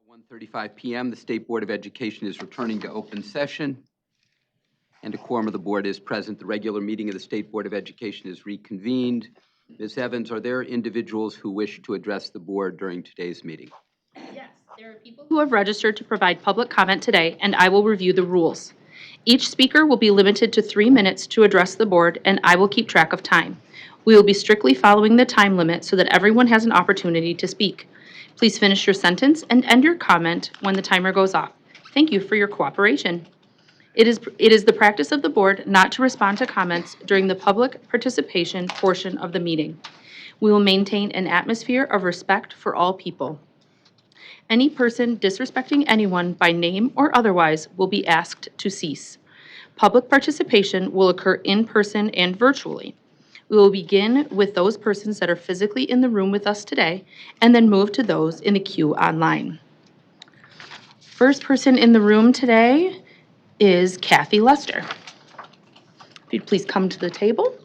1:35 p.m. The State Board of Education is returning to open session, and a quorum of the board is present. The regular meeting of the State Board of Education is reconvened. Ms. Evans, are there individuals who wish to address the board during today's meeting? Yes, there are people who have registered to provide public comment today, and I will review the rules. Each speaker will be limited to 3 minutes to address the board, and I will keep track of time. We will be strictly following the time limit so that everyone has an opportunity to speak. Please finish your sentence and end your comment when the timer goes off. Thank you for your cooperation. It is the practice of the board not to respond to comments during the public participation portion of the meeting. We will maintain an atmosphere of respect for all people. Any person disrespecting anyone by name or otherwise will be asked to cease. Public participation will occur in person and virtually. We will begin with those persons that are physically in the room with us today, and then move to those in the queue online. First person in the room today is Kathy Lester. If you'd please come to the table.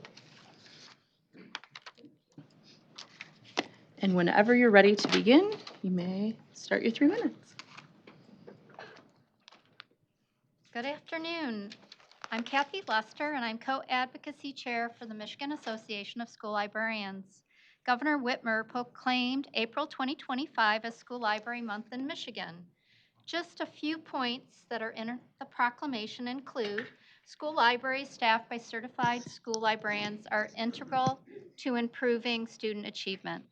And whenever you're ready to begin, you may start your 3 minutes. Good afternoon. I'm Kathy Lester, and I'm co-advocacy chair for the Michigan Association of School Librarians. Governor Whitmer proclaimed April 2025 as School Library Month in Michigan. Just a few points that are in the proclamation include school libraries staffed by certified school librarians are integral to improving student achievement.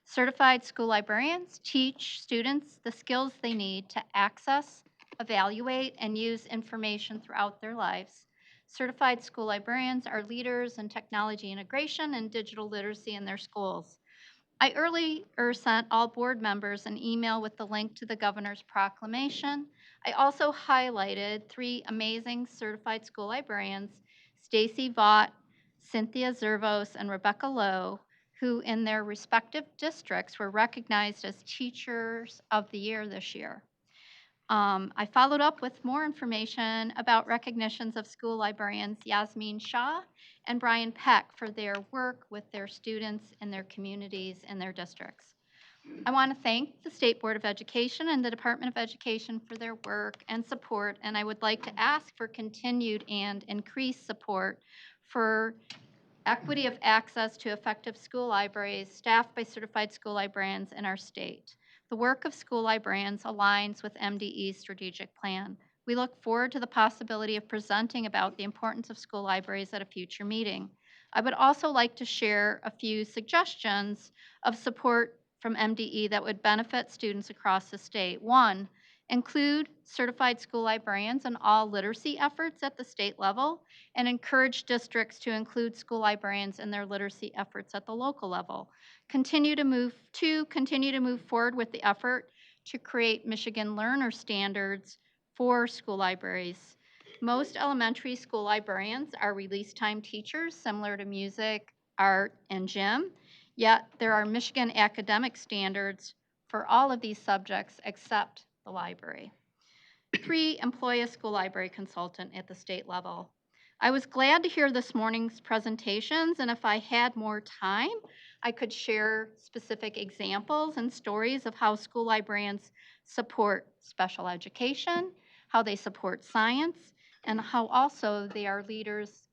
Certified school librarians teach students the skills they need to access, evaluate, and use information throughout their lives. Certified school librarians are leaders in technology integration and digital literacy in their schools. I earlier sent all board members an email with the link to the governor's proclamation. I also highlighted 3 amazing certified school librarians, Stacy Vaught, Cynthia Zervos, and Rebecca Lowe, who in their respective districts were recognized as Teachers of the Year this year. I followed up with more information about recognitions of school librarians Yasmin Shah and Brian Peck for their work with their students in their communities and their districts. I want to thank the State Board of Education and the Department of Education for their work and support, and I would like to ask for continued and increased support for equity of access to effective school libraries staffed by certified school librarians in our state. The work of school librarians aligns with MDE's strategic plan. We look forward to the possibility of presenting about the importance of school libraries at a future meeting. I would also like to share a few suggestions of support from MDE that would benefit students across the state. 1, include certified school librarians in all literacy efforts at the state level and encourage districts to include school librarians in their literacy efforts at the local level. Continue to move forward with the effort to create Michigan learner standards for school libraries. Most elementary school librarians are release time teachers similar to music, art, and gym, yet there are Michigan academic standards for all of these subjects except the library. 3, employ a school library consultant at the state level. I was glad to hear this morning's presentations, and if I had more time, I could share specific examples and stories of how school librarians support special education, how they support science, and how also they are leaders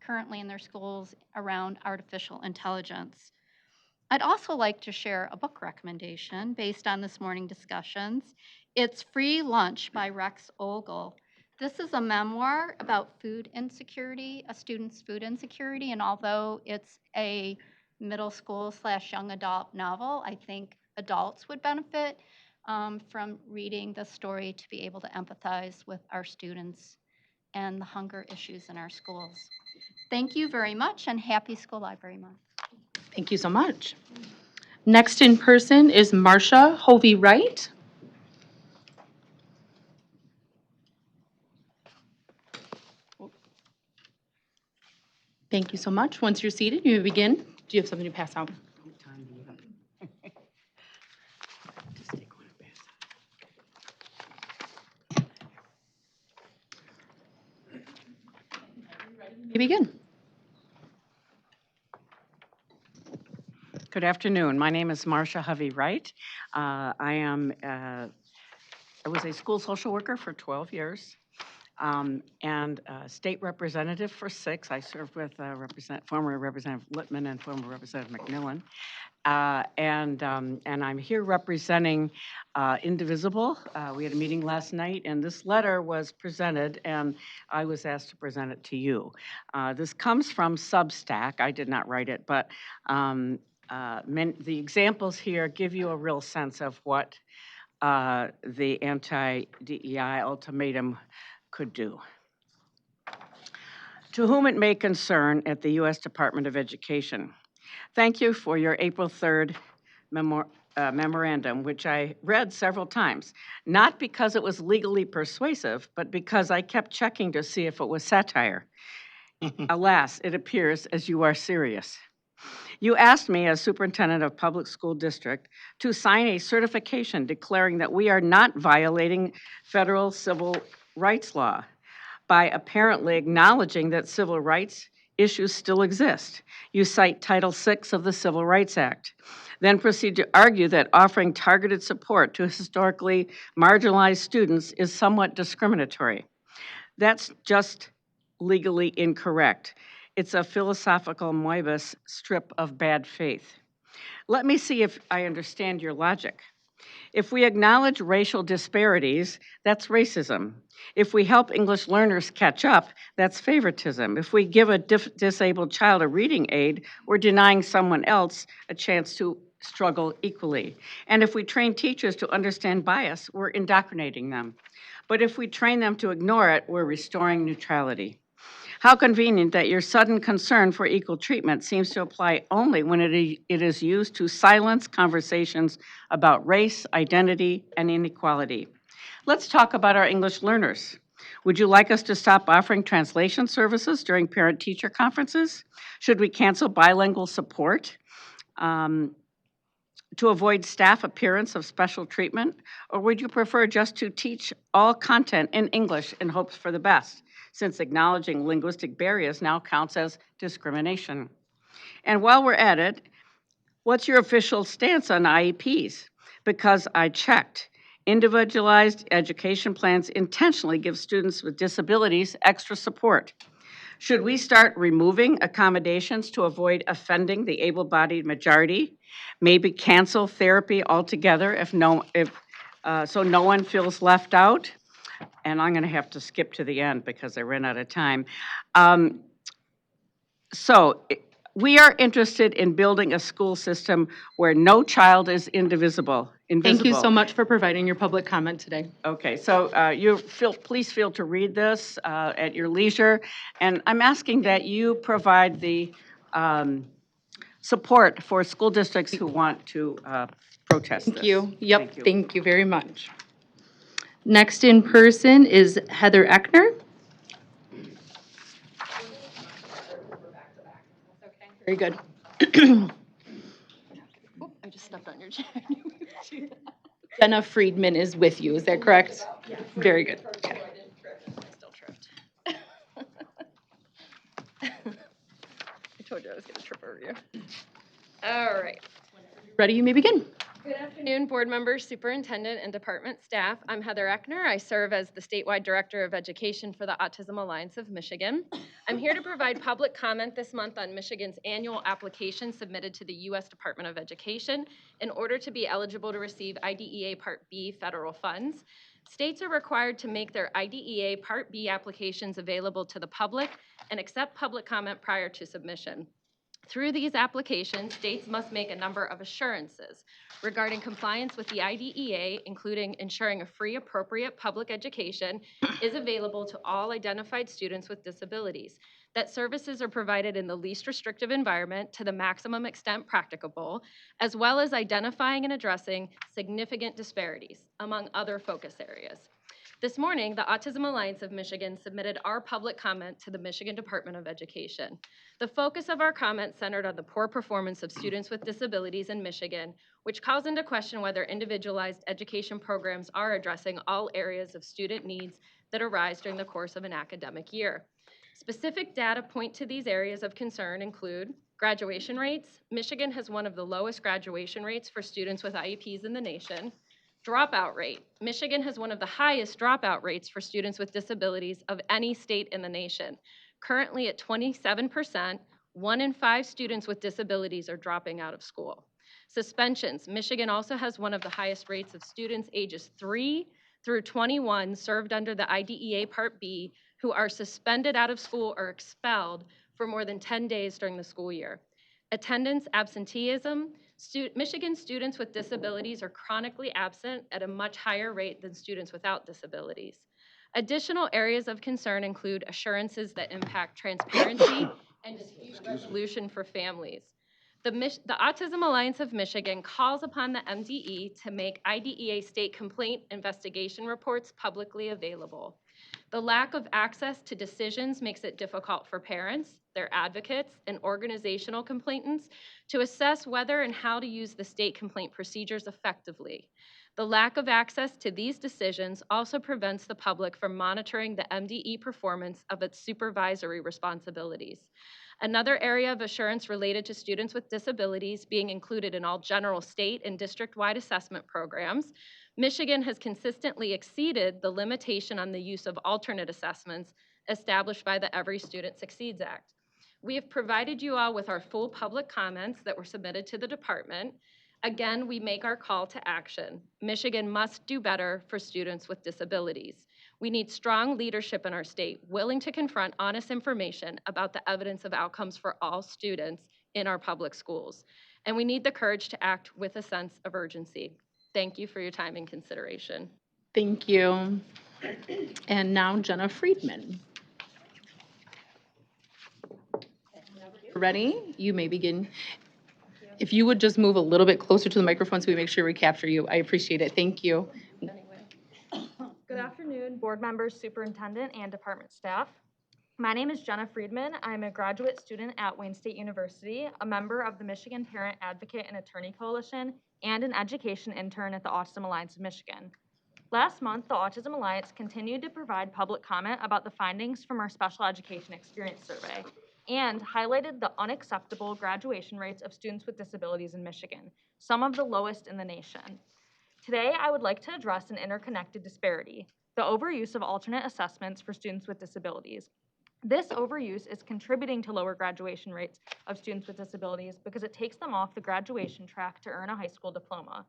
currently in their schools around artificial intelligence. I'd also like to share a book recommendation based on this morning's discussions. It's Free Lunch by Rex Ogle. This is a memoir about food insecurity, a student's food insecurity, and although it's a middle school / young adult novel, I think adults would benefit from reading the story to be able to empathize with our students and the hunger issues in our schools. Thank you very much, and happy School Library Month. Thank you so much. Next in person is Marcia Hovey-Wright. Thank you so much. Once you're seated, you may begin. Do you have something to pass out? You begin. Good afternoon. My name is Marcia Hovey-Wright. I am I was a school social worker for 12 years and state representative for 6. I served with former Representative Littman and former Representative McMillan. And I'm here representing Indivisible. We had a meeting last night, and this letter was presented, and I was asked to present it to you. This comes from Substack. I did not write it, but the examples here give you a real sense of what the anti-DEI ultimatum could do. To whom it may concern at the U.S. Department of Education. Thank you for your April 3rd memorandum, which I read several times, not because it was legally persuasive, but because I kept checking to see if it was satire. Alas, it appears as you are serious. You asked me, as superintendent of public school district, to sign a certification declaring that we are not violating federal civil rights law by apparently acknowledging that civil rights issues still exist. You cite Title VI of the Civil Rights Act, then proceed to argue that offering targeted support to historically marginalized students is somewhat discriminatory. That's just legally incorrect. It's a philosophical Moebius strip of bad faith. Let me see if I understand your logic. If we acknowledge racial disparities, that's racism. If we help English learners catch up, that's favoritism. If we give a disabled child a reading aid, we're denying someone else a chance to struggle equally. And if we train teachers to understand bias, we're indoctrinating them. But if we train them to ignore it, we're restoring neutrality. How convenient that your sudden concern for equal treatment seems to apply only when it is used to silence conversations about race, identity, and inequality. Let's talk about our English learners. Would you like us to stop offering translation services during parent-teacher conferences? Should we cancel bilingual support to avoid staff appearance of special treatment? Or would you prefer just to teach all content in English in hopes for the best, since acknowledging linguistic barriers now counts as discrimination? And while we're at it, what's your official stance on IEPs? Because I checked. Individualized education plans intentionally give students with disabilities extra support. Should we start removing accommodations to avoid offending the able-bodied majority? Maybe cancel therapy altogether so no one feels left out? And I'm going to have to skip to the end because I ran out of time. We are interested in building a school system where no child is invisible. Thank you so much for providing your public comment today. Okay, so please feel to read this at your leisure. And I'm asking that you provide the support for school districts who want to protest this. Thank you. Yep, thank you very much. Next in person is Heather Eckner. Very good. Oh, I just stepped on your chair. Jenna Friedman is with you, is that correct? Yeah. Very good. Okay. Still tripped. I told you I was going to trip over you. All right. Ready, you may begin. Good afternoon, board members, superintendent, and department staff. I'm Heather Eckner. I serve as the statewide director of education for the Autism Alliance of Michigan. I'm here to provide public comment this month on Michigan's annual application submitted to the U.S. Department of Education in order to be eligible to receive IDEA Part B federal funds. States are required to make their IDEA Part B applications available to the public and accept public comment prior to submission. Through these applications, states must make a number of assurances regarding compliance with the IDEA, including ensuring a free, appropriate public education is available to all identified students with disabilities, that services are provided in the least restrictive environment to the maximum extent practicable, as well as identifying and addressing significant disparities, among other focus areas. This morning, the Autism Alliance of Michigan submitted our public comment to the Michigan Department of Education. The focus of our comment centered on the poor performance of students with disabilities in Michigan, which calls into question whether individualized education programs are addressing all areas of student needs that arise during the course of an academic year. Specific data point to these areas of concern include graduation rates. Michigan has one of the lowest graduation rates for students with IEPs in the nation. Dropout rate. Michigan has one of the highest dropout rates for students with disabilities of any state in the nation. Currently at 27%, 1 in 5 students with disabilities are dropping out of school. Suspensions. Michigan also has one of the highest rates of students ages 3 through 21 served under the IDEA Part B who are suspended out of school or expelled for more than 10 days during the school year. Attendance, absenteeism. Michigan students with disabilities are chronically absent at a much higher rate than students without disabilities. Additional areas of concern include assurances that impact transparency and dispute resolution for families. The Autism Alliance of Michigan calls upon the MDE to make IDEA state complaint investigation reports publicly available. The lack of access to decisions makes it difficult for parents, their advocates, and organizational complainants to assess whether and how to use the state complaint procedures effectively. The lack of access to these decisions also prevents the public from monitoring the MDE performance of its supervisory responsibilities. Another area of assurance related to students with disabilities being included in all general state and district-wide assessment programs. Michigan has consistently exceeded the limitation on the use of alternate assessments established by the Every Student Succeeds Act. We have provided you all with our full public comments that were submitted to the department. Again, we make our call to action. Michigan must do better for students with disabilities. We need strong leadership in our state, willing to confront honest information about the evidence of outcomes for all students in our public schools. And we need the courage to act with a sense of urgency. Thank you for your time and consideration. Thank you. And now Jenna Friedman. Ready? You may begin. If you would just move a little bit closer to the microphone so we make sure we capture you, I appreciate it. Thank you. Good afternoon, board members, superintendent, and department staff. My name is Jenna Friedman. I'm a graduate student at Wayne State University, a member of the Michigan Parent Advocate and Attorney Coalition, and an education intern at the Autism Alliance of Michigan. Last month, the Autism Alliance continued to provide public comment about the findings from our Special Education Experience Survey and highlighted the unacceptable graduation rates of students with disabilities in Michigan, some of the lowest in the nation. Today, I would like to address an interconnected disparity, the overuse of alternate assessments for students with disabilities. This overuse is contributing to lower graduation rates of students with disabilities because it takes them off the graduation track to earn a high school diploma.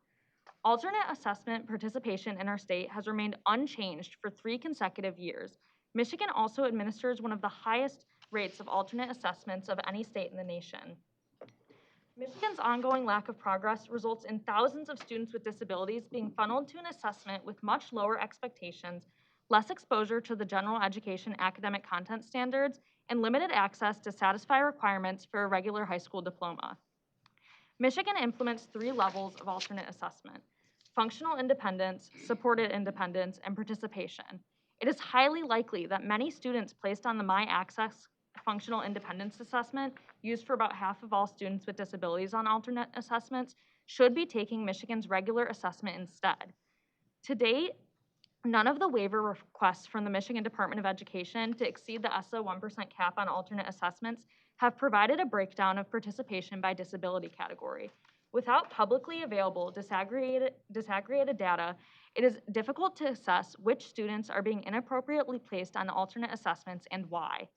Alternate assessment participation in our state has remained unchanged for 3 consecutive years. Michigan also administers one of the highest rates of alternate assessments of any state in the nation. Michigan's ongoing lack of progress results in thousands of students with disabilities being funneled to an assessment with much lower expectations, less exposure to the general education academic content standards, and limited access to satisfy requirements for a regular high school diploma. Michigan implements 3 levels of alternate assessment: functional independence, supported independence, and participation. It is highly likely that many students placed on the MyAccess functional independence assessment, used for about half of all students with disabilities on alternate assessments, should be taking Michigan's regular assessment instead. To date, none of the waiver requests from the Michigan Department of Education to exceed the ESSA 1% cap on alternate assessments have provided a breakdown of participation by disability category. Without publicly available disaggregated data, it is difficult to assess which students are being inappropriately placed on alternate assessments and why.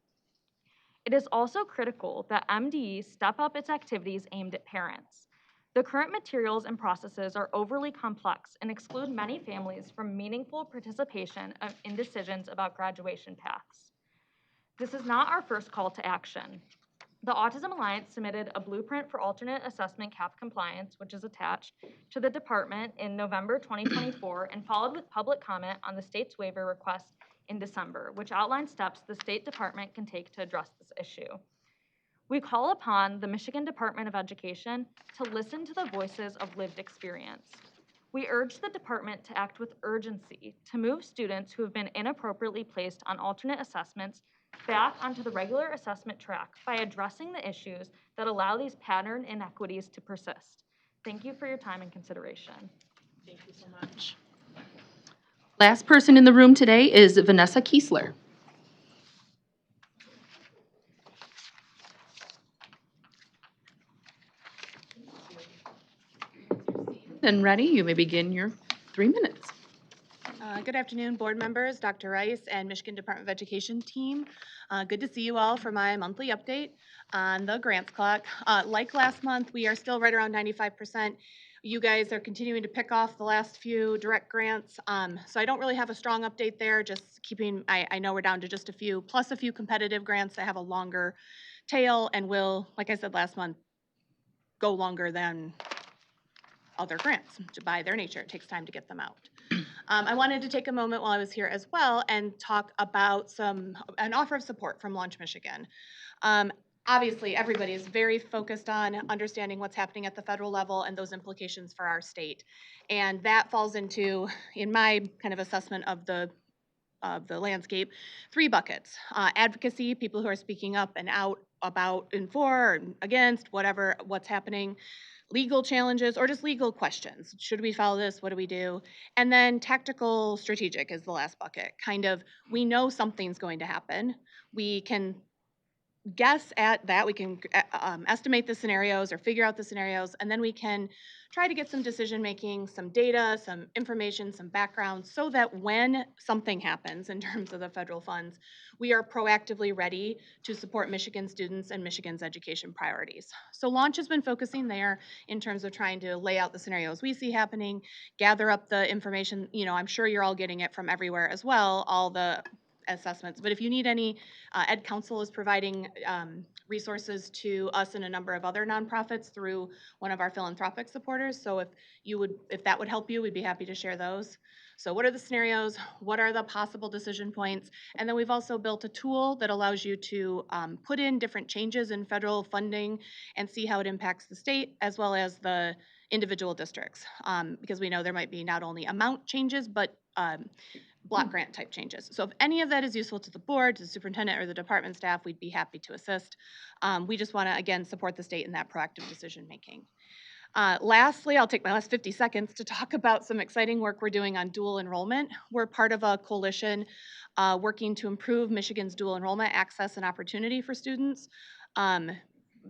It is also critical that MDE step up its activities aimed at parents. The current materials and processes are overly complex and exclude many families from meaningful participation in decisions about graduation paths. This is not our first call to action. The Autism Alliance submitted a blueprint for alternate assessment cap compliance, which is attached, to the department in November 2024 and followed with public comment on the state's waiver request in December, which outlines steps the State Department can take to address this issue. We call upon the Michigan Department of Education to listen to the voices of lived experience. We urge the department to act with urgency to move students who have been inappropriately placed on alternate assessments back onto the regular assessment track by addressing the issues that allow these pattern inequities to persist. Thank you for your time and consideration. Thank you so much. Last person in the room today is Vanessa Kiesler. And ready, you may begin your 3 minutes. Good afternoon, board members, Dr. Rice, and Michigan Department of Education team. Good to see you all for my monthly update on the grants clock. Like last month, we are still right around 95%. You guys are continuing to pick off the last few direct grants. So I don't really have a strong update there, just keeping, I know we're down to just a few, plus a few competitive grants that have a longer tail and will, like I said last month, go longer than other grants by their nature. It takes time to get them out. I wanted to take a moment while I was here as well and talk about an offer of support from Launch Michigan. Obviously, everybody is very focused on understanding what's happening at the federal level and those implications for our state. And that falls into, in my kind of assessment of the landscape, 3 buckets. Advocacy, people who are speaking up and out about and for and against what's happening. Legal challenges or just legal questions. Should we follow this? What do we do? And then tactical strategic is the last bucket. Kind of, we know something's going to happen. We can guess at that. We can estimate the scenarios or figure out the scenarios, and then we can try to get some decision making, some data, some information, some background, so that when something happens in terms of the federal funds, we are proactively ready to support Michigan students and Michigan's education priorities. So Launch has been focusing there in terms of trying to lay out the scenarios we see happening, gather up the information. You know, I'm sure you're all getting it from everywhere as well, all the assessments. But if you need any, Ed Council is providing resources to us and a number of other nonprofits through one of our philanthropic supporters. So if that would help you, we'd be happy to share those. So what are the scenarios? What are the possible decision points? And then we've also built a tool that allows you to put in different changes in federal funding and see how it impacts the state as well as the individual districts. Because we know there might be not only amount changes, but block grant type changes. So if any of that is useful to the board, to the superintendent, or the department staff, we'd be happy to assist. We just want to, again, support the state in that proactive decision making. Lastly, I'll take my last 50 seconds to talk about some exciting work we're doing on dual enrollment. We're part of a coalition working to improve Michigan's dual enrollment access and opportunity for students.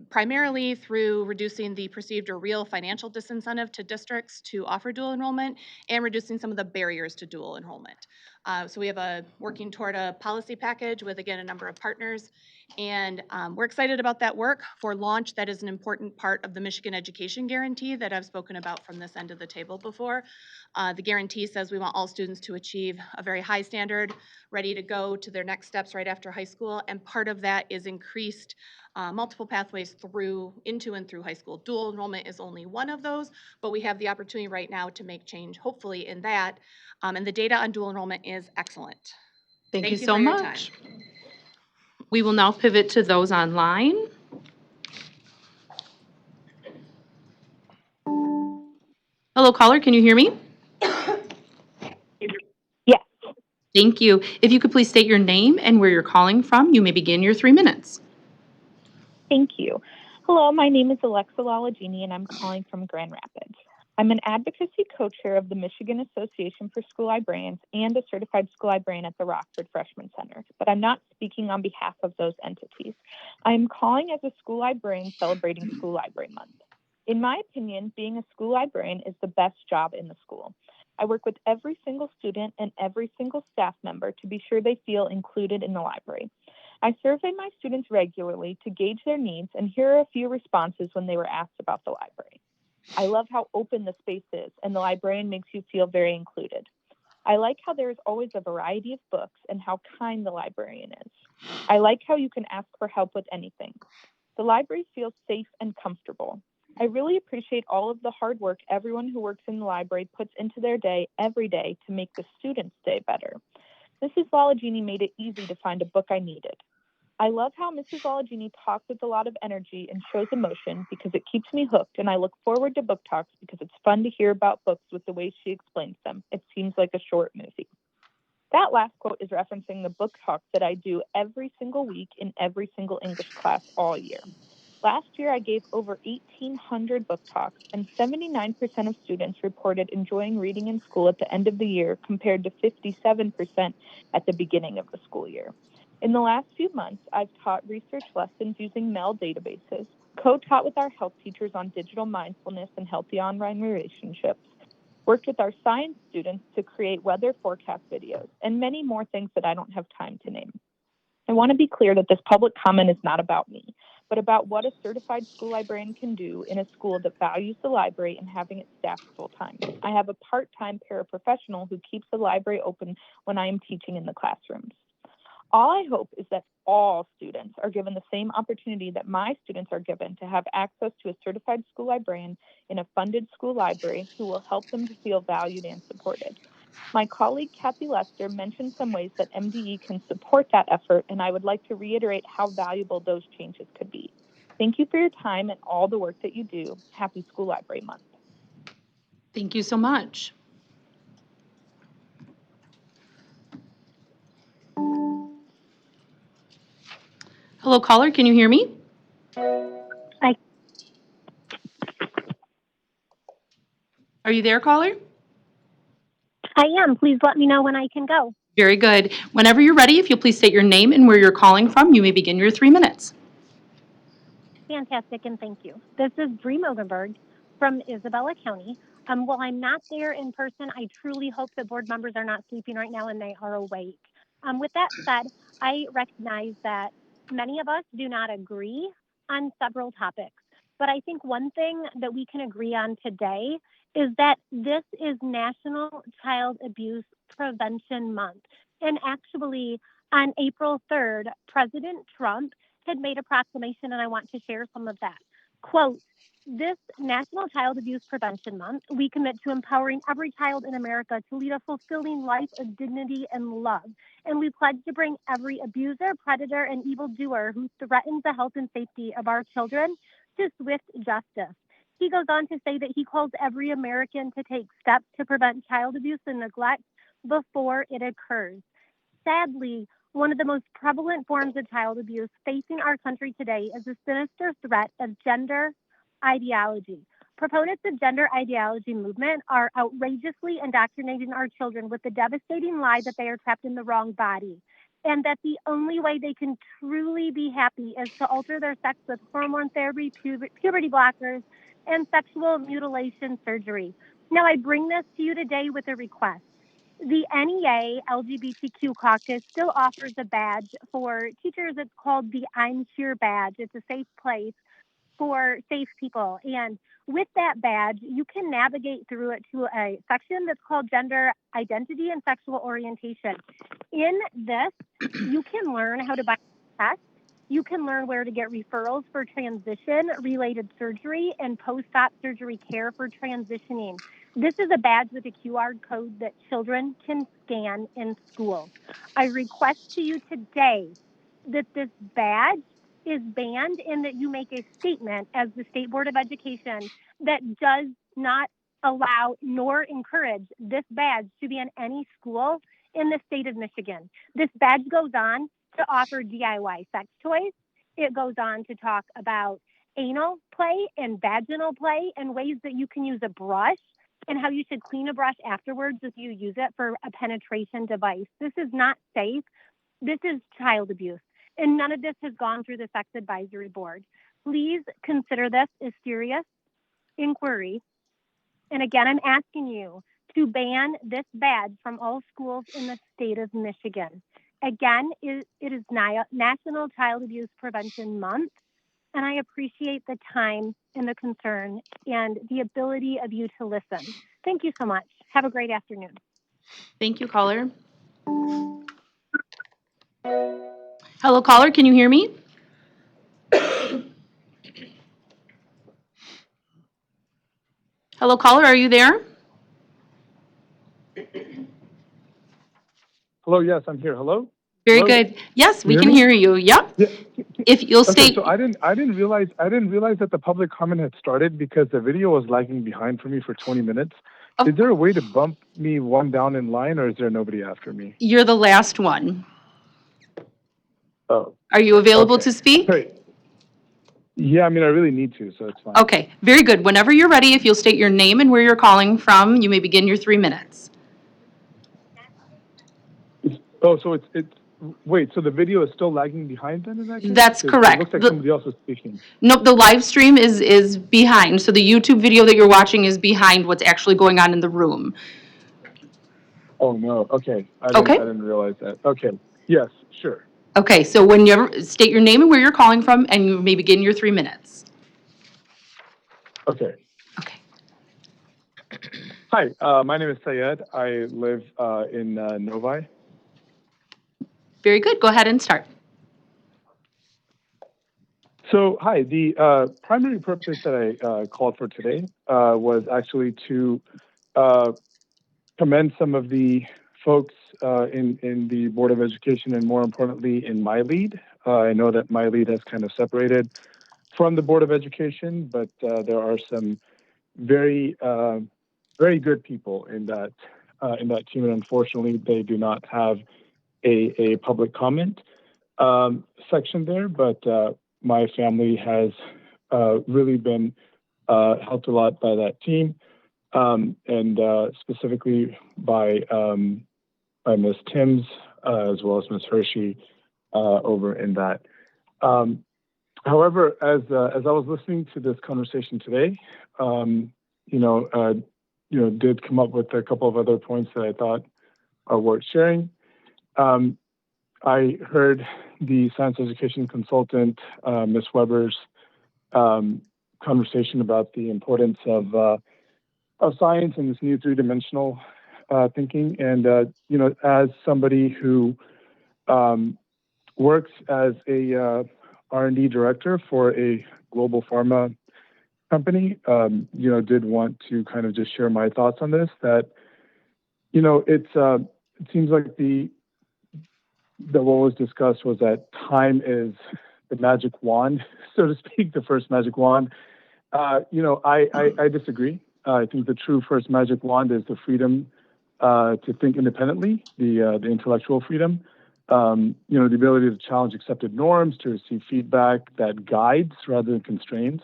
Primarily through reducing the perceived or real financial disincentive to districts to offer dual enrollment and reducing some of the barriers to dual enrollment. So we have working toward a policy package with, again, a number of partners, and we're excited about that work. For Launch, that is an important part of the Michigan Education Guarantee that I've spoken about from this end of the table before. The guarantee says we want all students to achieve a very high standard, ready to go to their next steps right after high school, and part of that is increased multiple pathways into and through high school. Dual enrollment is only one of those, but we have the opportunity right now to make change, hopefully, in that. And the data on dual enrollment is excellent. Thank you for so your much. time. We will now pivot to those online. Hello, caller, can you hear me? Yes. Thank you. If you could please state your name and where you're calling from, you may begin your 3 minutes. Thank you. Hello, my name is Alexa Lalagini, and I'm calling from Grand Rapids. I'm an advocacy co-chair of the Michigan Association for School Librarians and a certified school librarian at the Rockford Freshman Center, but I'm not speaking on behalf of those entities. I'm calling as a school librarian celebrating School Library Month. In my opinion, being a school librarian is the best job in the school. I work with every single student and every single staff member to be sure they feel included in the library. I survey my students regularly to gauge their needs, and here are a few responses when they were asked about the library. I love how open the space is, and the librarian makes you feel very included. I like how there is always a variety of books and how kind the librarian is. I like how you can ask for help with anything. The library feels safe and comfortable. I really appreciate all of the hard work everyone who works in the library puts into their day every day to make the students' day better. Mrs. Lalagini made it easy to find a book I needed. I love how Mrs. Lalagini talks with a lot of energy and shows emotion because it keeps me hooked, and I look forward to book talks because it's fun to hear about books with the way she explains them. It seems like a short movie. That last quote is referencing the book talks that I do every single week in every single English class all year. Last year, I gave over 1,800 book talks, and 79% of students reported enjoying reading in school at the end of the year compared to 57% at the beginning of the school year. In the last few months, I've taught research lessons using MEL databases, co-taught with our health teachers on digital mindfulness and healthy online relationships, worked with our science students to create weather forecast videos, and many more things that I don't have time to name. I want to be clear that this public comment is not about me, but about what a certified school librarian can do in a school that values the library and having it staffed full-time. I have a part-time paraprofessional who keeps the library open when I am teaching in the classrooms. All I hope is that all students are given the same opportunity that my students are given to have access to a certified school librarian in a funded school library who will help them to feel valued and supported. My colleague Kathy Lester mentioned some ways that MDE can support that effort, and I would like to reiterate how valuable those changes could be. Thank you for your time and all the work that you do. Happy School Library Month. Thank you so much. Hello, caller, can you hear me? Hi. Are you there, caller? I am. Please let me know when I can go. Very good. Whenever you're ready, if you'll please state your name and where you're calling from, you may begin your 3 minutes. Fantastic, and thank you. This is Bree Mogenberg from Isabella County. While I'm not there in person, I truly hope that board members are not sleeping right now and they are awake. With that said, I recognize that many of us do not agree on several topics. But I think one thing that we can agree on today is that this is National Child Abuse Prevention Month. And actually, on April 3rd, President Trump had made a proclamation, and I want to share some of that. Quote, "This National Child Abuse Prevention Month, we commit to empowering every child in America to lead a fulfilling life of dignity and love. And we pledge to bring every abuser, predator, and evildoer who threatens the health and safety of our children to swift justice." He goes on to say that he calls every American to take steps to prevent child abuse and neglect before it occurs. Sadly, one of the most prevalent forms of child abuse facing our country today is the sinister threat of gender ideology. Proponents of gender ideology movement are outrageously indoctrinating our children with the devastating lie that they are trapped in the wrong body, and that the only way they can truly be happy is to alter their sex with hormone therapy, puberty blockers, and sexual mutilation surgery. Now, I bring this to you today with a request. The NEA LGBTQ caucus still offers a badge for teachers. It's called the I'm Here badge. It's a safe place for safe people. And with that badge, you can navigate through it to a section that's called Gender Identity and Sexual Orientation. In this, you can learn how to buy tests. You can learn where to get referrals for transition-related surgery and post-op surgery care for transitioning. This is a badge with a QR code that children can scan in schools. I request to you today that this badge is banned and that you make a statement as the State Board of Education that does not allow nor encourage this badge to be in any school in the state of Michigan. This badge goes on to offer DIY sex toys. It goes on to talk about anal play and vaginal play and ways that you can use a brush and how you should clean a brush afterwards if you use it for a penetration device. This is not safe. This is child abuse. And none of this has gone through the Sex Advisory Board. Please consider this a serious inquiry. And again, I'm asking you to ban this badge from all schools in the state of Michigan. Again, it is National Child Abuse Prevention Month, and I appreciate the time and the concern and the ability of you to listen. Thank you so much. Have a great afternoon. Thank you, caller. Hello, caller, can you hear me? Hello, caller, are you there? Hello, yes, I'm here. Hello? Very Hello? good. Yes, we You can hear me? hear you. Yep. Yeah. If you'll Okay, state, so I didn't realize that the public comment had started because the video was lagging behind for me for 20 minutes. Of- Is there a way to bump me one down in line, or is there nobody after me? you're the last one. Oh, Are you available okay. to speak? Great. Yeah, I mean, I really need to, so it's fine. Okay, very good. Whenever you're ready, if you'll state your name and where you're calling from, you may begin your 3 minutes. Oh, so it's Wait, so the video is still lagging behind then in that case? That's 'Cause correct. It looks like The- somebody else is speaking. Nope, the live stream is behind, so the YouTube video that you're watching is behind what's actually going on in the room. Oh, no, okay. Okay. I didn't realize that. Okay, yes, sure. Okay, so when you ever, state your name and where you're calling from, and you may begin your 3 minutes. Okay. Okay. Hi, my name is Sayed. I live in Novi. Very good, go ahead and start. So, hi, the primary purpose that I called for today was actually to commend some of the folks in the Board of Education and more importantly in my lead. I know that my lead has kind of separated from the Board of Education, but there are some very, very good people in that team, and unfortunately, they do not have a public comment section there. But my family has really been helped a lot by that team, and specifically by Ms. Timms as well as Ms. Hershey over in that. However, as I was listening to this conversation today, did come up with a couple of other points that I thought are worth sharing. I heard the science education consultant, Ms. Weber's conversation about the importance of science and this new three-dimensional thinking. And as somebody who works as a R&D director for a global pharma company, did want to kind of just share my thoughts on this. That it seems like what was discussed was that time is the magic wand, so to speak, the first magic wand. I disagree. I think the true first magic wand is the freedom to think independently, the intellectual freedom. The ability to challenge accepted norms, to receive feedback that guides rather than constrains.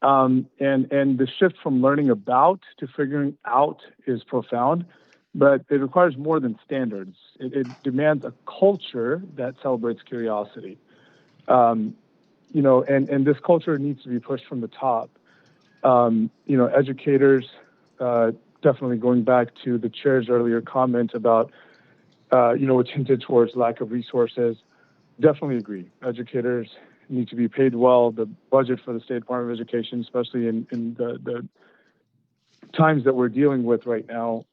And the shift from learning about to figuring out is profound, but it requires more than standards. It demands a culture that celebrates curiosity. And this culture needs to be pushed from the top. Educators, definitely going back to the chair's earlier comment about, which hinted towards lack of resources, definitely agree. Educators need to be paid well. The budget for the State Department of Education, especially in the times that we're dealing with right now,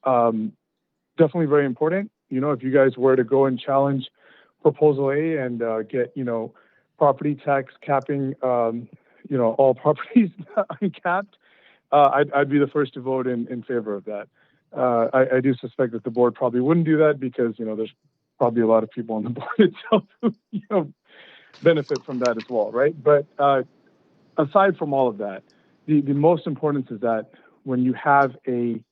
definitely very important. If you guys were to go and challenge Proposal A and get, property tax capping, all properties uncapped, I'd be the first to vote in favor of that. I do suspect that the board probably wouldn't do that because, there's probably a lot of people on the board itself who, benefit from that as well, right? But aside from all of that, the most important is that when you have a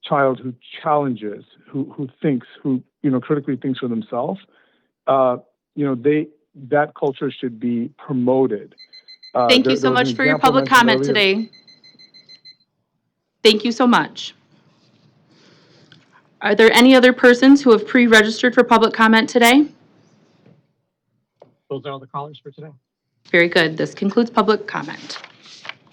child who challenges, who thinks, who critically thinks for themselves, that culture should be promoted. Thank you so much for your public comment today. Thank you so much. Are there any other persons who have pre-registered for public comment today? Those are all the callers for today. Very good. This concludes public comment.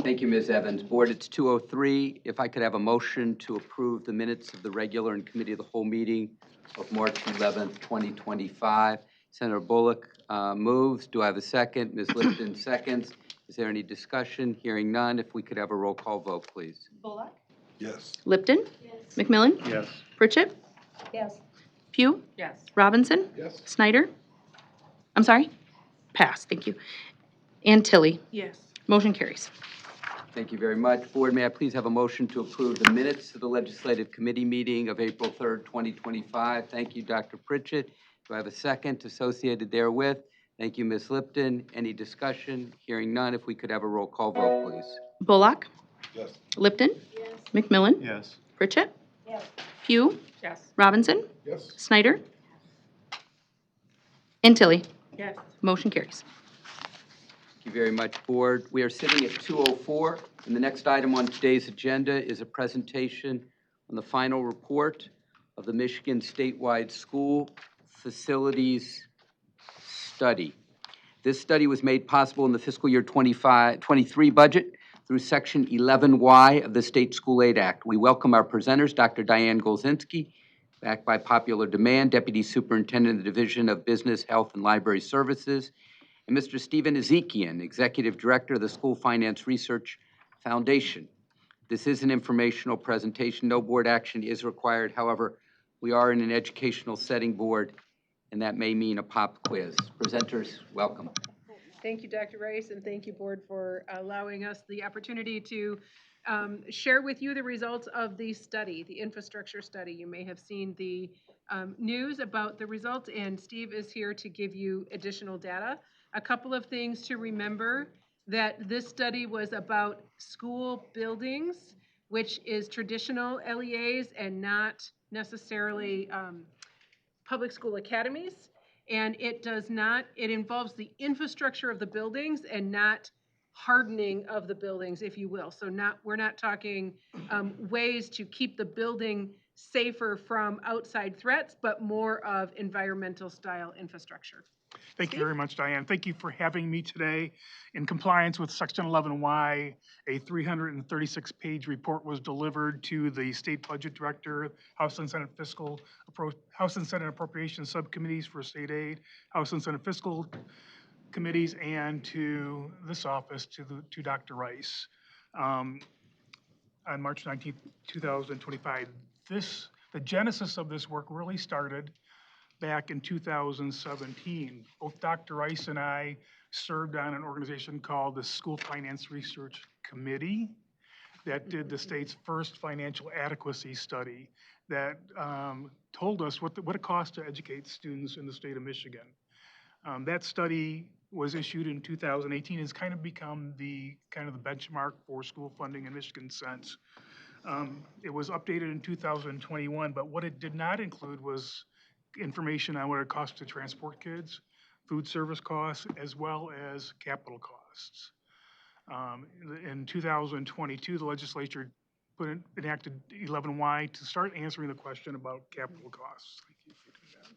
Thank you, Ms. Evans. Board, it's 2:03. If I could have a motion to approve the minutes of the regular and committee of the whole meeting of March 11th, 2025. Senator Bullock moves. Do I have a second? Ms. Lipton seconds. Is there any discussion? Hearing none. If we could have a roll call vote, please. Bullock? Yes. Lipton? Yes. McMillan? Yes. Pritchett? Yes. Pugh? Yes. Robinson? Yes. Snyder? I'm sorry? Pass, thank you. And Tilly? Yes. Motion carries. Thank you very much. Board, may I please have a motion to approve the minutes of the Legislative Committee meeting of April 3rd, 2025? Thank you, Dr. Pritchett. Do I have a second associated therewith? Thank you, Ms. Lipton. Any discussion? Hearing none. If we could have a roll call vote, please. Bullock? Yes. Lipton? Yes. McMillan? Yes. Pritchett? Yes. Pugh? Yes. Robinson? Yes. Snyder? And Tilly? Yes. Motion carries. Thank you very much, Board. We are sitting at 2:04, and the next item on today's agenda is a presentation on the final report of the Michigan Statewide School Facilities study. This study was made possible in the fiscal year 23 budget through Section 11Y of the State School Aid Act. We welcome our presenters, Dr. Diane Golzinski, backed by popular demand, Deputy Superintendent of the Division of Business, Health, and Library Services, and Mr. Stephen Ezekian, Executive Director of the School Finance Research Foundation. This is an informational presentation. No board action is required. However, we are in an educational setting, board, and that may mean a pop quiz. Presenters, welcome. Thank you, Dr. Rice, and thank you, Board, for allowing us the opportunity to share with you the results of the study, the infrastructure study. You may have seen the news about the results, and Steve is here to give you additional data. A couple of things to remember: that this study was about school buildings, which is traditional LEAs and not necessarily public school academies. And it involves the infrastructure of the buildings and not hardening of the buildings, if you will. So we're not talking ways to keep the building safer from outside threats, but more of environmental style infrastructure. Thank you very much, Diane. Thank you for having me today. In compliance with Section 11Y, a 336-page report was delivered to the State Budget Director, House and Senate Appropriations Subcommittees for State Aid, House and Senate Fiscal Committees, and to this office, to Dr. Rice, on March 19th, 2025. The genesis of this work really started back in 2017. Both Dr. Rice and I served on an organization called the School Finance Research Committee that did the state's first financial adequacy study that told us what it costs to educate students in the state of Michigan. That study was issued in 2018. It's kind of become the benchmark for school funding in Michigan since. It was updated in 2021, but what it did not include was information on what it costs to transport kids, food service costs, as well as capital costs. In 2022, the legislature enacted 11Y to start answering the question about capital costs. Thank you for doing that.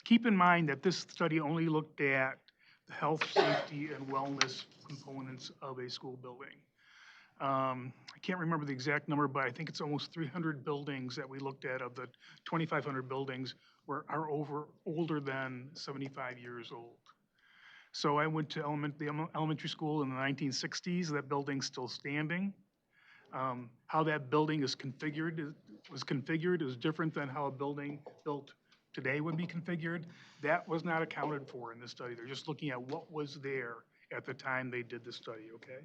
Keep in mind that this study only looked at the health, safety, and wellness components of a school building. I can't remember the exact number, but I think it's almost 300 buildings that we looked at. Of the 2,500 buildings are older than 75 years old. So I went to the elementary school in the 1960s. That building's still standing. How that building was configured is different than how a building built today would be configured. That was not accounted for in this study. They're just looking at what was there at the time they did the study, okay?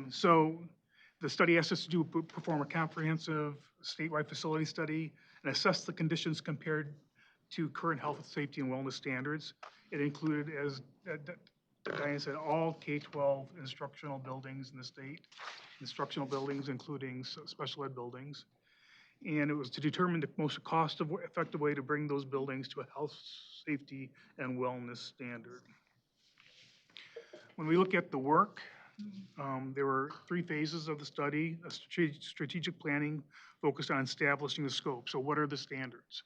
So the study asked us to perform a comprehensive statewide facility study and assess the conditions compared to current health, safety, and wellness standards. It included, as Diane said, all K-12 instructional buildings in the state, instructional buildings including special ed buildings. And it was to determine the most cost-effective way to bring those buildings to a health, safety, and wellness standard. When we look at the work, there were 3 phases of the study. A strategic planning focused on establishing the scope. So what are the standards?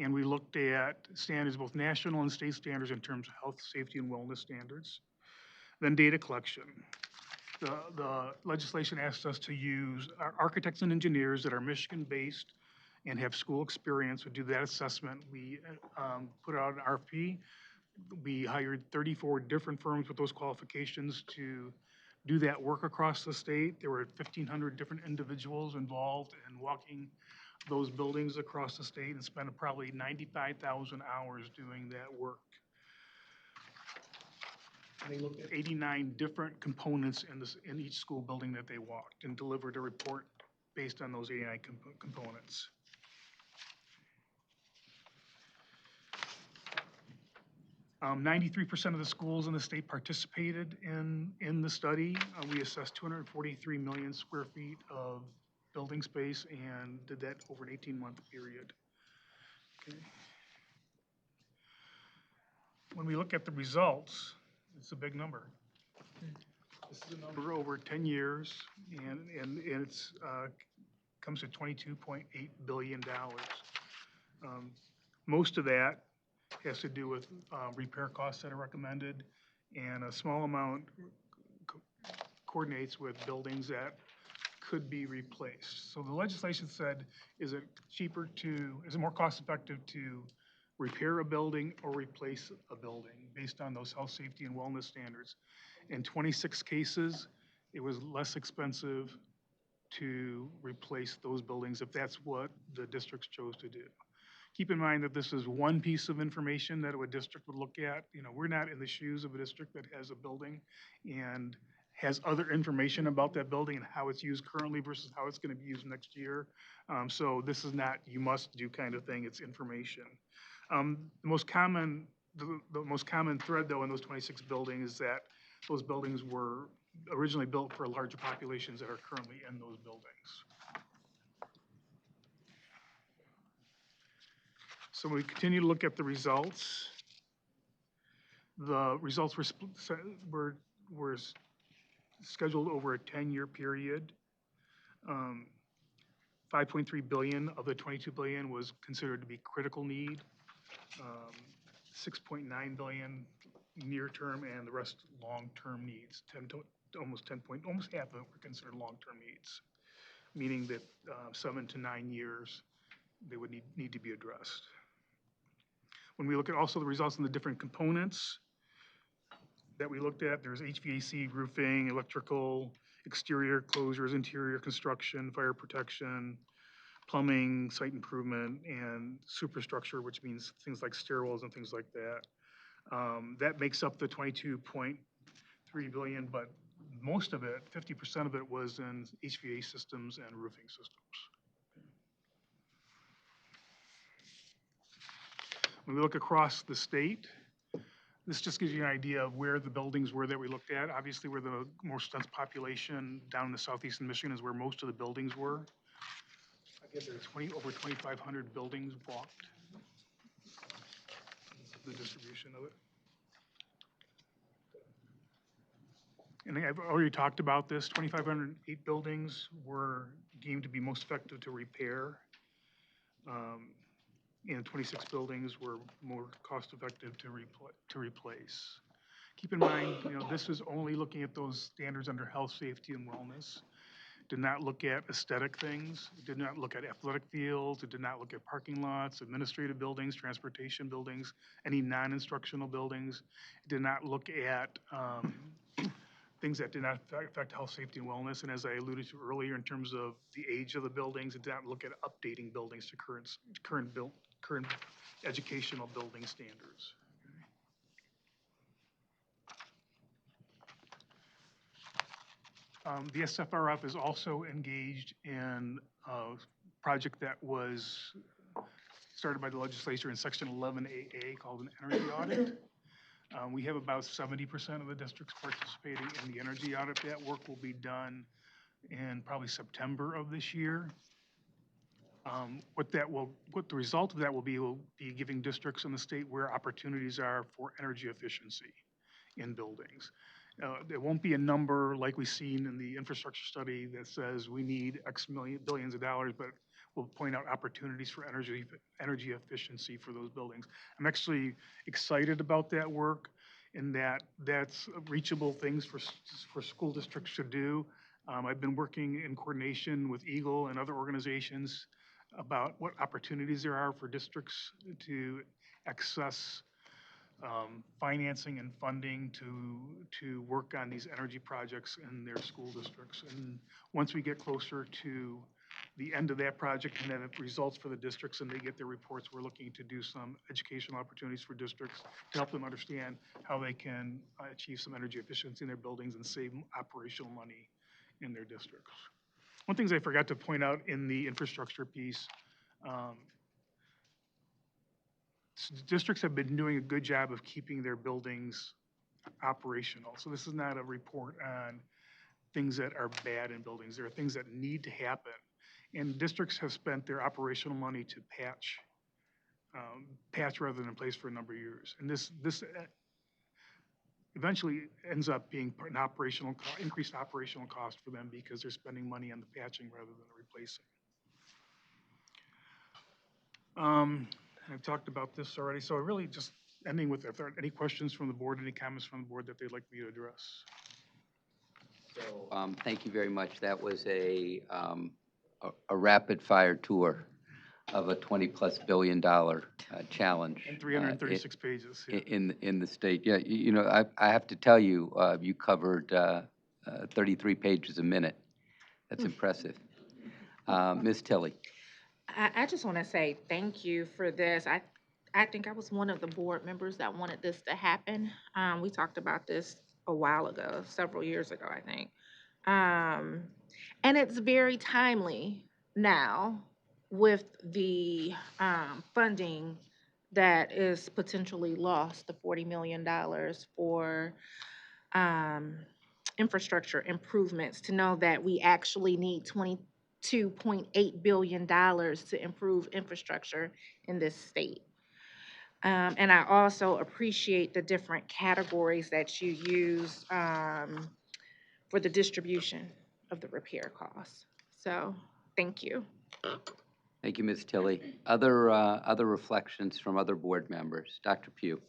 And we looked at standards, both national and state standards in terms of health, safety, and wellness standards. Then data collection. The legislation asked us to use architects and engineers that are Michigan-based and have school experience to do that assessment. We put out an RFP. We hired 34 different firms with those qualifications to do that work across the state. There were 1,500 different individuals involved in walking those buildings across the state and spent probably 95,000 hours doing that work. And they looked at 89 different components in each school building that they walked and delivered a report based on those 89 components. Um, 93% of the schools in the state participated in the study. We assessed 243 million square feet of building space and did that over an 18-month period. Okay. When we look at the results, it's a big number. This is a number over 10 years, and it's comes to $22.8 billion. Most of that has to do with repair costs that are recommended, and a small amount coordinates with buildings that could be replaced. So the legislation said, is it more cost effective to repair a building or replace a building based on those health, safety, and wellness standards? In 26 cases, it was less expensive to replace those buildings if that's what the districts chose to do. Keep in mind that this is one piece of information that a district would look at. You know, we're not in the shoes of a district that has a building and has other information about that building and how it's used currently versus how it's going to be used next year. So this is not you must do kind of thing, it's information. The most common thread, though, in those 26 buildings is that those buildings were originally built for larger populations that are currently in those buildings. So we continue to look at the results. The results were scheduled over a 10-year period. 5.3 billion of the 22 billion was considered to be critical need. 6.9 billion near-term, and the rest long-term needs. Almost half of it were considered long-term needs, meaning that 7 to 9 years they would need to be addressed. When we look at also the results in the different components that we looked at, there's HVAC, roofing, electrical, exterior closures, interior construction, fire protection, plumbing, site improvement, and superstructure, which means things like stairwells and things like that. That makes up the 22.3 billion, but most of it, 50% of it, was in HVAC systems and roofing systems. When we look across the state, this just gives you an idea of where the buildings were that we looked at. Obviously, where the most dense population down in the southeastern Michigan is where most of the buildings were. I guess there's over 2,500 buildings walked. The distribution of it. And I've already talked about this. 2,508 buildings were deemed to be most effective to repair. And 26 buildings were more cost-effective to replace. Keep in mind, this is only looking at those standards under health, safety, and wellness. Did not look at aesthetic things. It did not look at athletic fields. It did not look at parking lots, administrative buildings, transportation buildings, any non-instructional buildings. It did not look at things that did not affect health, safety, and wellness. And as I alluded to earlier, in terms of the age of the buildings, it did not look at updating buildings to current educational building standards. The SFRF is also engaged in a project that was started by the legislature in Section 11AA called an energy audit. We have about 70% of the districts participating in the energy audit. That work will be done in probably September of this year. What the result of that will be giving districts in the state where opportunities are for energy efficiency in buildings. There won't be a number like we've seen in the infrastructure study that says we need X billions of dollars, but we'll point out opportunities for energy efficiency for those buildings. I'm actually excited about that work, and that's reachable things for school districts to do. I've been working in coordination with Eagle and other organizations about what opportunities there are for districts to access financing and funding to work on these energy projects in their school districts. And once we get closer to the end of that project and then it results for the districts and they get their reports, we're looking to do some educational opportunities for districts to help them understand how they can achieve some energy efficiency in their buildings and save operational money in their districts. One thing I forgot to point out in the infrastructure piece, districts have been doing a good job of keeping their buildings operational. So this is not a report on things that are bad in buildings. There are things that need to happen. And districts have spent their operational money to patch rather than in place for a number of years. And this eventually ends up being an increased operational cost for them because they're spending money on the patching rather than the replacing. I've talked about this already, so really just ending with, if there are any questions from the board, any comments from the board that they'd like me to address. Thank you very much. That was a rapid-fire tour of a $20+ billion challenge. And 336 pages. Yeah. In the state. Yeah, you know, I have to tell you, you covered 33 pages a minute. That's impressive. Ms. Tilley. I just want to say thank you for this. I think I was one of the board members that wanted this to happen. We talked about this a while ago, several years ago, I think. And it's very timely now with the funding that is potentially lost, the $40 million for infrastructure improvements, to know that we actually need $22.8 billion to improve infrastructure in this state. And I also appreciate the different categories that you use for the distribution of the repair costs. So, thank you. Thank you, Ms. Tilley. Other reflections from other board members? Dr. Pugh.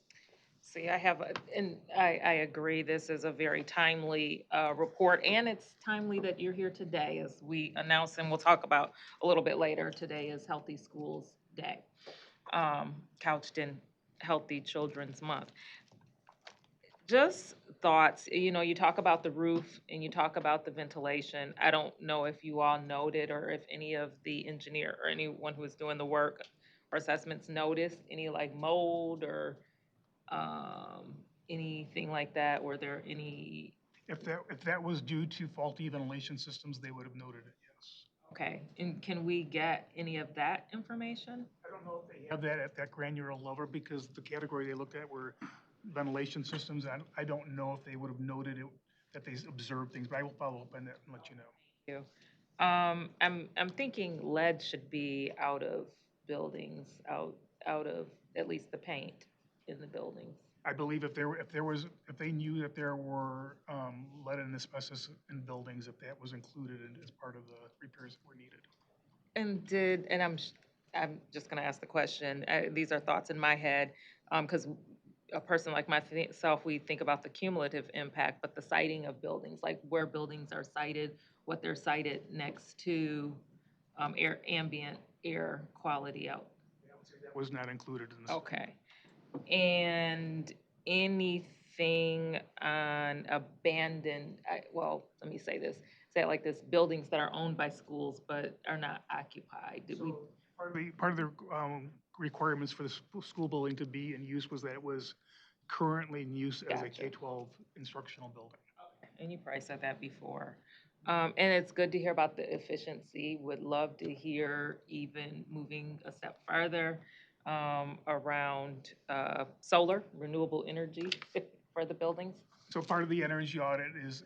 See, I agree, this is a very timely report, and it's timely that you're here today as we announce, and we'll talk about a little bit later, today is Healthy Schools Day, couched in Healthy Children's Month. Just thoughts, you know, you talk about the roof and you talk about the ventilation. I don't know if you all noted, or if any of the engineer or anyone who is doing the work or assessments noticed any like mold or anything like that. Were there any? If that was due to faulty ventilation systems, they would have noted it, yes. Okay, and can we get any of that information? I don't know if they have that at that granular level, because the category they looked at were ventilation systems. I don't know if they would have noted it, that they observed things, but I will follow up on that and let you know. Thank you. I'm thinking lead should be out of buildings, out of at least the paint in the buildings. I believe if they knew that there were lead and asbestos in buildings, if that was included as part of the repairs that were needed. And I'm just going to ask the question. These are thoughts in my head, because a person like myself, we think about the cumulative impact, but the siting of buildings, like where buildings are sited, what they're sited next to, ambient air quality out. That was not included in this. Okay. And anything on abandoned, well, let me say it like this, buildings that are owned by schools but are not occupied. Part of the requirements for the school building to be in use was that it was currently in use as a K-12 instructional building. Okay. And you probably said that before. And it's good to hear about the efficiency. Would love to hear even moving a step farther around solar, renewable energy for the buildings. So part of the energy audit is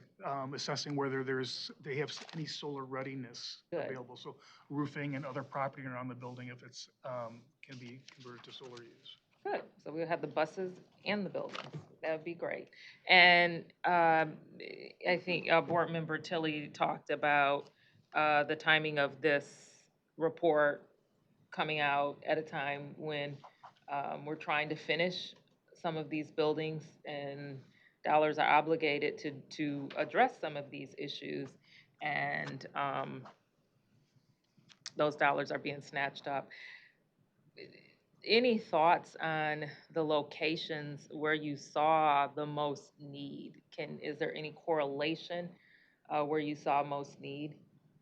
assessing whether they have any solar readiness available. So roofing and other property around the building, if it's can be converted to solar use. Good. So we'll have the buses and the buildings. That would be great. And I think Board Member Tilley talked about the timing of this report coming out at a time when we're trying to finish some of these buildings and dollars are obligated to address some of these issues, and those dollars are being snatched up. Any thoughts on the locations where you saw the most need? Is there any correlation where you saw most need?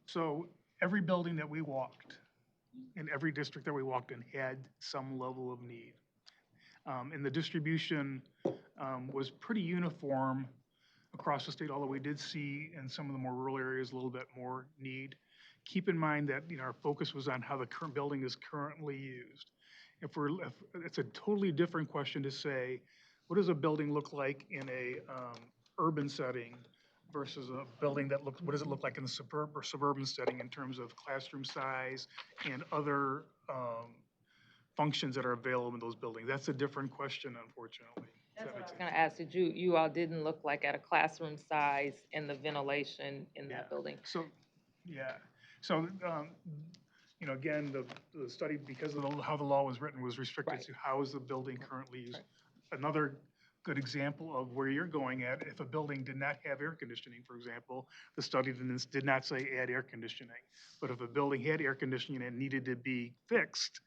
So every building that we walked, in every district that we walked in, had some level of need. And the distribution was pretty uniform across the state, although we did see in some of the more rural areas a little bit more need. Keep in mind that our focus was on how the current building is currently used. If it's a totally different question to say, what does a building look like in a urban setting versus a building what does it look like in the suburban setting in terms of classroom size and other functions that are available in those buildings? That's a different question, unfortunately. That's what I was going to ask. You all didn't look like at a classroom size and the ventilation in that building? So, yeah. So You know, again, the study, because of how the law was written, was restricted Right. to how is the building currently used. Another good example of where you're going at, if a building did not have air conditioning, for example, the study did not say add air conditioning. But if a building had air conditioning and needed to be fixed,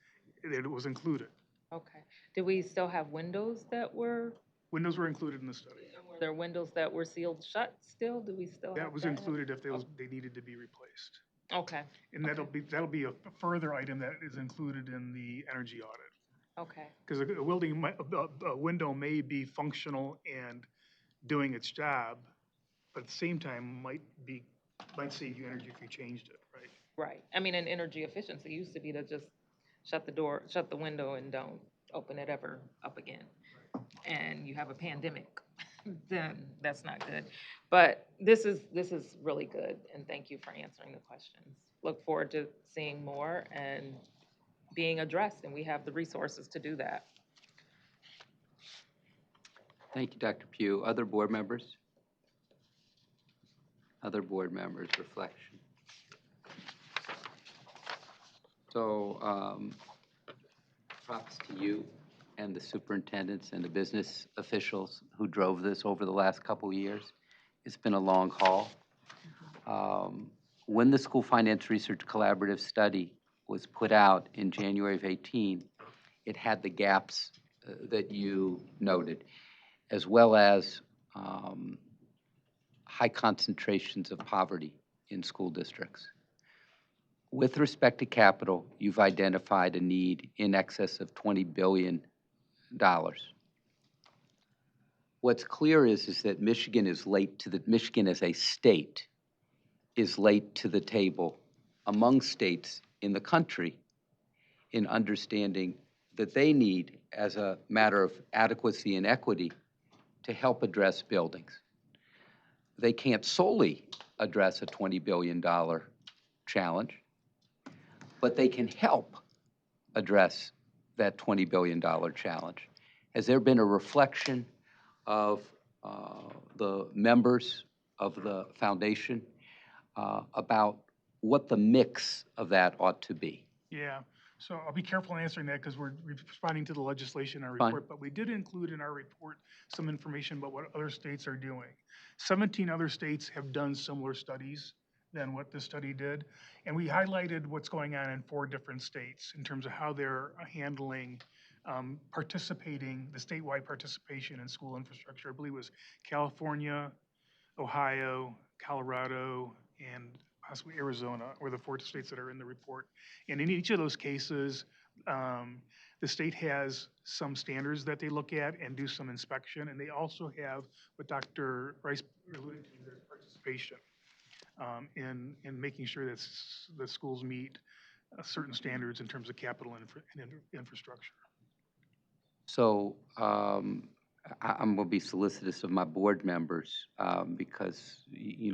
it was included. Okay. Did we still have windows that were, Windows were included in the study. were there windows that were sealed shut still? Do we still have That was that? included if they needed to be replaced. Okay, And that'll be a further item that is included in the energy audit. okay, Because a window may be functional and doing its job, but at the same time might save you energy if you changed it, right? right. I mean, and energy efficiency used to be to just shut the door, shut the window and don't open it ever up again. And you have a pandemic, then that's not good. But this is really good, and thank you for answering the questions. Look forward to seeing more and being addressed, and we have the resources to do that. Thank you, Dr. Pugh. Other board members? Other board members, reflection. So, props to you and the superintendents and the business officials who drove this over the last couple of years. It's been a long haul. When the School Finance Research Collaborative Study was put out in January of 18, it had the gaps that you noted, as well as high concentrations of poverty in school districts. With respect to capital, you've identified a need in excess of $20 billion. What's clear is that Michigan Michigan as a state is late to the table among states in the country in understanding that they need, as a matter of adequacy and equity, to help address buildings. They can't solely address a $20 billion challenge, but they can help address that $20 billion challenge. Has there been a reflection of the members of the foundation about what the mix of that ought to be? Yeah, so I'll be careful in answering that because we're responding to the legislation in our Fine. report, but we did include in our report some information about what other states are doing. 17 other states have done similar studies than what this study did, and we highlighted what's going on in 4 different states in terms of how they're handling the statewide participation in school infrastructure. I believe it was California, Ohio, Colorado, and possibly Arizona were the 4 states that are in the report. And in each of those cases, the state has some standards that they look at and do some inspection, and they also have what Dr. Rice alluded to, their participation in making sure that the schools meet certain standards in terms of capital and infrastructure. So I'm going to be solicitous of my board members because,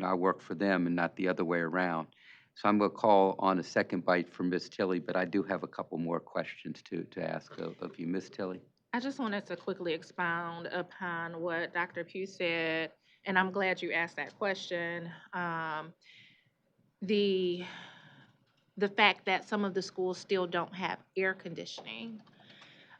I work for them and not the other way around. So I'm going to call on a second bite from Ms. Tilley, but I do have a couple more questions to ask of you. Ms. Tilley? I just wanted to quickly expound upon what Dr. Pugh said, and I'm glad you asked that question. The fact that some of the schools still don't have air conditioning,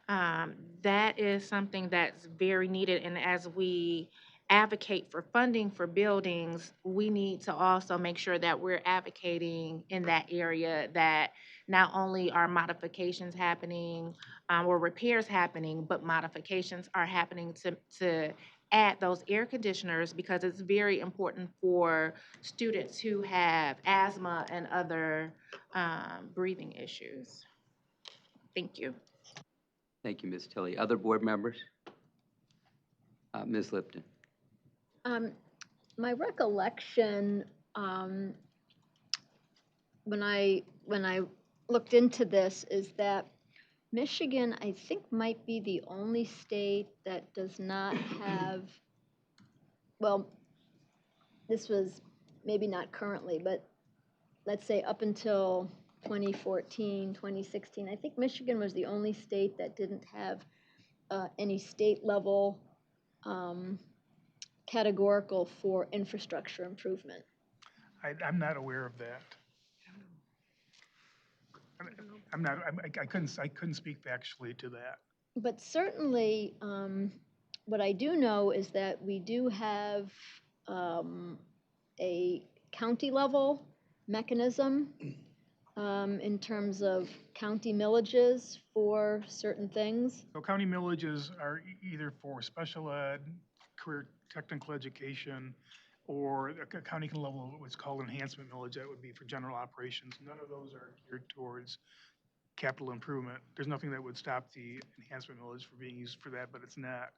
that is something that's very needed. And as we advocate for funding for buildings, we need to also make sure that we're advocating in that area, that not only are modifications happening or repairs happening, but modifications are happening to add those air conditioners, because it's very important for students who have asthma and other breathing issues. Thank you. Thank you, Ms. Tilley. Other board members? Ms. Lipton? My recollection, when I looked into this, is that Michigan, I think, might be the only state that does not have, well, this was maybe not currently, but let's say up until 2014, 2016, I think Michigan was the only state that didn't have any state level categorical for infrastructure improvement. I'm not aware of that. I couldn't speak factually to that. But certainly, what I do know is that we do have a county level mechanism in terms of county millages for certain things. So county millages are either for special ed, career technical education, or a county can level of what's called enhancement millage. That would be for general operations. None of those are geared towards capital improvement. There's nothing that would stop the enhancement millage for being used for that, but it's not.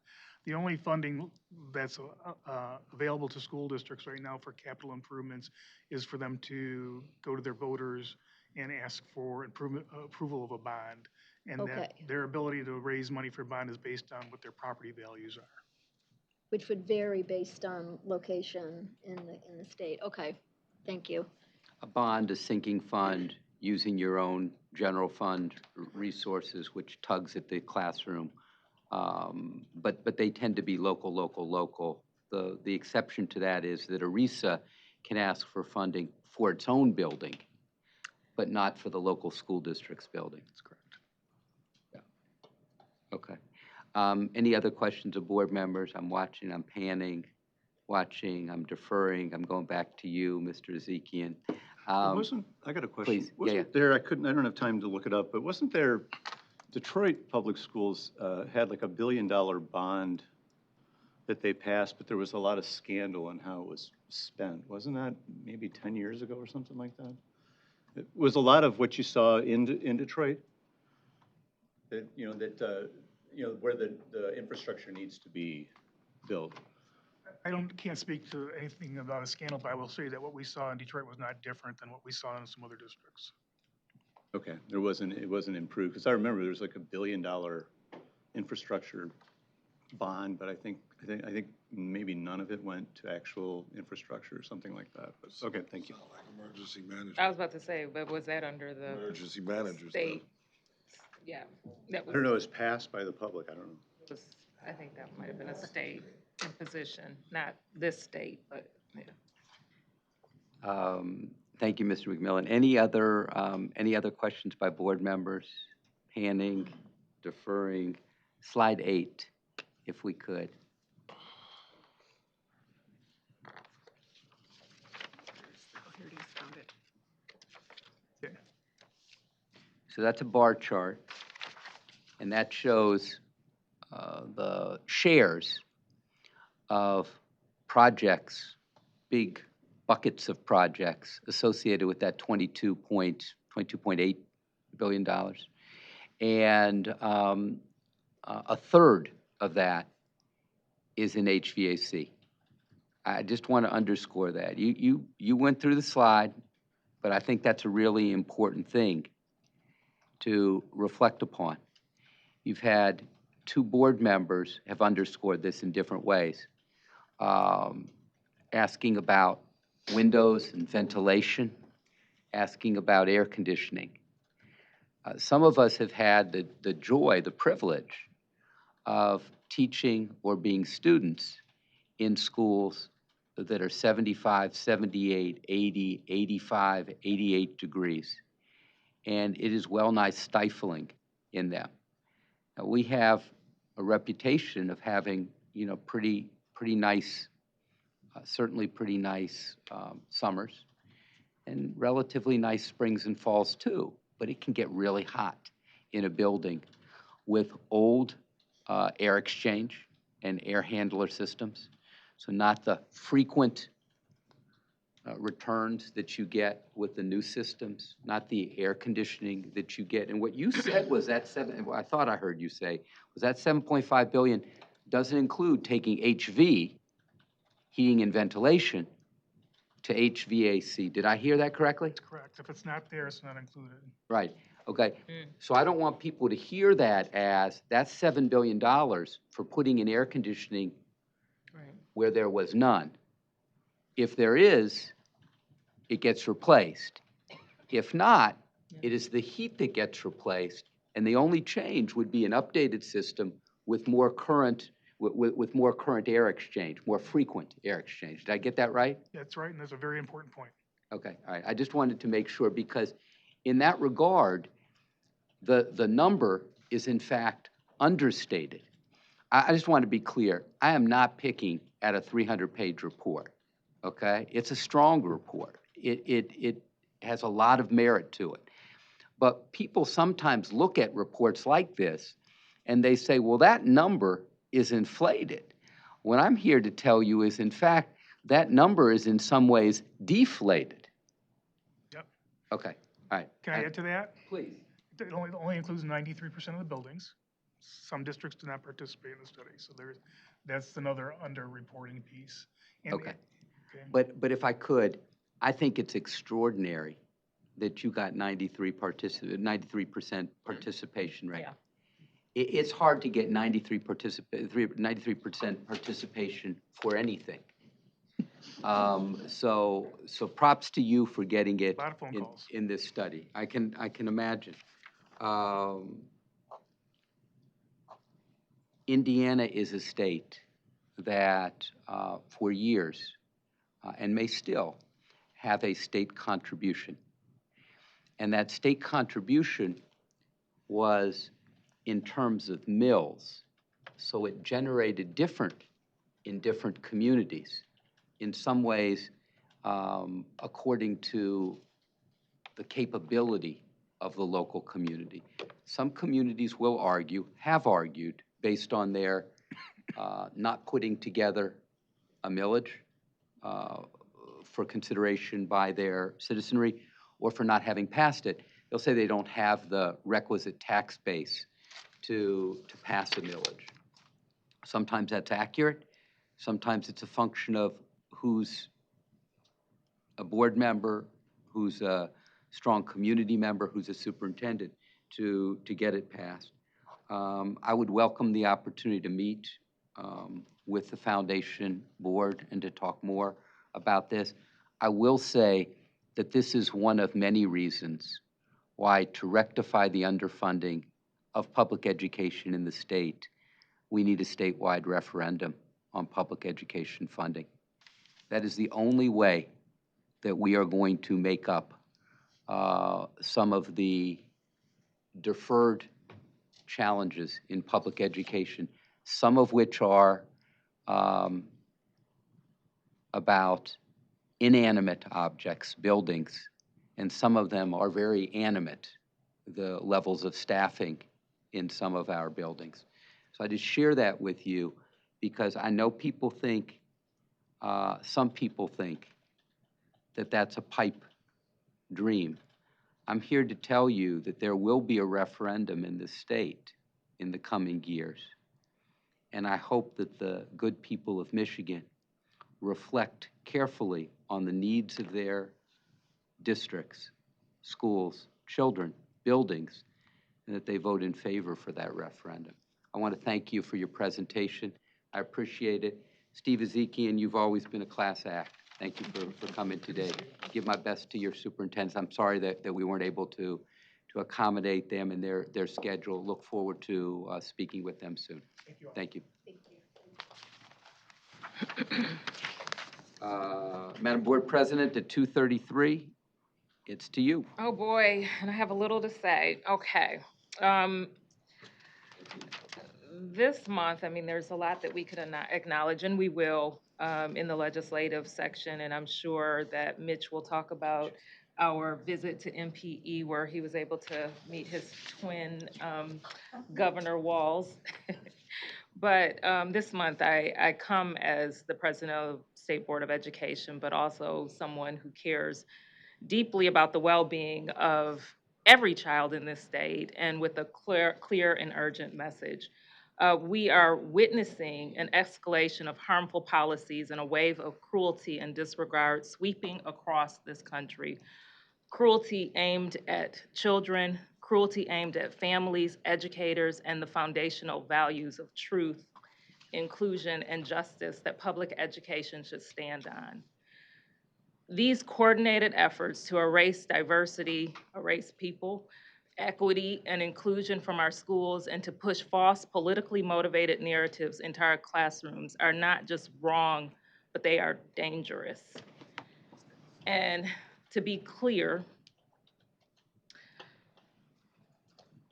The only funding that's available to school districts right now for capital improvements is for them to go to their voters and ask for approval of a bond. And Okay. that their ability to raise money for a bond is based on what their property values are. Which would vary based on location in the state. Okay, thank you. A bond, a sinking fund, using your own general fund resources, which tugs at the classroom. But they tend to be local. The exception to that is that ERISA can ask for funding for its own building, but not for the local school district's building. That's correct. Yeah. Okay. Any other questions of board members? I'm watching, I'm panning, watching, I'm deferring. I'm going back to you, Mr. Ezekian. I got a question. Please, Wasn't there, I don't have time to look it up, but wasn't there, Detroit Public Schools had like $1 billion bond that they passed, but there was a lot of scandal on how it was spent. Wasn't that maybe 10 years ago or something like that? It was a lot of what you saw in Detroit, that, where the infrastructure needs to be built. Can't speak to anything about a scandal, but I will say that what we saw in Detroit was not different than what we saw in some other districts. Okay, it wasn't improved, because I remember there was like $1 billion infrastructure bond, but I think maybe none of it went to actual infrastructure or something like that. But okay, thank you. Like emergency management. I was about to say, but was that under the Emergency managers. state? Yeah, that I was. don't know, it was passed by the public, I don't know. I think that might have been a state imposition, not this state, but yeah. Thank you, Mr. McMillan. Any other questions by board members? Panning, deferring. Slide 8, if we could. Here it is, found it. Okay. So that's a bar chart, and that shows the shares of projects, big buckets of projects associated with that $22.8 billion. And a third of that is in HVAC. I just want to underscore that. You went through the slide, but I think that's a really important thing to reflect upon. You've had 2 board members have underscored this in different ways, asking about windows and ventilation, asking about air conditioning. Some of us have had the joy, the privilege of teaching or being students in schools that are 75, 78, 80, 85, 88 degrees. And it is well-nigh stifling in them. Now, we have a reputation of having, pretty nice, certainly pretty nice summers, and relatively nice springs and falls too. But it can get really hot in a building with old air exchange and air handler systems. So not the frequent returns that you get with the new systems, not the air conditioning that you get. And what you said was that I thought I heard you say, was that $7.5 billion doesn't include taking HV, heating and ventilation, to HVAC. Did I hear that correctly? That's correct. If it's not there, it's not included. Right. Okay. So I don't want people to hear that as that's $7 billion for putting in air conditioning where there was none. If there is, it gets replaced. If not, it is the heat that gets replaced, and the only change would be an updated system with more current, with more current air exchange, more frequent air exchange. Did I get that right? That's right, and that's a very important point. Okay, all right. I just wanted to make sure, because in that regard, the number is in fact understated. I just want to be clear. I am not picking at a 300-page report, okay? It's a strong report. It has a lot of merit to it. But people sometimes look at reports like this and they say, well, that number is inflated. What I'm here to tell you is, in fact, that number is in some ways deflated. Yep. Okay, all right. Can I add to that? Please. It only includes 93% of the buildings. Some districts do not participate in the study, so that's another underreporting piece. And Okay. But if I could, I think it's extraordinary that you got 93% participation rate. Yeah. It's hard to get 93% participation for anything. So props to you for getting it A lot of phone calls. in this study. I can imagine. Indiana is a state that for years and may still have a state contribution. And that state contribution was in terms of mills. So it generated different in different communities. In some ways, according to the capability of the local community. Some communities will argue, have argued, based on their not putting together a millage for consideration by their citizenry, or for not having passed it. They'll say they don't have the requisite tax base to pass a millage. Sometimes that's accurate. Sometimes it's a function of who's a board member, who's a strong community member, who's a superintendent to get it passed. I would welcome the opportunity to meet with the foundation board and to talk more about this. I will say that this is one of many reasons why, to rectify the underfunding of public education in the state, we need a statewide referendum on public education funding. That is the only way that we are going to make up some of the deferred challenges in public education, some of which are about inanimate objects, buildings, and some of them are very animate, the levels of staffing in some of our buildings. So I just share that with you because I know people think, some people think that that's a pipe dream. I'm here to tell you that there will be a referendum in this state in the coming years. And I hope that the good people of Michigan reflect carefully on the needs of their districts, schools, children, buildings, and that they vote in favor for that referendum. I want to thank you for your presentation. I appreciate it. Steve Ezekian, you've always been a class act. Thank you for coming today. Give my best to your superintendents. I'm sorry that we weren't able to accommodate them in their schedule. Look forward to speaking with them soon. Thank you. Madam Board President, at 2:33, it's to you. Oh, boy, and I have a little to say. Okay. This month, I mean, there's a lot that we could acknowledge, and we will in the legislative section, and I'm sure that Mitch will talk about our visit to MPE where he was able to meet his twin Governor Walls. But this month, I come as the president of State Board of Education, but also someone who cares deeply about the well-being of every child in this state, and with a clear and urgent message. We are witnessing an escalation of harmful policies and a wave of cruelty and disregard sweeping across this country. Cruelty aimed at children, cruelty aimed at families, educators, and the foundational values of truth, inclusion, and justice that public education should stand on. These coordinated efforts to erase diversity, erase people, equity, and inclusion from our schools, and to push false, politically motivated narratives into our classrooms are not just wrong, but they are dangerous. And to be clear,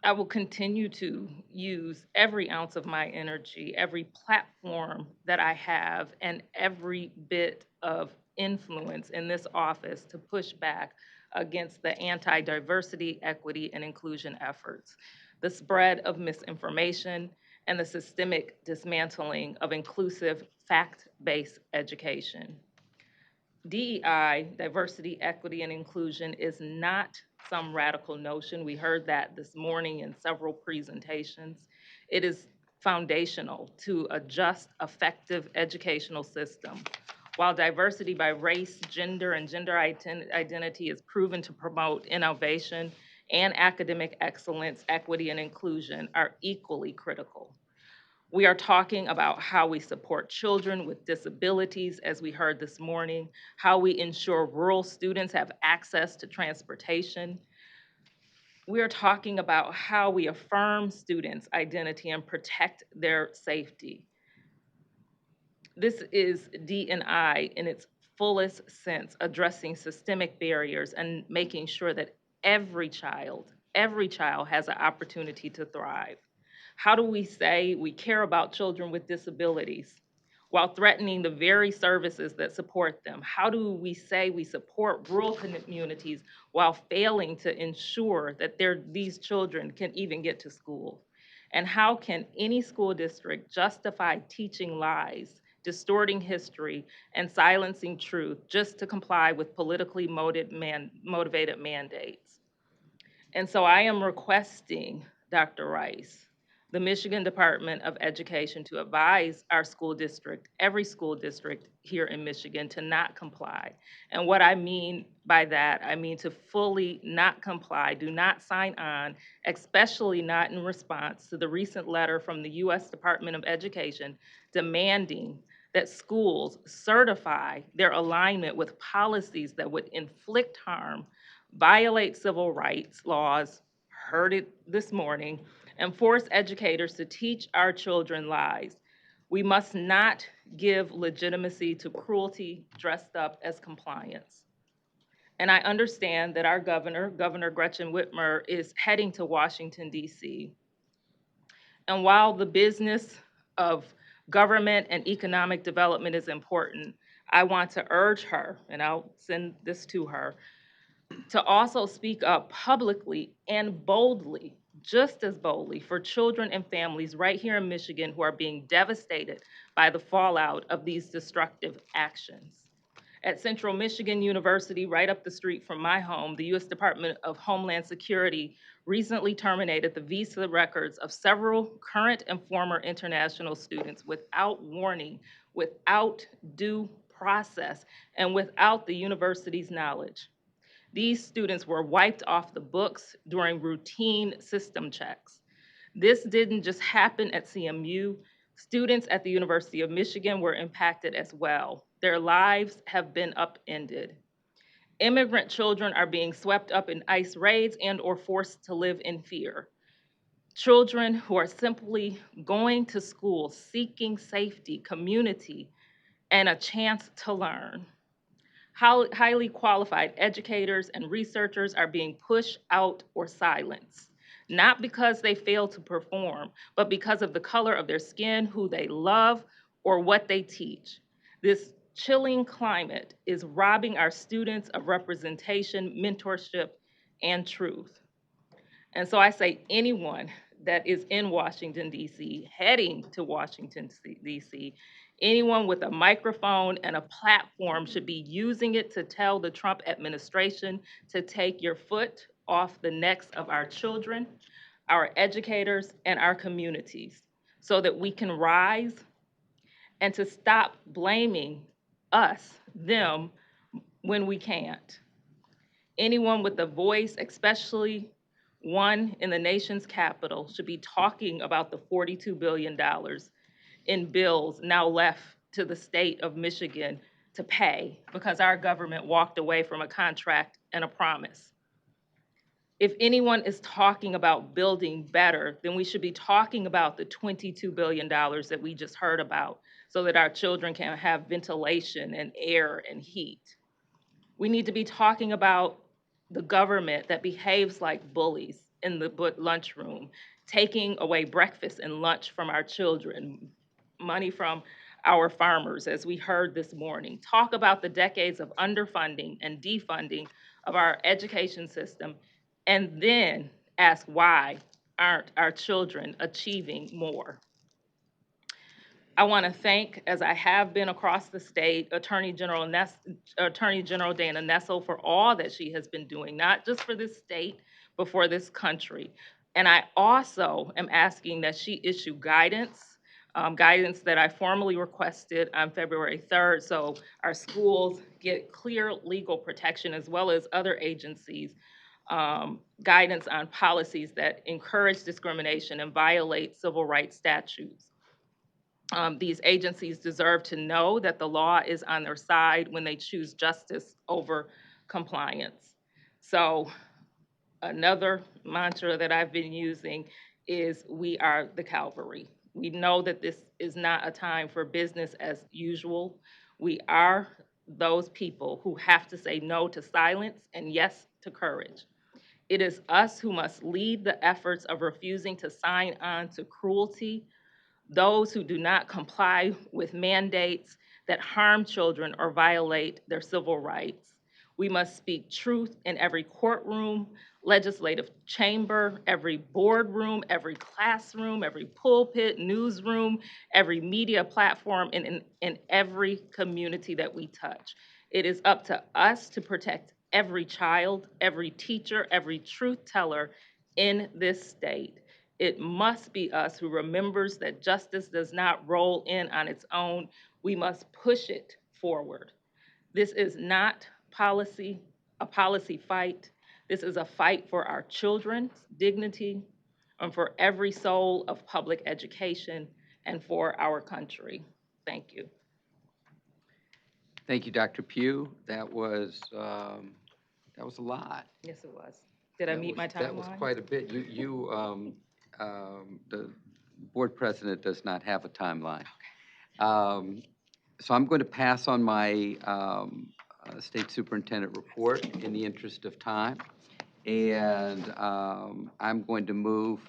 I will continue to use every ounce of my energy, every platform that I have, and every bit of influence in this office to push back against the anti-diversity, equity, and inclusion efforts, the spread of misinformation, and the systemic dismantling of inclusive, fact-based education. DEI, diversity, equity, and inclusion, is not some radical notion. We heard that this morning in several presentations. It is foundational to a just, effective educational system. While diversity by race, gender, and gender identity is proven to promote innovation and academic excellence, equity, and inclusion are equally critical. We are talking about how we support children with disabilities, as we heard this morning, how we ensure rural students have access to transportation. We are talking about how we affirm students' identity and protect their safety. This is D&I in its fullest sense, addressing systemic barriers and making sure that every child has an opportunity to thrive. How do we say we care about children with disabilities while threatening the very services that support them? How do we say we support rural communities while failing to ensure that these children can even get to school? And how can any school district justify teaching lies, distorting history, and silencing truth just to comply with politically motivated mandates? And so I am requesting, Dr. Rice, the Michigan Department of Education to advise our school district, every school district here in Michigan, to not comply. And what I mean by that, I mean to fully not comply, do not sign on, especially not in response to the recent letter from the U.S. Department of Education demanding that schools certify their alignment with policies that would inflict harm, violate civil rights laws, heard it this morning, and force educators to teach our children lies. We must not give legitimacy to cruelty dressed up as compliance. And I understand that our governor, Governor Gretchen Whitmer, is heading to Washington, D.C. And while the business of government and economic development is important, I want to urge her, and I'll send this to her, to also speak up publicly and boldly, just as boldly, for children and families right here in Michigan who are being devastated by the fallout of these destructive actions. At Central Michigan University, right up the street from my home, the U.S. Department of Homeland Security recently terminated the visa records of several current and former international students without warning, without due process, and without the university's knowledge. These students were wiped off the books during routine system checks. This didn't just happen at CMU. Students at the University of Michigan were impacted as well. Their lives have been upended. Immigrant children are being swept up in ICE raids and or forced to live in fear. Children who are simply going to school seeking safety, community, and a chance to learn. Highly qualified educators and researchers are being pushed out or silenced, not because they fail to perform, but because of the color of their skin, who they love, or what they teach. This chilling climate is robbing our students of representation, mentorship, and truth. And so I say anyone that is in Washington, D.C., heading to Washington, D.C., anyone with a microphone and a platform should be using it to tell the Trump administration to take your foot off the necks of our children, our educators, and our communities so that we can rise, and to stop blaming us, them, when we can't. Anyone with a voice, especially one in the nation's capital, should be talking about the $42 billion in bills now left to the state of Michigan to pay because our government walked away from a contract and a promise. If anyone is talking about building better, then we should be talking about the $22 billion that we just heard about so that our children can have ventilation and air and heat. We need to be talking about the government that behaves like bullies, in the lunchroom, taking away breakfast and lunch from our children, money from our farmers, as we heard this morning. Talk about the decades of underfunding and defunding of our education system, and then ask why aren't our children achieving more. I want to thank, as I have been across the state, Attorney General Dana Nessel for all that she has been doing, not just for this state, but for this country. And I also am asking that she issue guidance, guidance that I formally requested on February 3rd, so our schools get clear legal protection, as well as other agencies, guidance on policies that encourage discrimination and violate civil rights statutes. These agencies deserve to know that the law is on their side when they choose justice over compliance. So another mantra that I've been using is we are the Calvary. We know that this is not a time for business as usual. We are those people who have to say no to silence and yes to courage. It is us who must lead the efforts of refusing to sign on to cruelty, those who do not comply with mandates that harm children or violate their civil rights. We must speak truth in every courtroom, legislative chamber, every boardroom, every classroom, every pulpit, newsroom, every media platform, and in every community that we touch. It is up to us to protect every child, every teacher, every truth teller in this state. It must be us who remembers that justice does not roll in on its own. We must push it forward. This is not a policy fight. This is a fight for our children's dignity and for every soul of public education and for our country. Thank you. Thank you, Dr. Pugh. That was a lot. Yes, it was. Did I meet my timeline? That was quite a bit. The board president does not have a timeline. Okay. So I'm going to pass on my state superintendent report in the interest of time. And I'm going to move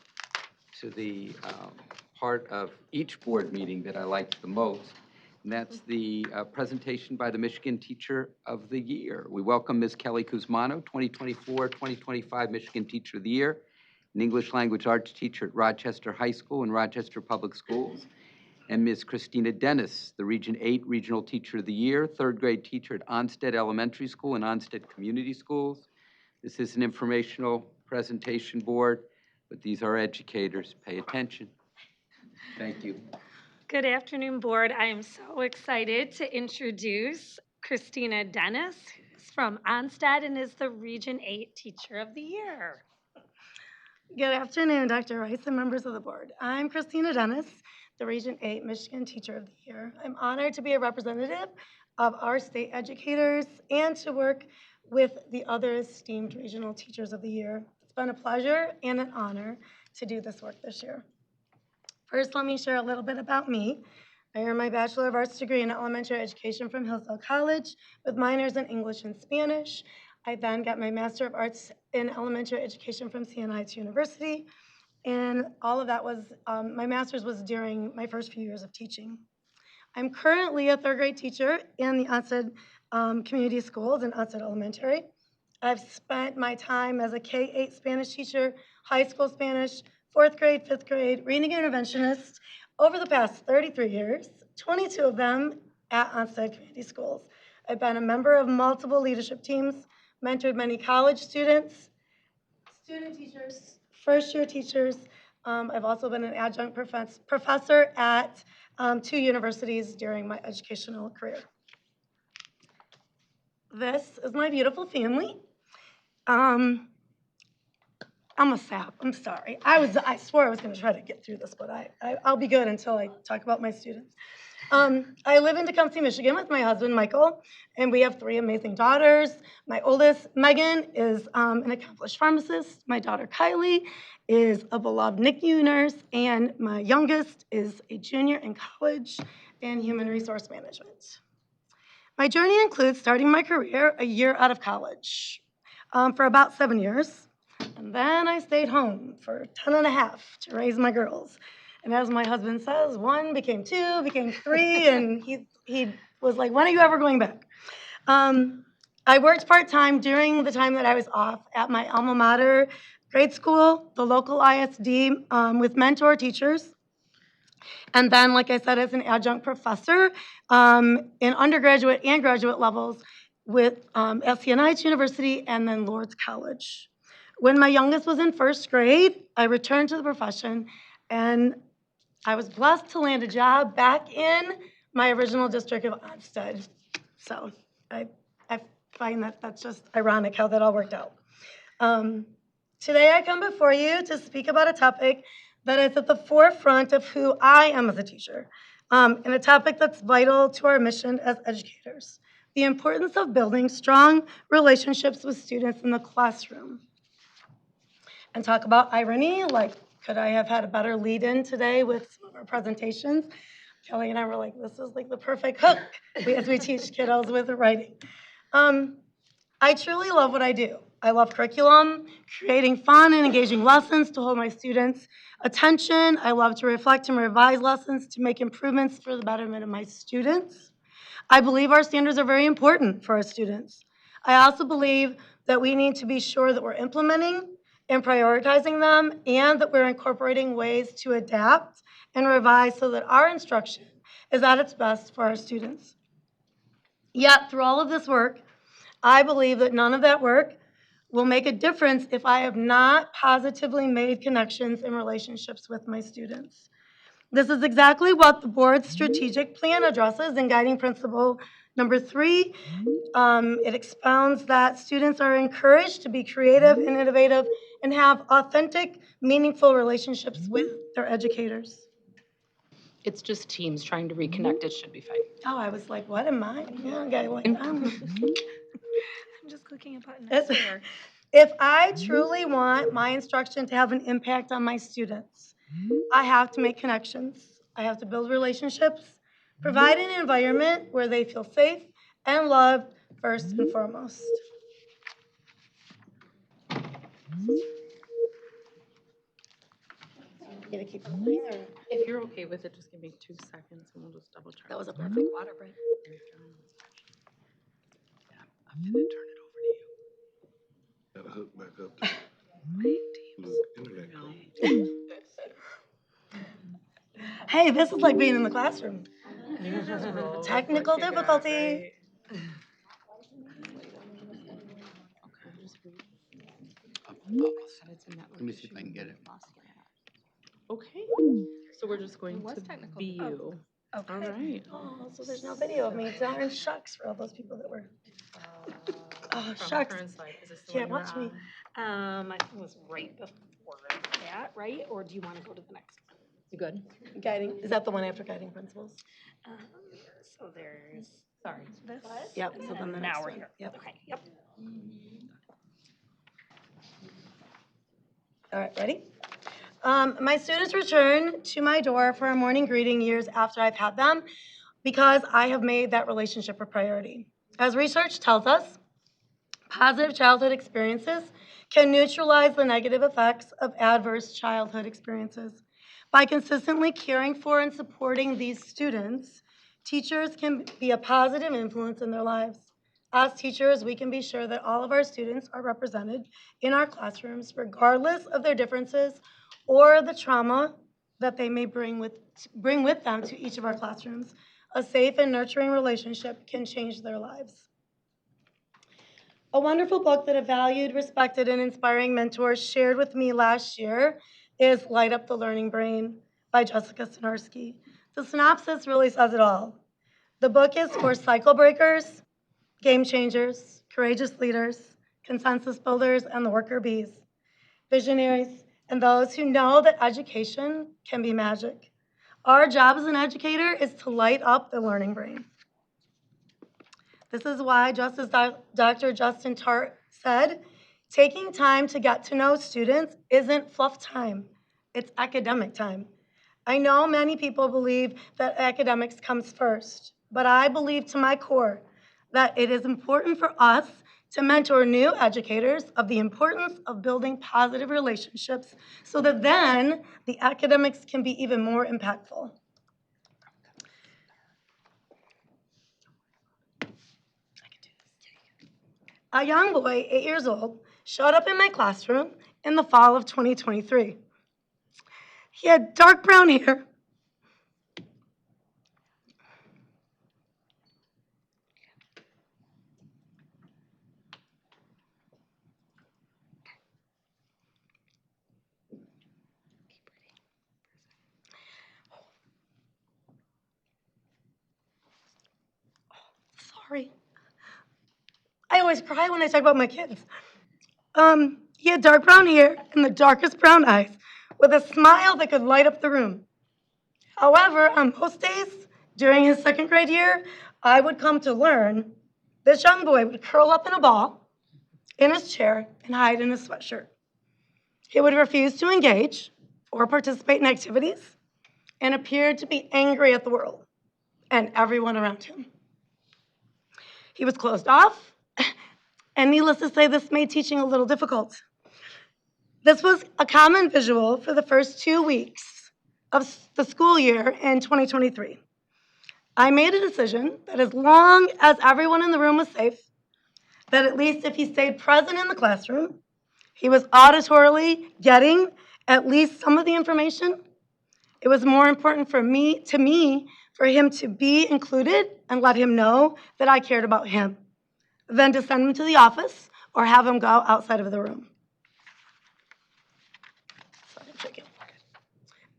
to the part of each board meeting that I liked the most. And that's the presentation by the Michigan Teacher of the Year. We welcome Ms. Kelly Kuzmano, 2024-2025 Michigan Teacher of the Year, an English Language Arts teacher at Rochester High School and Rochester Public Schools, and Ms. Christina Dennis, the Region 8 Regional Teacher of the Year, third grade teacher at Onstead Elementary School and Onstead Community Schools. This is an informational presentation board, but these are educators. Pay attention. Thank you. Good afternoon, board. I am so excited to introduce Christina Dennis, who's from Onstead and is the Region 8 Teacher of the Year. Good afternoon, Dr. Rice and members of the board. I'm Christina Dennis, the Region 8 Michigan Teacher of the Year. I'm honored to be a representative of our state educators and to work with the other esteemed regional teachers of the year. It's been a pleasure and an honor to do this work this year. First, let me share a little bit about me. I earned my Bachelor of Arts degree in elementary education from Hillsdale College with minors in English and Spanish. I then got my Master of Arts in elementary education from Siena Heights University. And all of that was, my master's was during my first few years of teaching. I'm currently a third grade teacher in the Onstead Community Schools in Onstead Elementary. I've spent my time as a K-8 Spanish teacher, high school Spanish, fourth grade, fifth grade, reading interventionist over the past 33 years, 22 of them at Onstead Community Schools. I've been a member of multiple leadership teams, mentored many college students, student teachers, first-year teachers. I've also been an adjunct professor at 2 universities during my educational career. This is my beautiful family. I'm a sap. I'm sorry. I swore I was going to try to get through this, but I'll be good until I talk about my students. I live in Tecumseh, Michigan with my husband, Michael, and we have 3 amazing daughters. My oldest, Megan, is an accomplished pharmacist. My daughter, Kylie, is a beloved NICU nurse, and my youngest is a junior in college in human resource management. My journey includes starting my career a year out of college for about 7 years. And then I stayed home for 10 and a half to raise my girls. And as my husband says, 1 became 2, became 3, and he was like, when are you ever going back? I worked part-time during the time that I was off at my alma mater grade school, the local ISD, with mentor teachers. And then, like I said, as an adjunct professor in undergraduate and graduate levels with SCNIH University and then Lourdes College. When my youngest was in first grade, I returned to the profession, and I was blessed to land a job back in my original district of Onstead. So I find that that's just ironic how that all worked out. Today I come before you to speak about a topic that is at the forefront of who I am as a teacher, and a topic that's vital to our mission as educators: the importance of building strong relationships with students in the classroom. And talk about irony, like, could I have had a better lead-in today with some of our presentations? Kelly and I were like, this is like the perfect hook as we teach kiddos with writing. I truly love what I do. I love curriculum, creating fun and engaging lessons to hold my students' attention. I love to reflect and revise lessons to make improvements for the betterment of my students. I believe our standards are very important for our students. I also believe that we need to be sure that we're implementing and prioritizing them, and that we're incorporating ways to adapt and revise so that our instruction is at its best for our students. Yet, through all of this work, I believe that none of that work will make a difference if I have not positively made connections and relationships with my students. This is exactly what the board's strategic plan addresses in guiding principle number 3. It expounds that students are encouraged to be creative and innovative and have authentic, meaningful relationships with their educators. It's just teams trying to reconnect. It should be fine. Oh, I was like, what am I? Yeah, okay, like, I'm just clicking a button. I swear. If I truly want my instruction to have an impact on my students, I have to make connections. I have to build relationships, provide an environment where they feel safe and loved first and foremost. Need to keep it going, or? If you're okay with it, just give me 2 seconds and we'll just double check. That was a perfect water break. I'm gonna turn it over to you. Gotta hook back up to the internet. Hey, this is like being in the classroom. Technical difficulty. Let me see if I can get it. Okay, so we're just going to view. Okay. All right. Oh, so there's no video of me. Darn shucks for all those people that were. Oh, shucks. Can't watch me. I think it was right before that, right? Or do you want to go to the next one? You good? Guiding, is that the one after guiding principles? So there's, This? this. Yep, and so then the now next we're one. here. Yep. Okay, yep. All right, ready? My students return to my door for a morning greeting years after I've had them because I have made that relationship a priority. As research tells us, positive childhood experiences can neutralize the negative effects of adverse childhood experiences. By consistently caring for and supporting these students, teachers can be a positive influence in their lives. As teachers, we can be sure that all of our students are represented in our classrooms, regardless of their differences or the trauma that they may bring with them to each of our classrooms. A safe and nurturing relationship can change their lives. A wonderful book that a valued, respected, and inspiring mentor shared with me last year is Light Up the Learning Brain by Jessica Snarski. The synopsis really says it all. The book is for cycle breakers, game changers, courageous leaders, consensus builders, and the worker bees, visionaries, and those who know that education can be magic. Our job as an educator is to light up the learning brain. This is why, just as Dr. Justin Tart said, taking time to get to know students isn't fluff time, it's academic time. I know many people believe that academics comes first, but I believe to my core that it is important for us to mentor new educators of the importance of building positive relationships so that then the academics can be even more impactful. A young boy, 8 years old, showed up in my classroom in the fall of 2023. He had dark brown hair, sorry. I always cry when I talk about my kids. He had dark brown hair and the darkest brown eyes with a smile that could light up the room. However, on most days during his second grade year, I would come to learn this young boy would curl up in a ball in his chair and hide in his sweatshirt. He would refuse to engage or participate in activities and appeared to be angry at the world and everyone around him. He was closed off, and needless to say, this made teaching a little difficult. This was a common visual for the first 2 weeks of the school year in 2023. I made a decision that as long as everyone in the room was safe, that at least if he stayed present in the classroom, he was auditorily getting at least some of the information, it was more important for me for him to be included and let him know that I cared about him than to send him to the office or have him go outside of the room.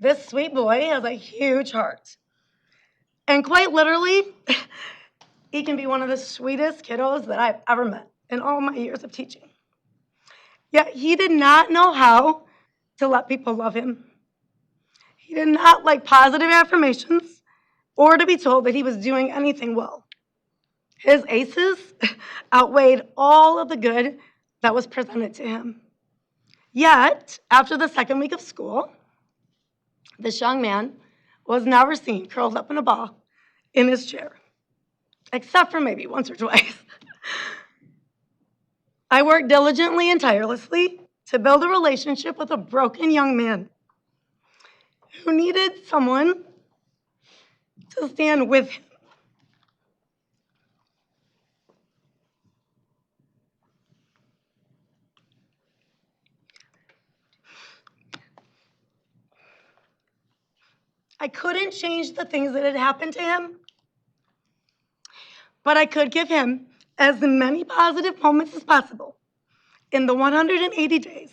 This sweet boy has a huge heart. And quite literally, he can be one of the sweetest kiddos that I've ever met in all my years of teaching. Yet he did not know how to let people love him. He did not like positive affirmations or to be told that he was doing anything well. His aces outweighed all of the good that was presented to him. Yet, after the second week of school, this young man was never seen curled up in a ball in his chair, except for maybe once or twice. I worked diligently and tirelessly to build a relationship with a broken young man who needed someone to stand with him. I couldn't change the things that had happened to him, but I could give him as many positive moments as possible in the 180 days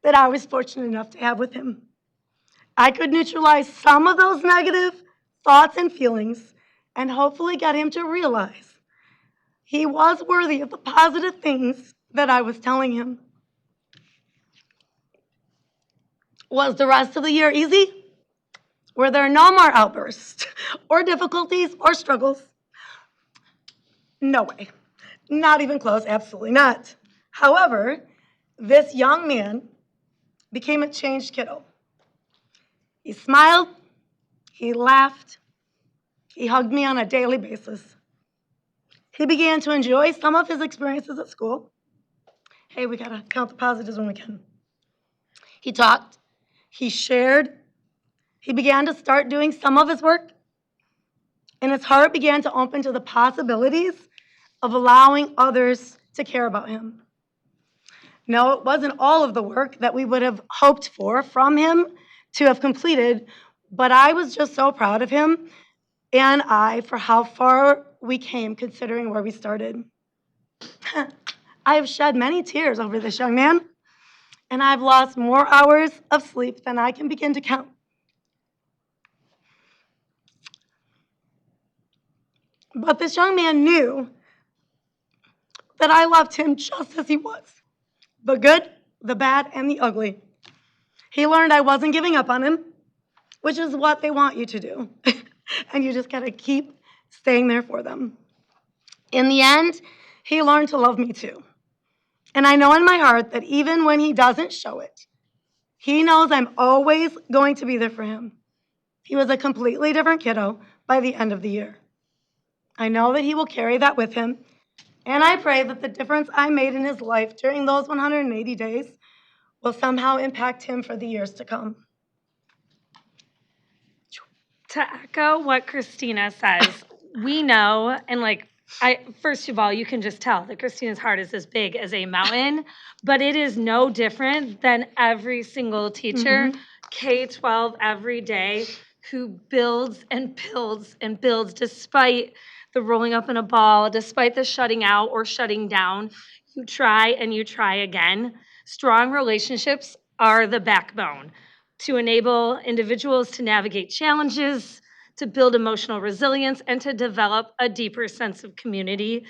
that I was fortunate enough to have with him. I could neutralize some of those negative thoughts and feelings and hopefully get him to realize he was worthy of the positive things that I was telling him. Was the rest of the year easy? Were there no more outbursts or difficulties or struggles? No way. Not even close, absolutely not. However, this young man became a changed kiddo. He smiled, he laughed, he hugged me on a daily basis. He began to enjoy some of his experiences at school. Hey, we gotta count the positives when we can. He talked, he shared, he began to start doing some of his work, and his heart began to open to the possibilities of allowing others to care about him. No, it wasn't all of the work that we would have hoped for from him to have completed, but I was just so proud of him and for how far we came considering where we started. I have shed many tears over this young man, and I've lost more hours of sleep than I can begin to count. But this young man knew that I loved him just as he was, the good, the bad, and the ugly. He learned I wasn't giving up on him, which is what they want you to do. And you just gotta keep staying there for them. In the end, he learned to love me too. And I know in my heart that even when he doesn't show it, he knows I'm always going to be there for him. He was a completely different kiddo by the end of the year. I know that he will carry that with him And I pray that the difference I made in his life during those 180 days will somehow impact him for the years to come. To echo what Christina says, we know, and first of all, you can just tell that Christina's heart is as big as a mountain, but it is no different than every single teacher, K-12 every day, who builds and builds and builds despite the rolling up in a ball, despite the shutting out or shutting down. You try and you try again. Strong relationships are the backbone to enable individuals to navigate challenges, to build emotional resilience, and to develop a deeper sense of community,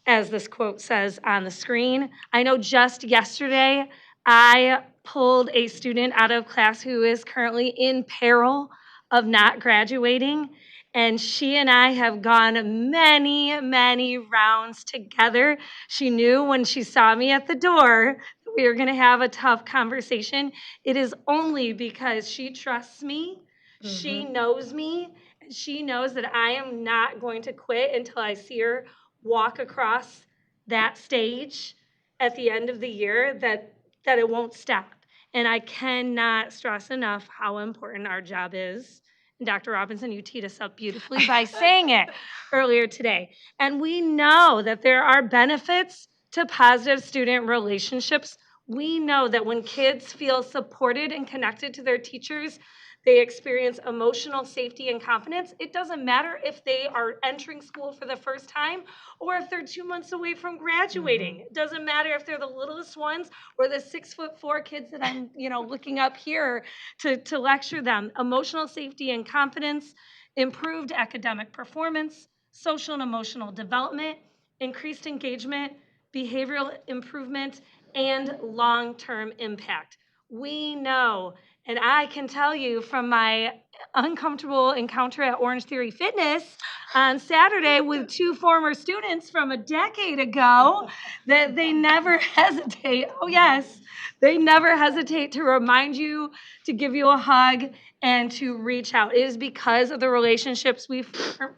as this quote says on the screen. I know just yesterday, I pulled a student out of class who is currently in peril of not graduating, and she and I have gone many, many rounds together. She knew when she saw me at the door that we were going to have a tough conversation. It is only because she trusts me, she knows me, and she knows that I am not going to quit until I see her walk across that stage at the end of the year, that it won't stop. And I cannot stress enough how important our job is. And Dr. Robinson, you teed us up beautifully by saying it earlier today. And we know that there are benefits to positive student relationships. We know that when kids feel supported and connected to their teachers, they experience emotional safety and confidence. It doesn't matter if they are entering school for the first time or if they're 2 months away from graduating. It doesn't matter if they're the littlest ones or the 6'4" kids that I'm, looking up here to lecture them. Emotional safety and confidence, improved academic performance, social and emotional development, increased engagement, behavioral improvement, and long-term impact. We know, and I can tell you from my uncomfortable encounter at Orange Theory Fitness on Saturday with 2 former students from a decade ago, that they never hesitate. Oh, yes, they never hesitate to remind you, to give you a hug, and to reach out. It is because of the relationships we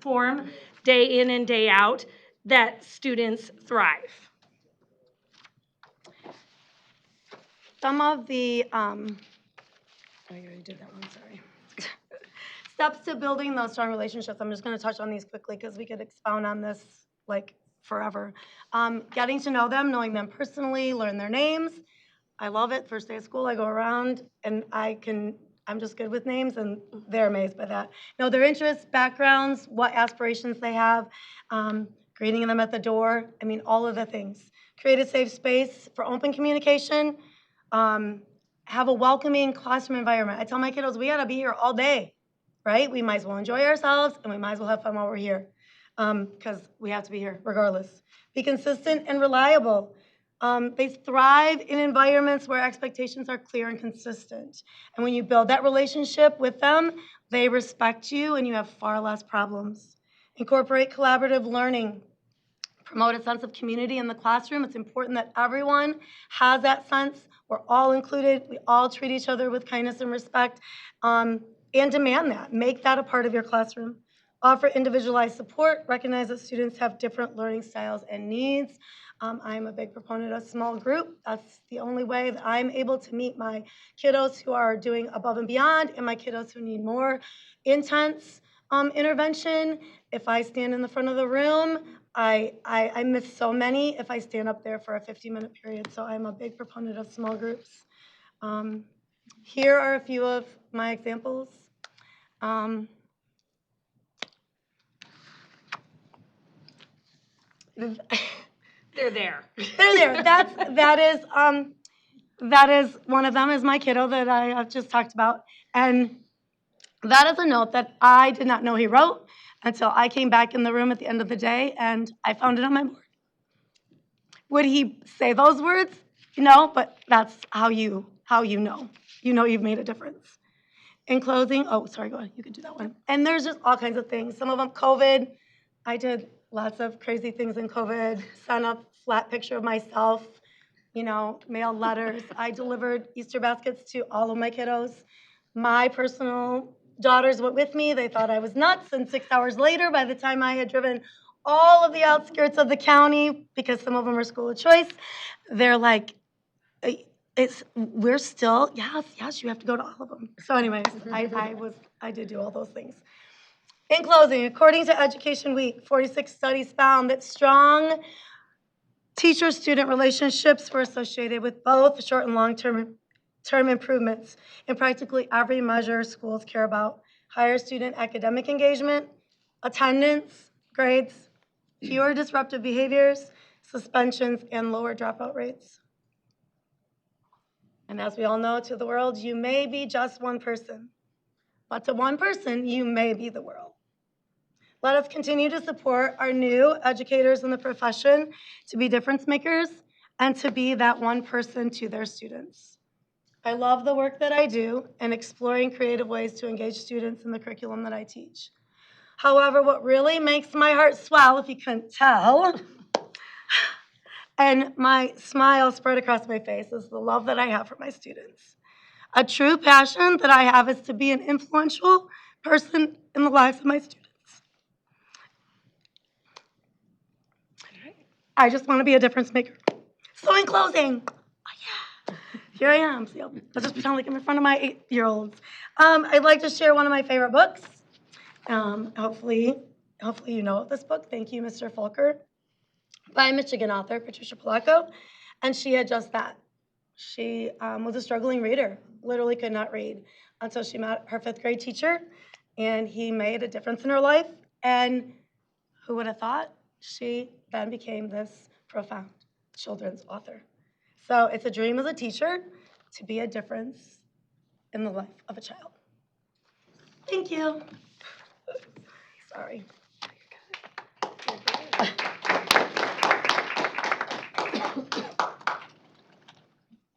form day in and day out that students thrive. Some of the, I already did that one, sorry. Steps to building those strong relationships. I'm just going to touch on these quickly because we could expound on this like forever. Getting to know them, knowing them personally, learn their names. I love it. First day of school, I go around and I'm just good with names, and they're amazed by that. Know their interests, backgrounds, what aspirations they have, greeting them at the door. I mean, all of the things. Create a safe space for open communication. Have a welcoming classroom environment. I tell my kiddos, we gotta be here all day, right? We might as well enjoy ourselves, and we might as well have fun while we're here, because we have to be here regardless. Be consistent and reliable. They thrive in environments where expectations are clear and consistent. And when you build that relationship with them, they respect you and you have far less problems. Incorporate collaborative learning. Promote a sense of community in the classroom. It's important that everyone has that sense. We're all included. We all treat each other with kindness and respect, and demand that. Make that a part of your classroom. Offer individualized support. Recognize that students have different learning styles and needs. I'm a big proponent of small group. That's the only way that I'm able to meet my kiddos who are doing above and beyond and my kiddos who need more intense intervention. If I stand in the front of the room, I miss so many if I stand up there for a 50-minute period. So I'm a big proponent of small groups. Here are a few of my examples. They're there. They're there. That is one of them is my kiddo that I just talked about. And that is a note that I did not know he wrote until I came back in the room at the end of the day and I found it on my board. Would he say those words? No, but that's how you know. You know you've made a difference. In closing, oh, sorry, go ahead. You can do that one. And there's just all kinds of things. Some of them, COVID. I did lots of crazy things in COVID. Sent a flat picture of myself, mailed letters. I delivered Easter baskets to all of my kiddos. My personal daughters went with me. They thought I was nuts. And 6 hours later, by the time I had driven all of the outskirts of the county, because some of them are school of choice, they're like, we're still, yes, you have to go to all of them. So anyways, I did do all those things. In closing, according to Education Week, 46 studies found that strong teacher-student relationships were associated with both short and long-term improvements in practically every measure schools care about: higher student academic engagement, attendance, grades, fewer disruptive behaviors, suspensions, and lower dropout rates. And as we all know, to the world, you may be just one person, but to one person, you may be the world. Let us continue to support our new educators in the profession to be difference makers and to be that one person to their students. I love the work that I do and exploring creative ways to engage students in the curriculum that I teach. However, what really makes my heart swell, if you couldn't tell, and my smile spread across my face, is the love that I have for my students. A true passion that I have is to be an influential person in the lives of my students. I just want to be a difference maker. So in closing, here I am. See, I'll just pretend like I'm in front of my 8-year-olds. I'd like to share one of my favorite books. Hopefully you know this book. Thank you, Mr. Folker, by Michigan author Patricia Polacco. And she had just that. She was a struggling reader, literally could not read until she met her 5th grade teacher, and he made a difference in her life. And who would have thought? She then became this profound children's author. So it's a dream as a teacher to be a difference in the life of a child. Thank you. Sorry.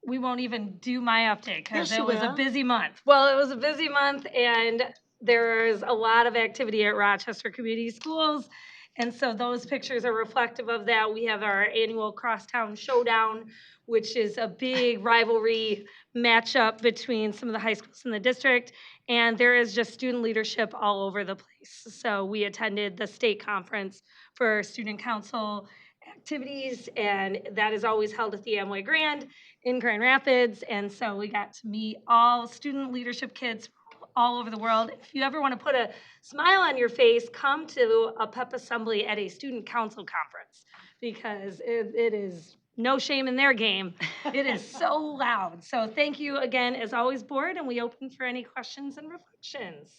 We won't even do my update because Yes, it you was a will. busy month. Well, it was a busy month, and there's a lot of activity at Rochester Community Schools. And so those pictures are reflective of that. We have our annual Crosstown Showdown, which is a big rivalry matchup between some of the high schools in the district. And there is just student leadership all over the place. So we attended the state conference for student council activities, and that is always held at the Amway Grand in Grand Rapids. And so we got to meet all student leadership kids all over the world. If you ever want to put a smile on your face, come to a PEP assembly at a student council conference, because it is no shame in their game. It is so loud. So thank you again, as always, board, and we open for any questions and reflections.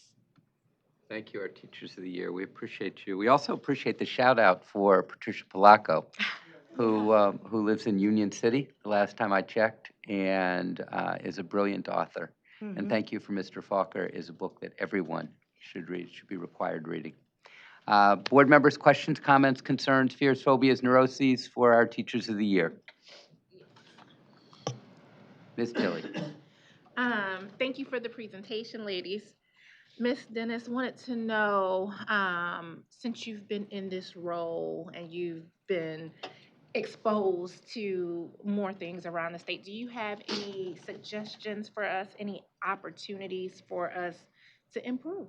Thank you, our Teachers of the Year. We appreciate you. We also appreciate the shout out for Patricia Polacco, who lives in Union City, the last time I checked, and is a brilliant author. And thank you for Mr. Falker is a book that everyone should read, should be required reading. Board members, questions, comments, concerns, fears, phobias, neuroses for our Teachers of the Year. Ms. Tilley. Thank you for the presentation, ladies. Ms. Dennis, wanted to know, since you've been in this role and you've been exposed to more things around the state, do you have any suggestions for us, any opportunities for us to improve?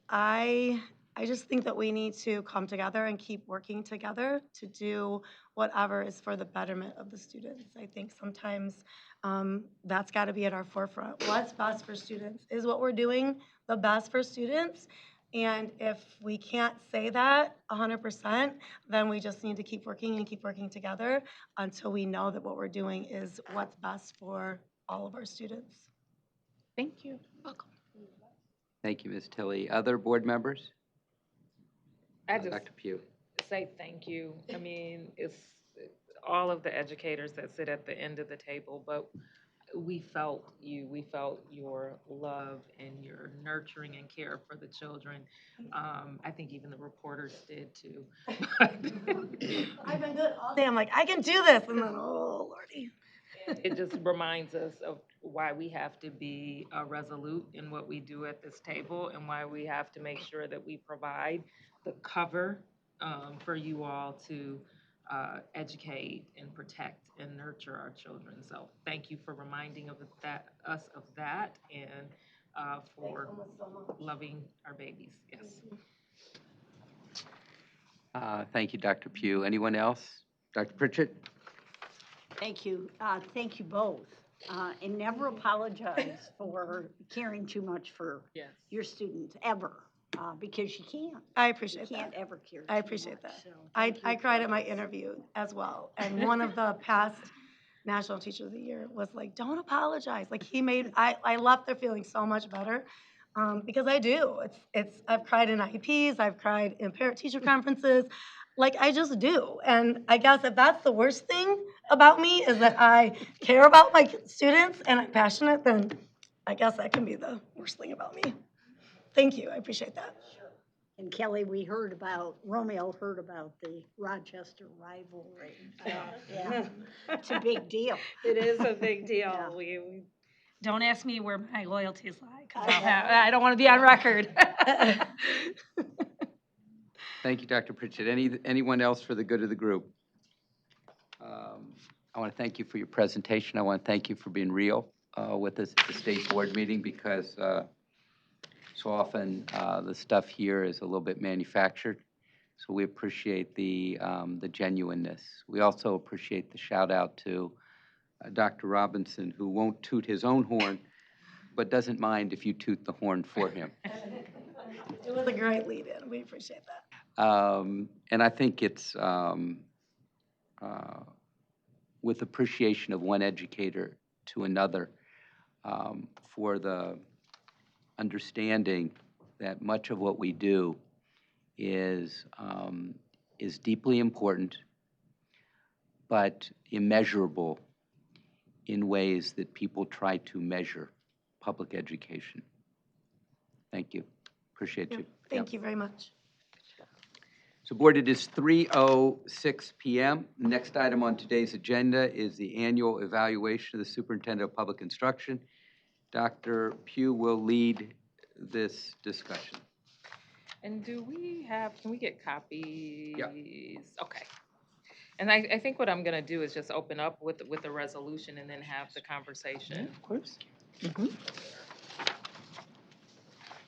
I just think that we need to come together and keep working together to do whatever is for the betterment of the students. I think sometimes that's got to be at our forefront. What's best for students? Is what we're doing the best for students? And if we can't say that 100%, then we just need to keep working and keep working together until we know that what we're doing is what's best for all of our students. Thank you. Welcome. Thank you, Ms. Tilley. Other board members? I just Dr. Pugh. say thank you. I mean, it's all of the educators that sit at the end of the table, but we felt you. We felt your love and your nurturing and care for the children. I think even the reporters did too. I've been good all day. I'm like, I can do this. And then, oh, Lordy. It just reminds us of why we have to be resolute in what we do at this table, and why we have to make sure that we provide the cover for you all to educate and protect and nurture our children. So thank you for reminding us of that, and for loving our babies. Yes. Thank you, Dr. Pugh. Anyone else? Dr. Pritchett? Thank you. Thank you both. And never apologize for caring too much for your students, ever, because you can't. I appreciate You that. can't ever care I too appreciate much, that. so I thank you cried for at my this. interview as well. And one of the past National Teacher of the Year was like, don't apologize. Like I left there feeling so much better. Because I do. I've cried in IEPs, I've cried in parent-teacher conferences, like I just do. And I guess if that's the worst thing about me is that I care about my students and I'm passionate, then I guess that can be the worst thing about me. Thank you, I appreciate that. And Kelly, Romeo heard about the Rochester rivalry. Yeah, it's a big deal. It is a big deal. Yeah. We don't ask me where my loyalties lie, because I don't want to be on record. Thank you, Dr. Pritchett. Anyone else for the good of the group? I want to thank you for your presentation. I want to thank you for being real with us at the state board meeting, because so often the stuff here is a little bit manufactured. So we appreciate the genuineness. We also appreciate the shout out to Dr. Robinson, who won't toot his own horn, but doesn't mind if you toot the horn for him. It was a great lead-in, we appreciate that. And I think it's with appreciation of one educator to another for the understanding that much of what we do is deeply important, but immeasurable in ways that people try to measure public education. Thank you. Appreciate you. Thank you very much. So, Board, it is 3:06 p.m. The next item on today's agenda is the annual evaluation of the Superintendent of Public Instruction. Dr. Pugh will lead this discussion. And can we get copies? Yeah. Okay. And I think what I'm going to do is just open up with the resolution and then have the conversation. Of course.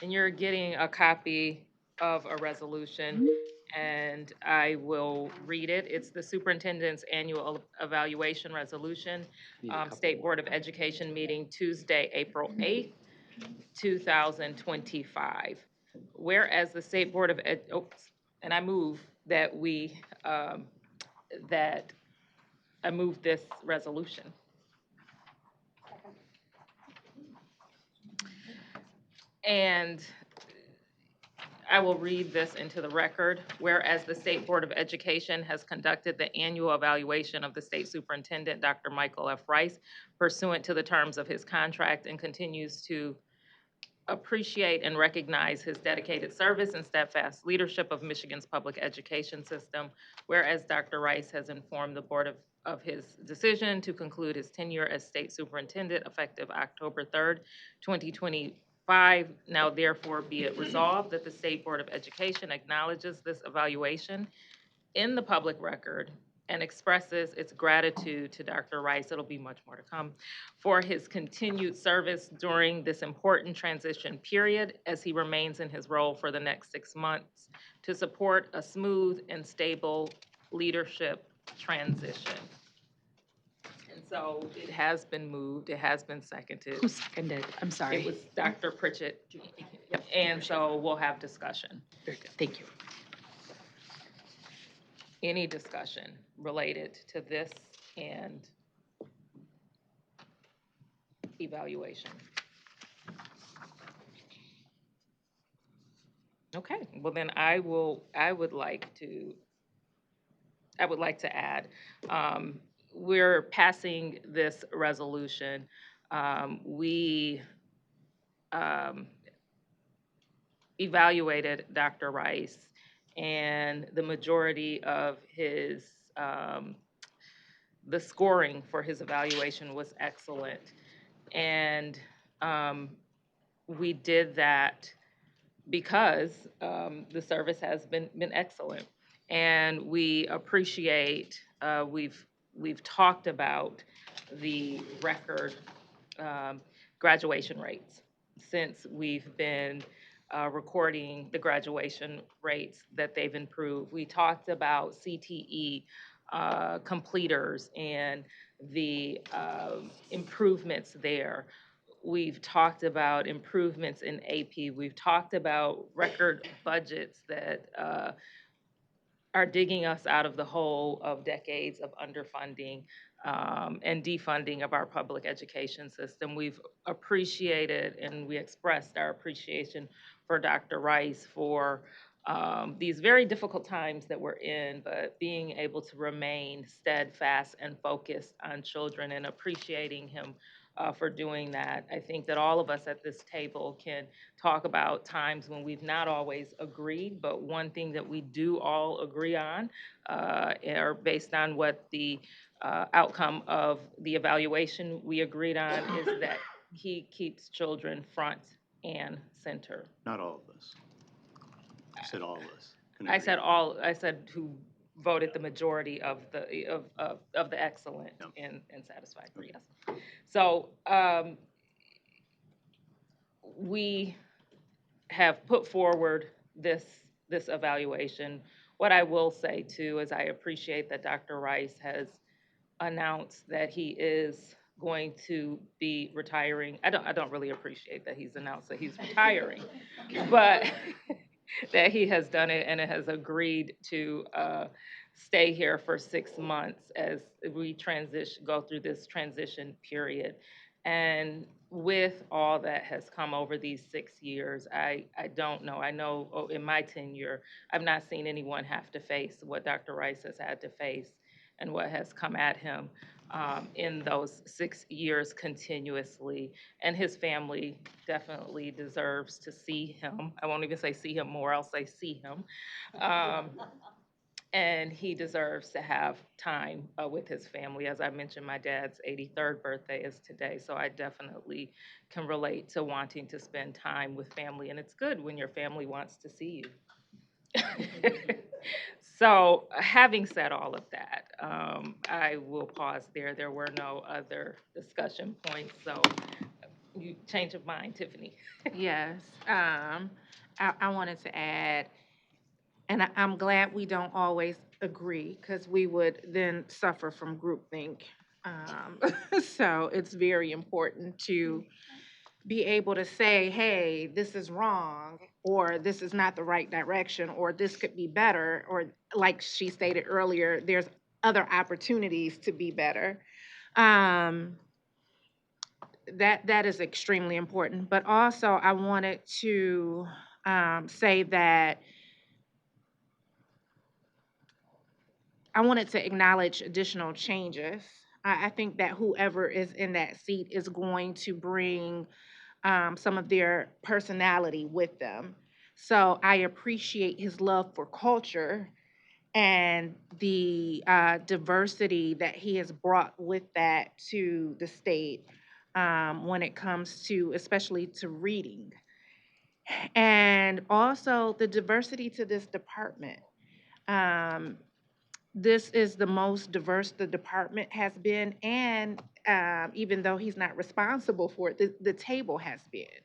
And you're getting a copy of a resolution, and I will read it. It's the Superintendent's Annual Evaluation Resolution, State Board of Education meeting Tuesday, April 8th, 2025. Whereas the State Board of and I move that I move this resolution. And I will read this into the record. Whereas the State Board of Education has conducted the annual evaluation of the State Superintendent, Dr. Michael F. Rice, pursuant to the terms of his contract, and continues to appreciate and recognize his dedicated service and steadfast leadership of Michigan's public education system. Whereas Dr. Rice has informed the board of his decision to conclude his tenure as State Superintendent effective October 3rd, 2025. Now therefore be it resolved that the State Board of Education acknowledges this evaluation in the public record and expresses its gratitude to Dr. Rice, it'll be much more to come, for his continued service during this important transition period as he remains in his role for the next 6 months to support a smooth and stable leadership transition. And so it has been moved, it has been seconded. Who seconded? I'm sorry. It was Dr. Pritchett. Yep. And so we'll have discussion. Very good. Thank you. Any discussion related to this and evaluation? Okay, well then I would like to add, we're passing this resolution. We evaluated Dr. Rice, and the majority of his, the scoring for his evaluation was excellent. And we did that because the service has been excellent. And we appreciate, we've talked about the record graduation rates. since we've been recording the graduation rates that they've improved. We talked about CTE completers and the improvements there. We've talked about improvements in AP. We've talked about record budgets that are digging us out of the hole of decades of underfunding and defunding of our public education system. We've appreciated and we expressed our appreciation for Dr. Rice for these very difficult times that we're in, but being able to remain steadfast and focused on children and appreciating him for doing that. I think that all of us at this table can talk about times when we've not always agreed, but one thing that we do all agree on, or based on what the outcome of the evaluation we agreed on, is that he keeps children front and center. Not all of us. I said all of us. I said all. I said who voted the majority of the excellent and satisfied for yes. So we have put forward this evaluation. What I will say too is I appreciate that Dr. Rice has announced that he is going to be retiring. I don't really appreciate that he's announced that he's retiring, but that he has done it and has agreed to stay here for 6 months as we go through this transition period. And with all that has come over these 6 years, I don't know. I know in my tenure, I've not seen anyone have to face what Dr. Rice has had to face and what has come at him in those 6 years continuously. And his family definitely deserves to see him. I won't even say see him more, I'll say see him. And he deserves to have time with his family. As I mentioned, my dad's 83rd birthday is today, so I definitely can relate to wanting to spend time with family. And it's good when your family wants to see you. So having said all of that, I will pause there. There were no other discussion points, so you change of mind, Tiffany. Yes, I wanted to add, and I'm glad we don't always agree, because we would then suffer from groupthink. So it's very important to be able to say, hey, this is wrong, or this is not the right direction, or this could be better, or like she stated earlier, there's other opportunities to be better. That is extremely important. But also I wanted to say that I wanted to acknowledge additional changes. I think that whoever is in that seat is going to bring some of their personality with them. So I appreciate his love for culture and the diversity that he has brought with that to the state when it comes to, especially to reading. And also the diversity to this department. This is the most diverse the department has been, and even though he's not responsible for it, the table has been.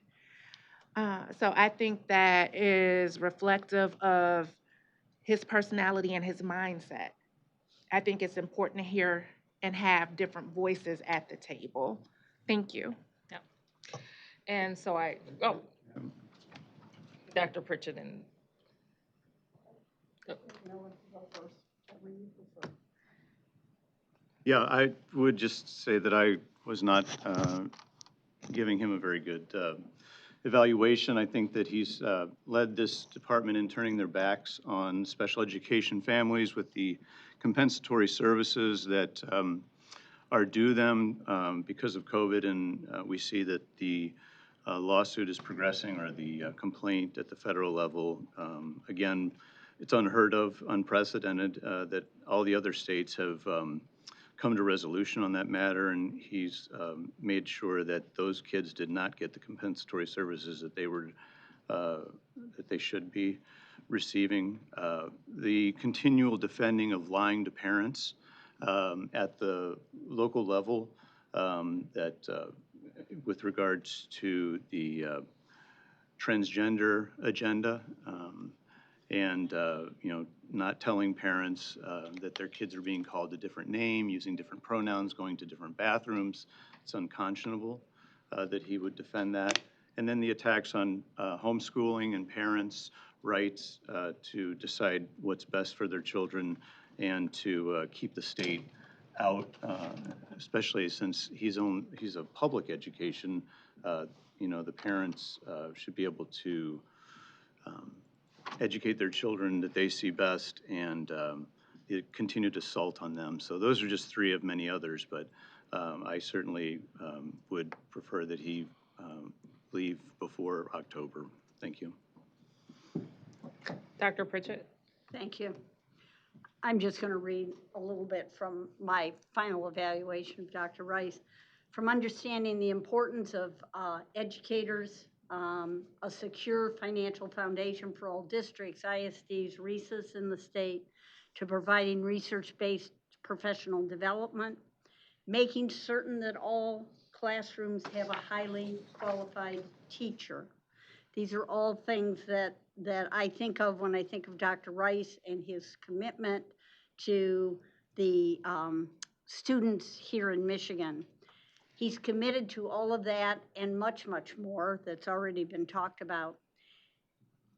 So I think that is reflective of his personality and his mindset. I think it's important to hear and have different voices at the table. Thank you. Yep. And so Dr. Pritchett and Yeah, I would just say that I was not giving him a very good evaluation. I think that he's led this department in turning their backs on special education families with the compensatory services that are due them because of COVID, and we see that the lawsuit is progressing, or the complaint at the federal level. Again, it's unheard of, unprecedented, that all the other states have come to resolution on that matter, and he's made sure that those kids did not get the compensatory services that they should be receiving. The continual defending of lying to parents at the local level, that with regards to the transgender agenda, and not telling parents that their kids are being called a different name, using different pronouns, going to different bathrooms. It's unconscionable that he would defend that. And then the attacks on homeschooling and parents' rights to decide what's best for their children and to keep the state out, especially since he's a public education. The parents should be able to educate their children that they see best, and the continued assault on them. So those are just three of many others, but I certainly would prefer that he leave before October. Thank you. Dr. Pritchett? Thank you. I'm just going to read a little bit from my final evaluation of Dr. Rice. From understanding the importance of educators, a secure financial foundation for all districts, ISDs, RESAs in the state, to providing research-based professional development, making certain that all classrooms have a highly qualified teacher. These are all things that I think of when I think of Dr. Rice and his commitment to the students here in Michigan. He's committed to all of that and much, much more that's already been talked about.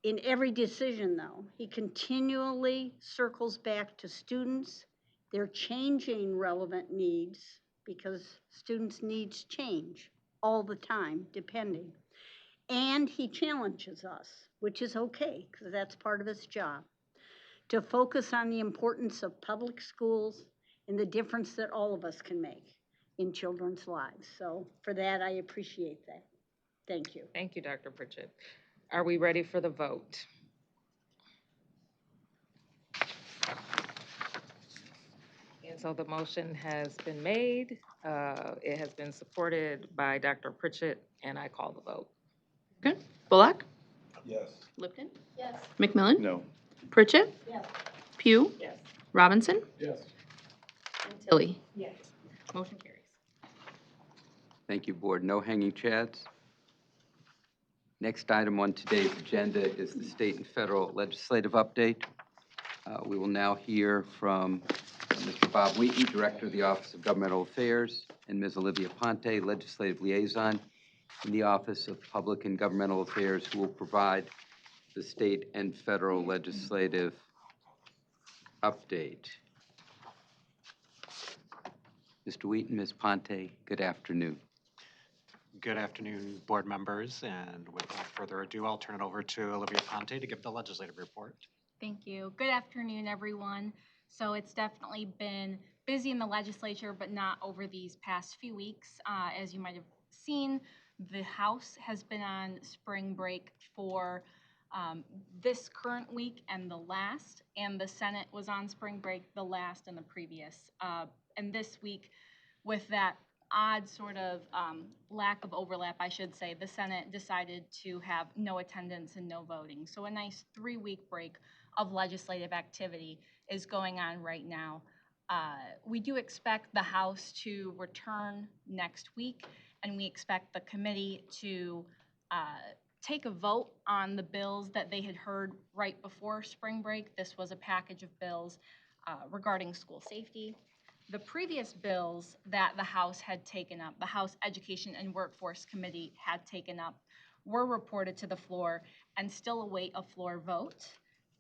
In every decision, though, he continually circles back to students, their changing relevant needs, because students' needs change all the time, depending. And he challenges us, which is okay, because that's part of his job, to focus on the importance of public schools and the difference that all of us can make in children's lives. So for that, I appreciate that. Thank you. Thank you, Dr. Pritchett. Are we ready for the vote? And so the motion has been made. It has been supported by Dr. Pritchett, and I call the vote. Okay. Bullock? Yes. Lipton? Yes. McMillan? No. Pritchett? Yes. Pugh? Yes. Robinson? Yes. And Tilly? Yes. Motion carries. Thank you, Board. No hanging chads. Next item on today's agenda is the state and federal legislative update. We will now hear from Mr. Bob Wheaton, Director of the Office of Governmental Affairs, and Ms. Olivia Ponte, Legislative Liaison in the Office of Public and Governmental Affairs, who will provide the state and federal legislative update. Mr. Wheaton, Ms. Ponte, good afternoon. Good afternoon, board members, and without further ado, I'll turn it over to Olivia Ponte to give the legislative report. Thank you. Good afternoon, everyone. So it's definitely been busy in the legislature, but not over these past few weeks. As you might have seen, the House has been on spring break for this current week and the last, and the Senate was on spring break the last and the previous. And this week, with that odd sort of lack of overlap, I should say, the Senate decided to have no attendance and no voting. So a nice 3-week break of legislative activity is going on right now. We do expect the House to return next week, and we expect the committee to take a vote on the bills that they had heard right before spring break. This was a package of bills regarding school safety. The previous bills that the House had taken up, the House Education and Workforce Committee had taken up, were reported to the floor and still await a floor vote.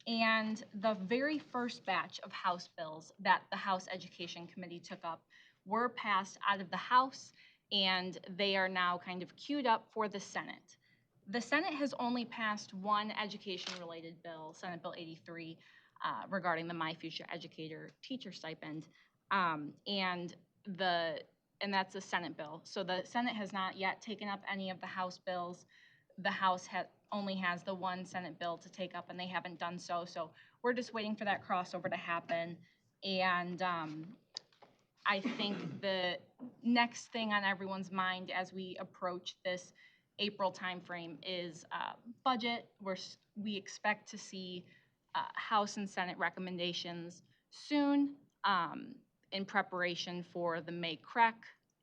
And the very first batch of House bills that the House Education Committee took up were passed out of the House, and they are now kind of queued up for the Senate. The Senate has only passed one education-related bill, Senate Bill 83, regarding the My Future Educator teacher stipend, and that's a Senate bill. So the Senate has not yet taken up any of the House bills. The House only has the one Senate bill to take up, and they haven't done so. So we're just waiting for that crossover to happen. And I think the next thing on everyone's mind as we approach this April timeframe is budget. We expect to see House and Senate recommendations soon in preparation for the May CREC,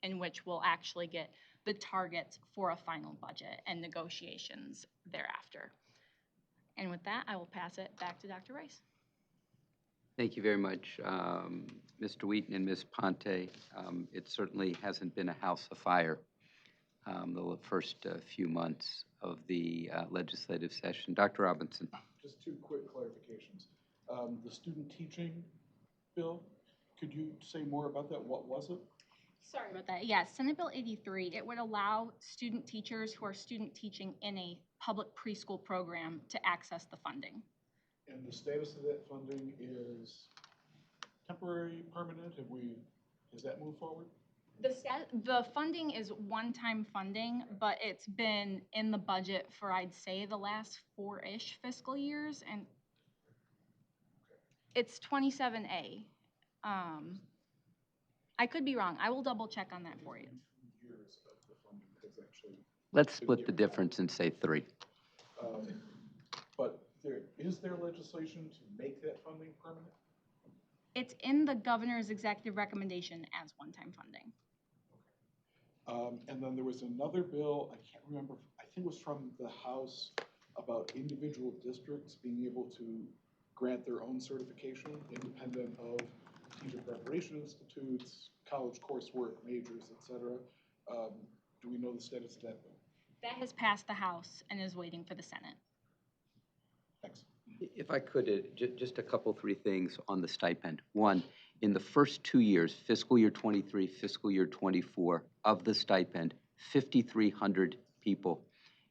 in which we'll actually get the targets for a final budget and negotiations thereafter. And with that, I will pass it back to Dr. Rice. Thank you very much, Mr. Wheaton and Ms. Ponte. It certainly hasn't been a house of fire the first few months of the legislative session. Dr. Robinson. Just two quick clarifications. The student teaching bill, could you say more about that? What was it? Sorry about that. Yes, Senate Bill 83, it would allow student teachers who are student teaching in a public preschool program to access the funding. And the status of that funding is temporary, permanent? Has that moved forward? The funding is one-time funding, but it's been in the budget for, I'd say, the last 4-ish fiscal years, and it's 27A. I could be wrong. I will double check on that for you. Let's split the difference and say 3. But is there legislation to make that funding permanent? It's in the governor's executive recommendation as one-time funding. And then there was another bill, I can't remember, I think it was from the House, about individual districts being able to grant their own certification independent of teacher preparation institutes, college coursework, majors, etc. Do we know the status of that bill? That has passed the House and is waiting for the Senate. Thanks. If I could, just a couple, 3 things on the stipend. One, in the first 2 years, fiscal year 23, fiscal year 24, of the stipend, 5,300 people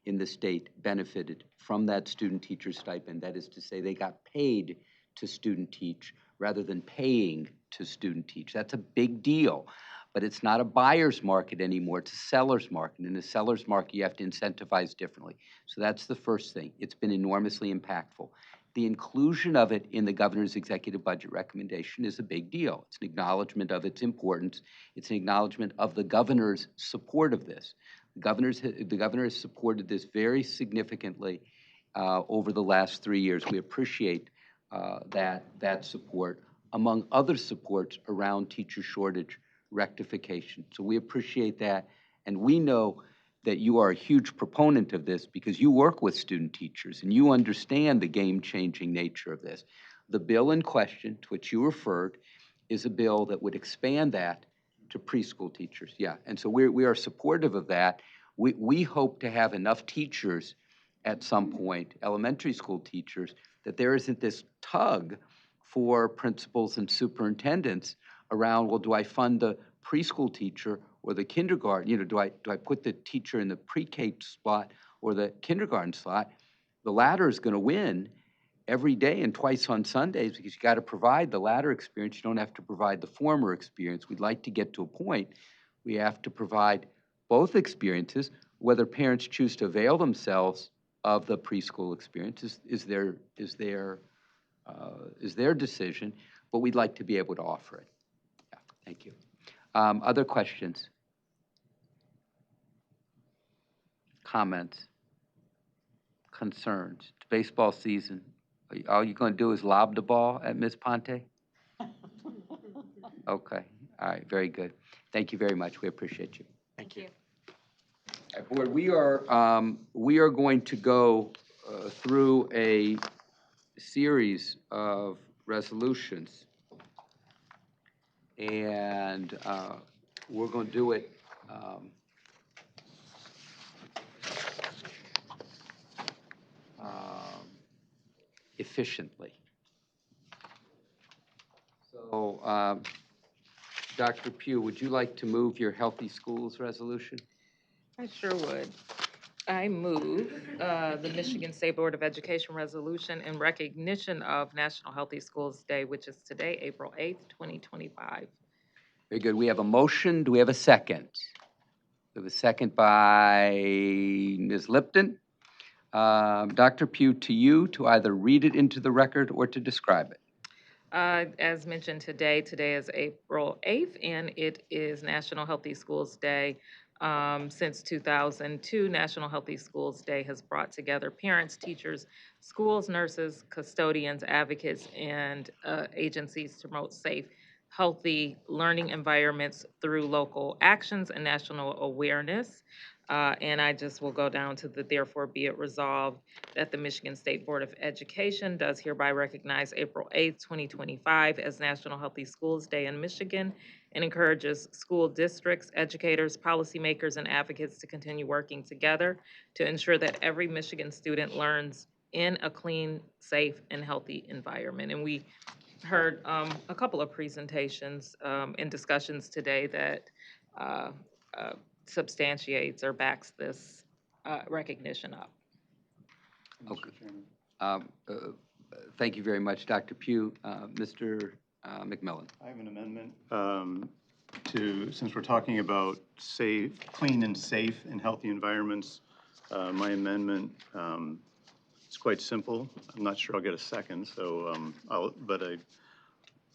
in the state benefited from that student teacher stipend. That is to say, they got paid to student teach rather than paying to student teach. That's a big deal, but it's not a buyer's market anymore, it's a seller's market. In a seller's market, you have to incentivize differently. So that's the first thing. It's been enormously impactful. The inclusion of it in the governor's executive budget recommendation is a big deal. It's an acknowledgement of its importance. It's an acknowledgement of the governor's support of this. The governor has supported this very significantly over the last 3 years. We appreciate that support, among other supports around teacher shortage rectification. So we appreciate that, and we know that you are a huge proponent of this because you work with student teachers and you understand the game-changing nature of this. The bill in question, to which you referred, is a bill that would expand that to preschool teachers. Yeah, and so we are supportive of that. We hope to have enough teachers at some point, elementary school teachers, that there isn't this tug for principals and superintendents around, well, do I fund the preschool teacher or the kindergarten? You know, do I put the teacher in the pre-K slot or the kindergarten slot? The latter is going to win every day and twice on Sundays because you got to provide the latter experience. You don't have to provide the former experience. We'd like to get to a point we have to provide both experiences. Whether parents choose to avail themselves of the preschool experience is their decision, but we'd like to be able to offer it. Yeah, thank you. Other questions? Comments? Concerns? It's baseball season. All you're going to do is lob the ball at Ms. Ponte? Okay. All right. Very good. Thank you very much. We appreciate you. Thank you. All right, Board, we are going to go through a series of resolutions, and we're going to do it efficiently. So, Dr. Pugh, would you like to move your Healthy Schools resolution? I sure would. I move the Michigan State Board of Education resolution in recognition of National Healthy Schools Day, which is today, April 8th, 2025. Very good. We have a motion. Do we have a second? We have a second by Ms. Lipton. Dr. Pugh, to you to either read it into the record or to describe it. As mentioned today is April 8th, and it is National Healthy Schools Day. Since 2002, National Healthy Schools Day has brought together parents, teachers, schools, nurses, custodians, advocates, and agencies to promote safe, healthy learning environments through local actions and national awareness. And I just will go down to the therefore be it resolved that the Michigan State Board of Education does hereby recognize April 8th, 2025 as National Healthy Schools Day in Michigan and encourages school districts, educators, policymakers, and advocates to continue working together to ensure that every Michigan student learns in a clean, safe, and healthy environment. And we heard a couple of presentations and discussions today that uh, uh, substantiates or backs this recognition up. Okay. Um, uh, Thank you very much, Dr. Pugh. Mr. McMillan. I have an amendment since we're talking about safe, clean and safe and healthy environments, my amendment is quite simple. I'm not sure I'll get a second, so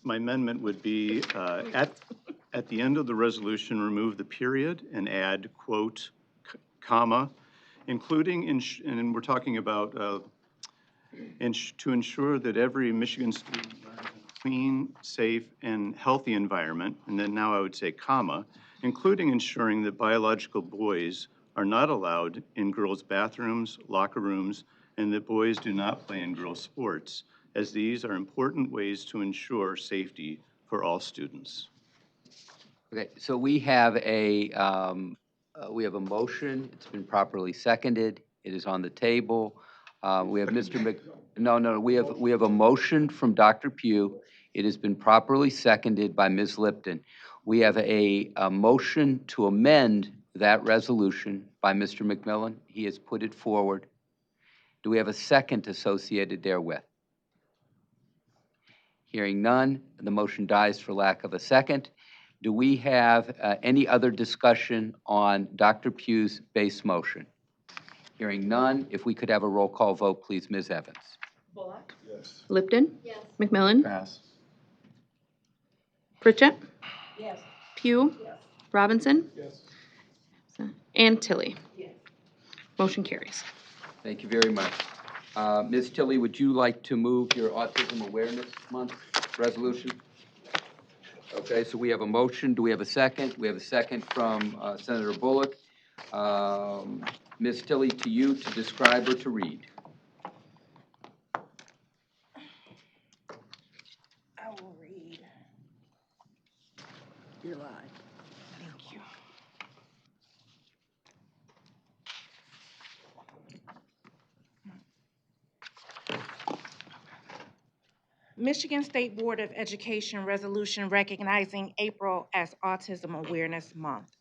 my amendment would be at the end of the resolution, remove the period and add quote, comma, including, and we're talking about to ensure that every Michigan student learns in a clean, safe, and healthy environment, and then now I would say comma, including ensuring that biological boys are not allowed in girls' bathrooms, locker rooms, and that boys do not play in girls' sports, as these are important ways to ensure safety for all students. Okay, so we have a motion. It's been properly seconded. It is on the table. We have we have a motion from Dr. Pugh. It has been properly seconded by Ms. Lipton. We have a motion to amend that resolution by Mr. McMillan. He has put it forward. Do we have a second associated therewith? Hearing none, the motion dies for lack of a second. Do we have any other discussion on Dr. Pugh's base motion? Hearing none, if we could have a roll call vote, please, Ms. Evans. Bullock? Yes. Lipton? Yes. McMillan? Pass. Pritchett? Yes. Pugh? Yes. Robinson? Yes. And Tilly? Yes. Motion carries. Thank you very much. Ms. Tilly, would you like to move your Autism Awareness Month resolution? Okay, so we have a motion. Do we have a second? We have a second from Senator Bullock. Ms. Tilly, to you to describe or to read. I will read. You're live. Thank you. Michigan State Board of Education resolution recognizing April as Autism Awareness Month.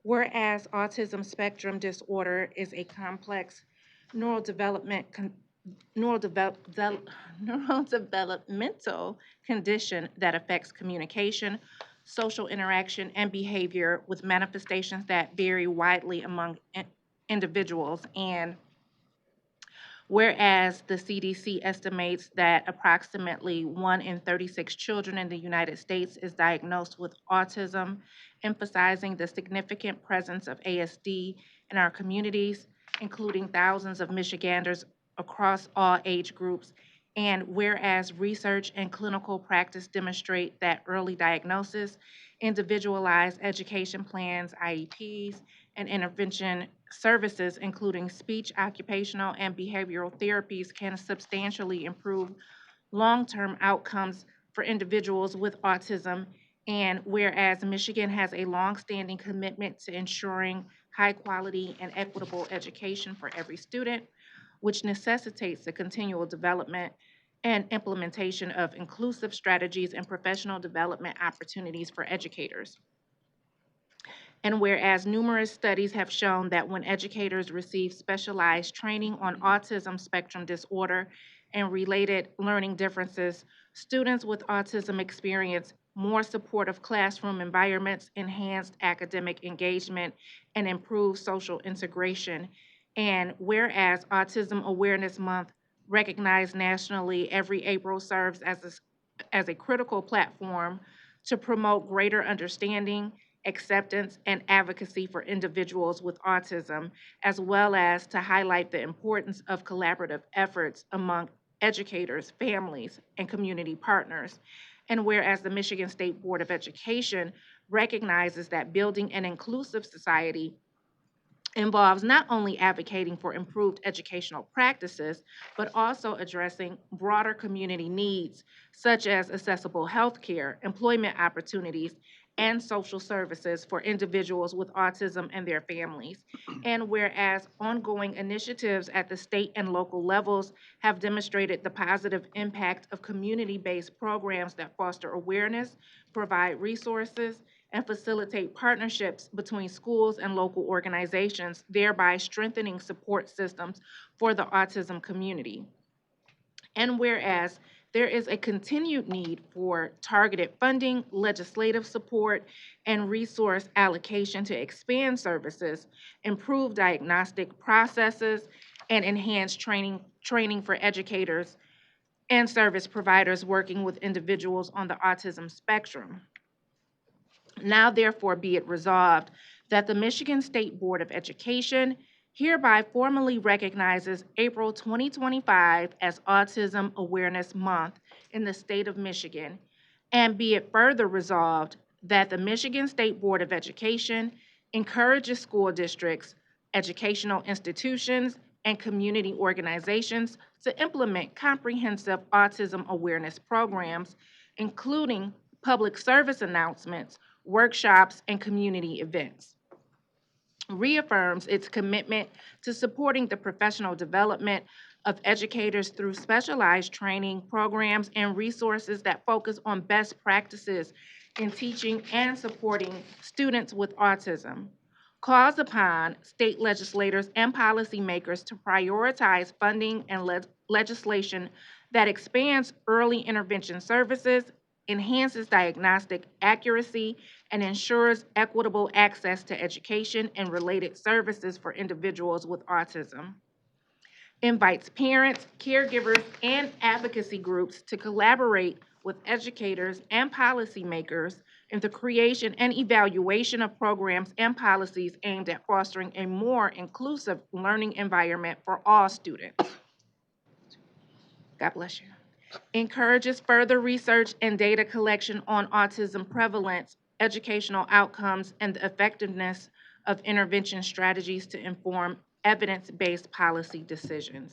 Whereas autism spectrum disorder is a complex neurodevelopmental condition that affects communication, social interaction, and behavior with manifestations that vary widely among individuals. And whereas the CDC estimates that approximately 1 in 36 children in the United States is diagnosed with autism, emphasizing the significant presence of ASD in our communities, including thousands of Michiganders across all age groups. And whereas research and clinical practice demonstrate that early diagnosis, individualized education plans, IEPs, and intervention services, including speech, occupational, and behavioral therapies, can substantially improve long-term outcomes for individuals with autism. And whereas Michigan has a long-standing commitment to ensuring high-quality and equitable education for every student, which necessitates the continual development and implementation of inclusive strategies and professional development opportunities for educators. And whereas numerous studies have shown that when educators receive specialized training on autism spectrum disorder and related learning differences, students with autism experience more supportive classroom environments, enhanced academic engagement, and improved social integration. And whereas Autism Awareness Month, recognized nationally every April, serves as a critical platform to promote greater understanding, acceptance, and advocacy for individuals with autism, as well as to highlight the importance of collaborative efforts among educators, families, and community partners. And whereas the Michigan State Board of Education recognizes that building an inclusive society involves not only advocating for improved educational practices, but also addressing broader community needs, such as accessible healthcare, employment opportunities, and social services for individuals with autism and their families. And whereas ongoing initiatives at the state and local levels have demonstrated the positive impact of community-based programs that foster awareness, provide resources, and facilitate partnerships between schools and local organizations, thereby strengthening support systems for the autism community. And whereas there is a continued need for targeted funding, legislative support, and resource allocation to expand services, improve diagnostic processes, and enhance training for educators and service providers working with individuals on the autism spectrum. Now therefore be it resolved that the Michigan State Board of Education hereby formally recognizes April 2025 as Autism Awareness Month in the state of Michigan, and be it further resolved that the Michigan State Board of Education encourages school districts, educational institutions, and community organizations to implement comprehensive autism awareness programs, including public service announcements, workshops, and community events. Reaffirms its commitment to supporting the professional development of educators through specialized training programs and resources that focus on best practices in teaching and supporting students with autism. Calls upon state legislators and policymakers to prioritize funding and legislation that expands early intervention services, enhances diagnostic accuracy, and ensures equitable access to education and related services for individuals with autism. Invites parents, caregivers, and advocacy groups to collaborate with educators and policymakers in the creation and evaluation of programs and policies aimed at fostering a more inclusive learning environment for all students. God bless you. Encourages further research and data collection on autism prevalence, educational outcomes, and the effectiveness of intervention strategies to inform evidence-based policy decisions.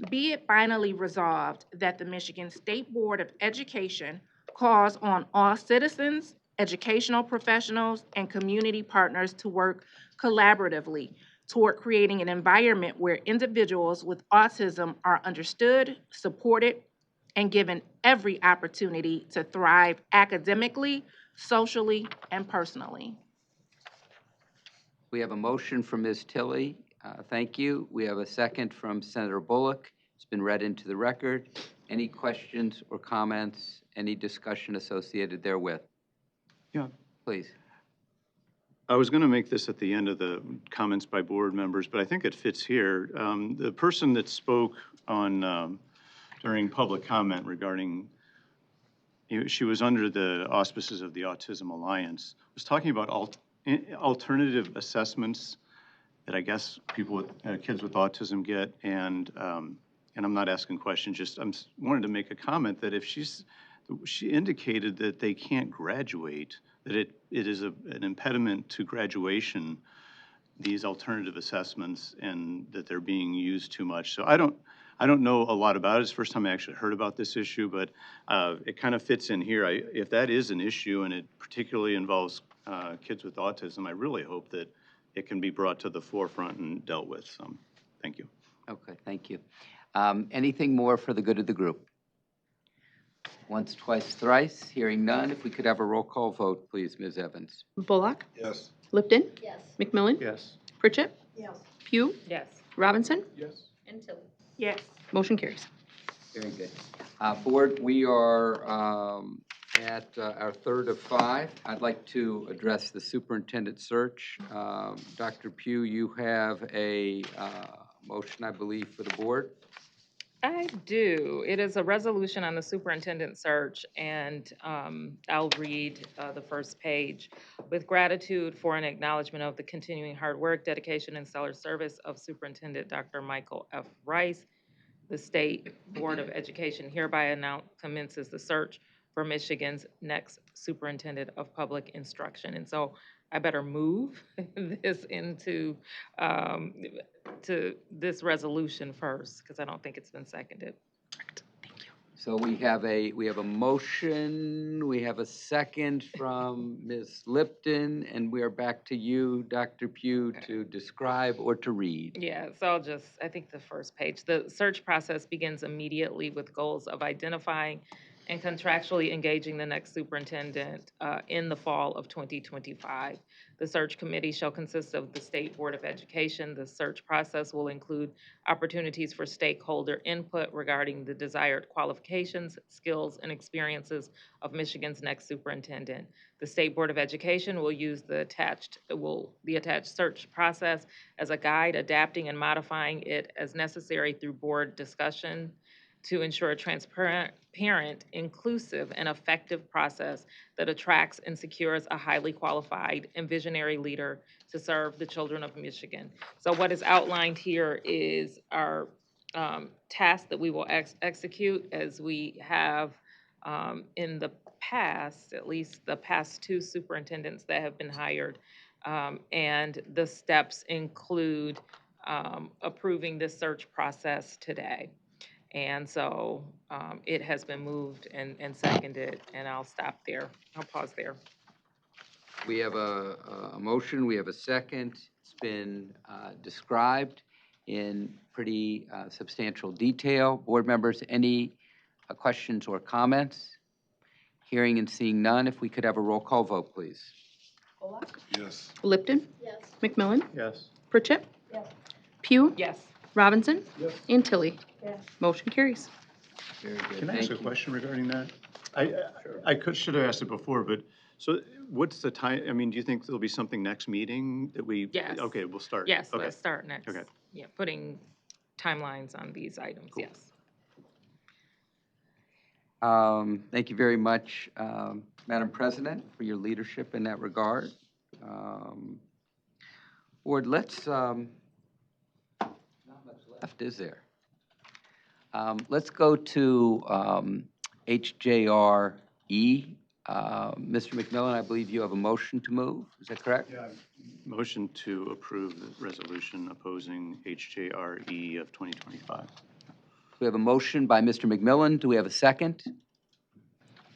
Be it finally resolved that the Michigan State Board of Education calls on all citizens, educational professionals, and community partners to work collaboratively toward creating an environment where individuals with autism are understood, supported, and given every opportunity to thrive academically, socially, and personally. We have a motion from Ms. Tilley. Thank you. We have a second from Senator Bullock. It's been read into the record. Any questions or comments? Any discussion associated therewith? Yeah. Please. I was going to make this at the end of the comments by board members, but I think it fits here. The person that spoke on during public comment regarding, she was under the auspices of the Autism Alliance, was talking about alternative assessments that I guess people with kids with autism get, and I'm not asking questions, just wanted to make a comment that if she indicated that they can't graduate, that it is an impediment to graduation, these alternative assessments, and that they're being used too much. So I don't know a lot about it. It's the first time I actually heard about this issue, but it kind of fits in here. If that is an issue and it particularly involves kids with autism, I really hope that it can be brought to the forefront and dealt with. So, thank you. Okay, thank you. Anything more for the good of the group? Once, twice, thrice. Hearing none, if we could have a roll call vote, please, Ms. Evans. Bullock? Yes. Lipton? Yes. McMillan? Yes. Pritchett? Yes. Pugh? Yes. Robinson? Yes. And Tilley. Yes. Motion carries. Very good. Board, we are at our third of five. I'd like to address the superintendent search. Dr. Pugh, you have a motion, I believe, for the board. I do. It is a resolution on the superintendent search, and I'll read the first page. With gratitude for an acknowledgement of the continuing hard work, dedication, and stellar service of Superintendent Dr. Michael F. Rice, the State Board of Education hereby commences the search for Michigan's next superintendent of public instruction. And so I better move this into, to this resolution first, because I don't think it's been seconded. So we have a motion, we have a second from Ms. Lipton, and we are back to you, Dr. Pugh, to describe or to read. Yeah, so I think the first page, the search process begins immediately with goals of identifying and contractually engaging the next superintendent in the fall of 2025. The search committee shall consist of the State Board of Education. The search process will include opportunities for stakeholder input regarding the desired qualifications, skills, and experiences of Michigan's next superintendent. The State Board of Education will use the attached search process as a guide, adapting and modifying it as necessary through board discussion to ensure a transparent, inclusive, and effective process that attracts and secures a highly qualified and visionary leader to serve the children of Michigan. So what is outlined here is our task that we will execute as we have in the past, at least the past 2 superintendents that have been hired. And the steps include approving this search process today. And so it has been moved and seconded, and I'll stop there. I'll pause there. We have a motion, we have a second. It's been described in pretty substantial detail. Board members, any questions or comments? Hearing and seeing none, if we could have a roll call vote, please. Yes. Lipton? Yes. McMillan? Yes. Pritchett? Yes. Pugh? Yes. Robinson? Yes. And Tilly? Yes. Motion carries. Very good. Can I Thank ask a you. question regarding that? Should have asked it before, but so what's the time? I mean, do you think there'll be something next meeting that we? Yes. Okay, we'll start. Yes, Okay. let's start next. Okay. Yeah, putting timelines on these items, Cool. yes. Thank you very much, Madam President, for your leadership in that regard. Board, let's, not much left, is there? Let's go to HJRE. Mr. McMillan, I believe you have a motion to move, is that correct? Yeah. Motion to approve the resolution opposing HJRE of 2025. We have a motion by Mr. McMillan. Do we have a second?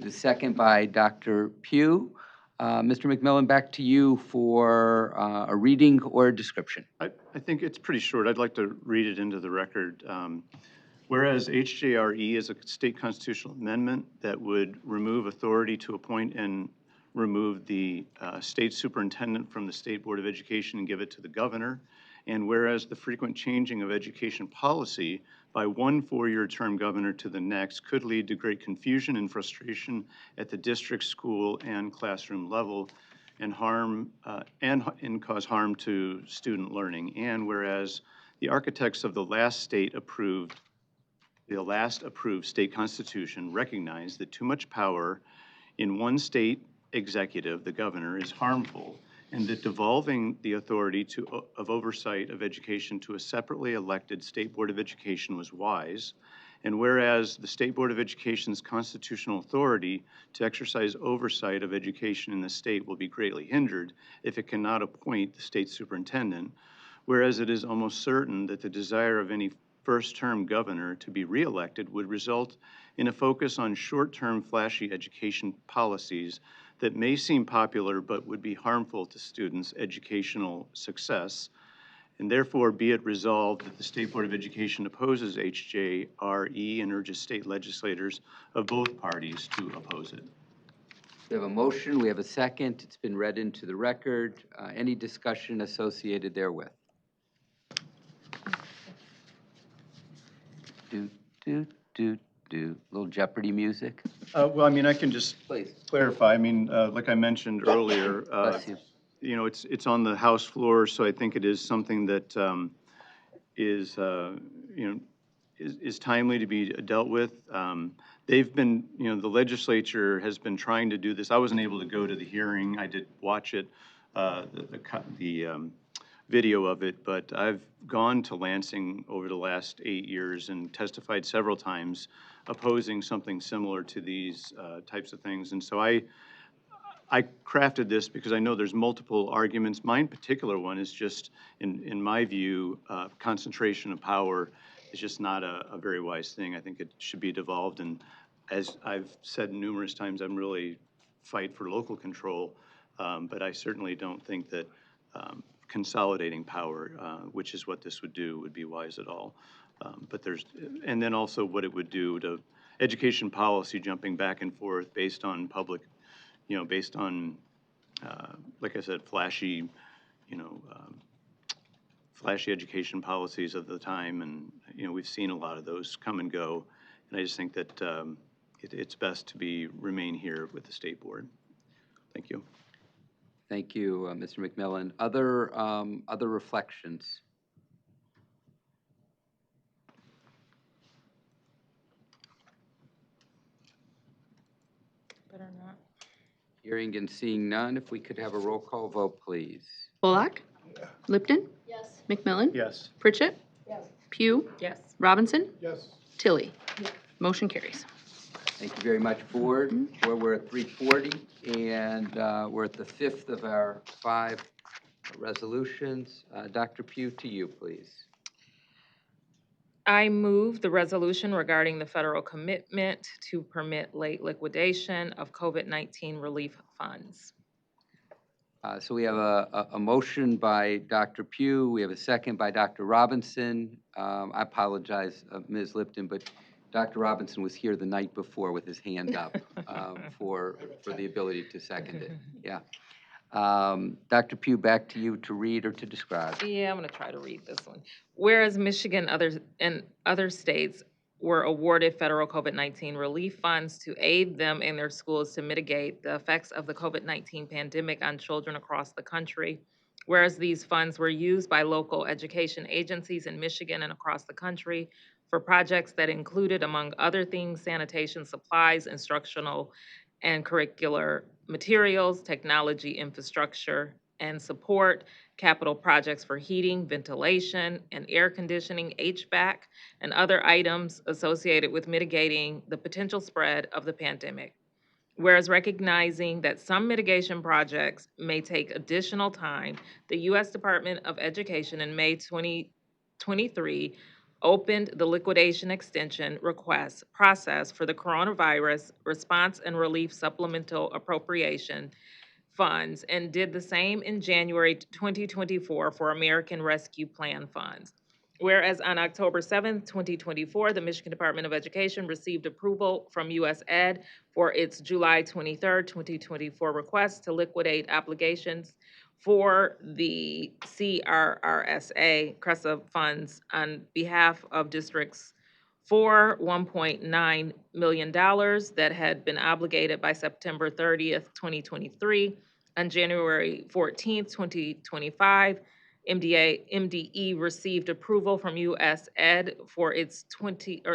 The second by Dr. Pugh. Mr. McMillan, back to you for a reading or a description. I think it's pretty short. I'd like to read it into the record. Whereas HJRE is a state constitutional amendment that would remove authority to appoint and remove the state superintendent from the State Board of Education and give it to the governor. And whereas the frequent changing of education policy by one 4-year term governor to the next could lead to great confusion and frustration at the district, school, and classroom level, and cause harm to student learning. And whereas the architects of the last approved state constitution recognized that too much power in one state executive, the governor, is harmful, and that devolving the authority of oversight of education to a separately elected State Board of Education was wise. And whereas the State Board of Education's constitutional authority to exercise oversight of education in the state will be greatly hindered if it cannot appoint the state superintendent, whereas it is almost certain that the desire of any first-term governor to be reelected would result in a focus on short-term flashy education policies that may seem popular but would be harmful to students' educational success. And therefore, be it resolved that the State Board of Education opposes HJRE and urges state legislators of both parties to oppose it. We have a motion, we have a second. It's been read into the record. Any discussion associated therewith? Little Jeopardy music. Well, I mean, I can just Please. clarify. I mean, like I mentioned earlier, Bless you. you know, it's on the House floor, so I think it is something that is, you know, is timely to be dealt with. They've been, you know, the legislature has been trying to do this. I wasn't able to go to the hearing. I did watch it. The video of it, but I've gone to Lansing over the last 8 years and testified several times opposing something similar to these types of things. And so I crafted this because I know there's multiple arguments. My particular one is just, in my view, concentration of power is just not a very wise thing. I think it should be devolved. And as I've said numerous times, I'm really fight for local control, but I certainly don't think that consolidating power, which is what this would do, would be wise at all. But there's, and then also what it would do to education policy jumping back and forth based on public, based on, like I said, flashy, flashy education policies of the time. And, we've seen a lot of those come and go. And I just think that it's best to remain here with the state board. Thank you. Thank you, Mr. McMillan. Other reflections? Better not. Hearing and seeing none, if we could have a roll call vote, please. Bullock? Lipton? Yes. McMillan? Yes. Pritchett? Yes. Pugh? Yes. Robinson? Yes. Tilly? Motion carries. Thank you very much, Board. We're at 3:40, and we're at the fifth of our 5 resolutions. Dr. Pugh, to you, please. I move the resolution regarding the federal commitment to permit late liquidation of COVID-19 relief funds. So we have a motion by Dr. Pugh. We have a second by Dr. Robinson. I apologize, Ms. Lipton, but Dr. Robinson was here the night before with his hand up for the ability to second it. Yeah. Dr. Pugh, back to you to read or to describe. Yeah, I'm going to try to read this one. Whereas Michigan and other states were awarded federal COVID-19 relief funds to aid them in their schools to mitigate the effects of the COVID-19 pandemic on children across the country. Whereas these funds were used by local education agencies in Michigan and across the country for projects that included, among other things, sanitation supplies, instructional and curricular materials, technology infrastructure and support, capital projects for heating, ventilation, and air conditioning, HVAC, and other items associated with mitigating the potential spread of the pandemic. Whereas recognizing that some mitigation projects may take additional time, the U.S. Department of Education in May 2023 opened the liquidation extension request process for the coronavirus response and relief supplemental appropriation funds and did the same in January 2024 for American Rescue Plan funds. Whereas on October 7th, 2024, the Michigan Department of Education received approval from US Ed for its July 23rd, 2024 request to liquidate obligations for the CRRSA funds on behalf of districts for $1.9 million that had been obligated by September 30th, 2023. On January 14th, 2025, MDE received approval from US Ed for its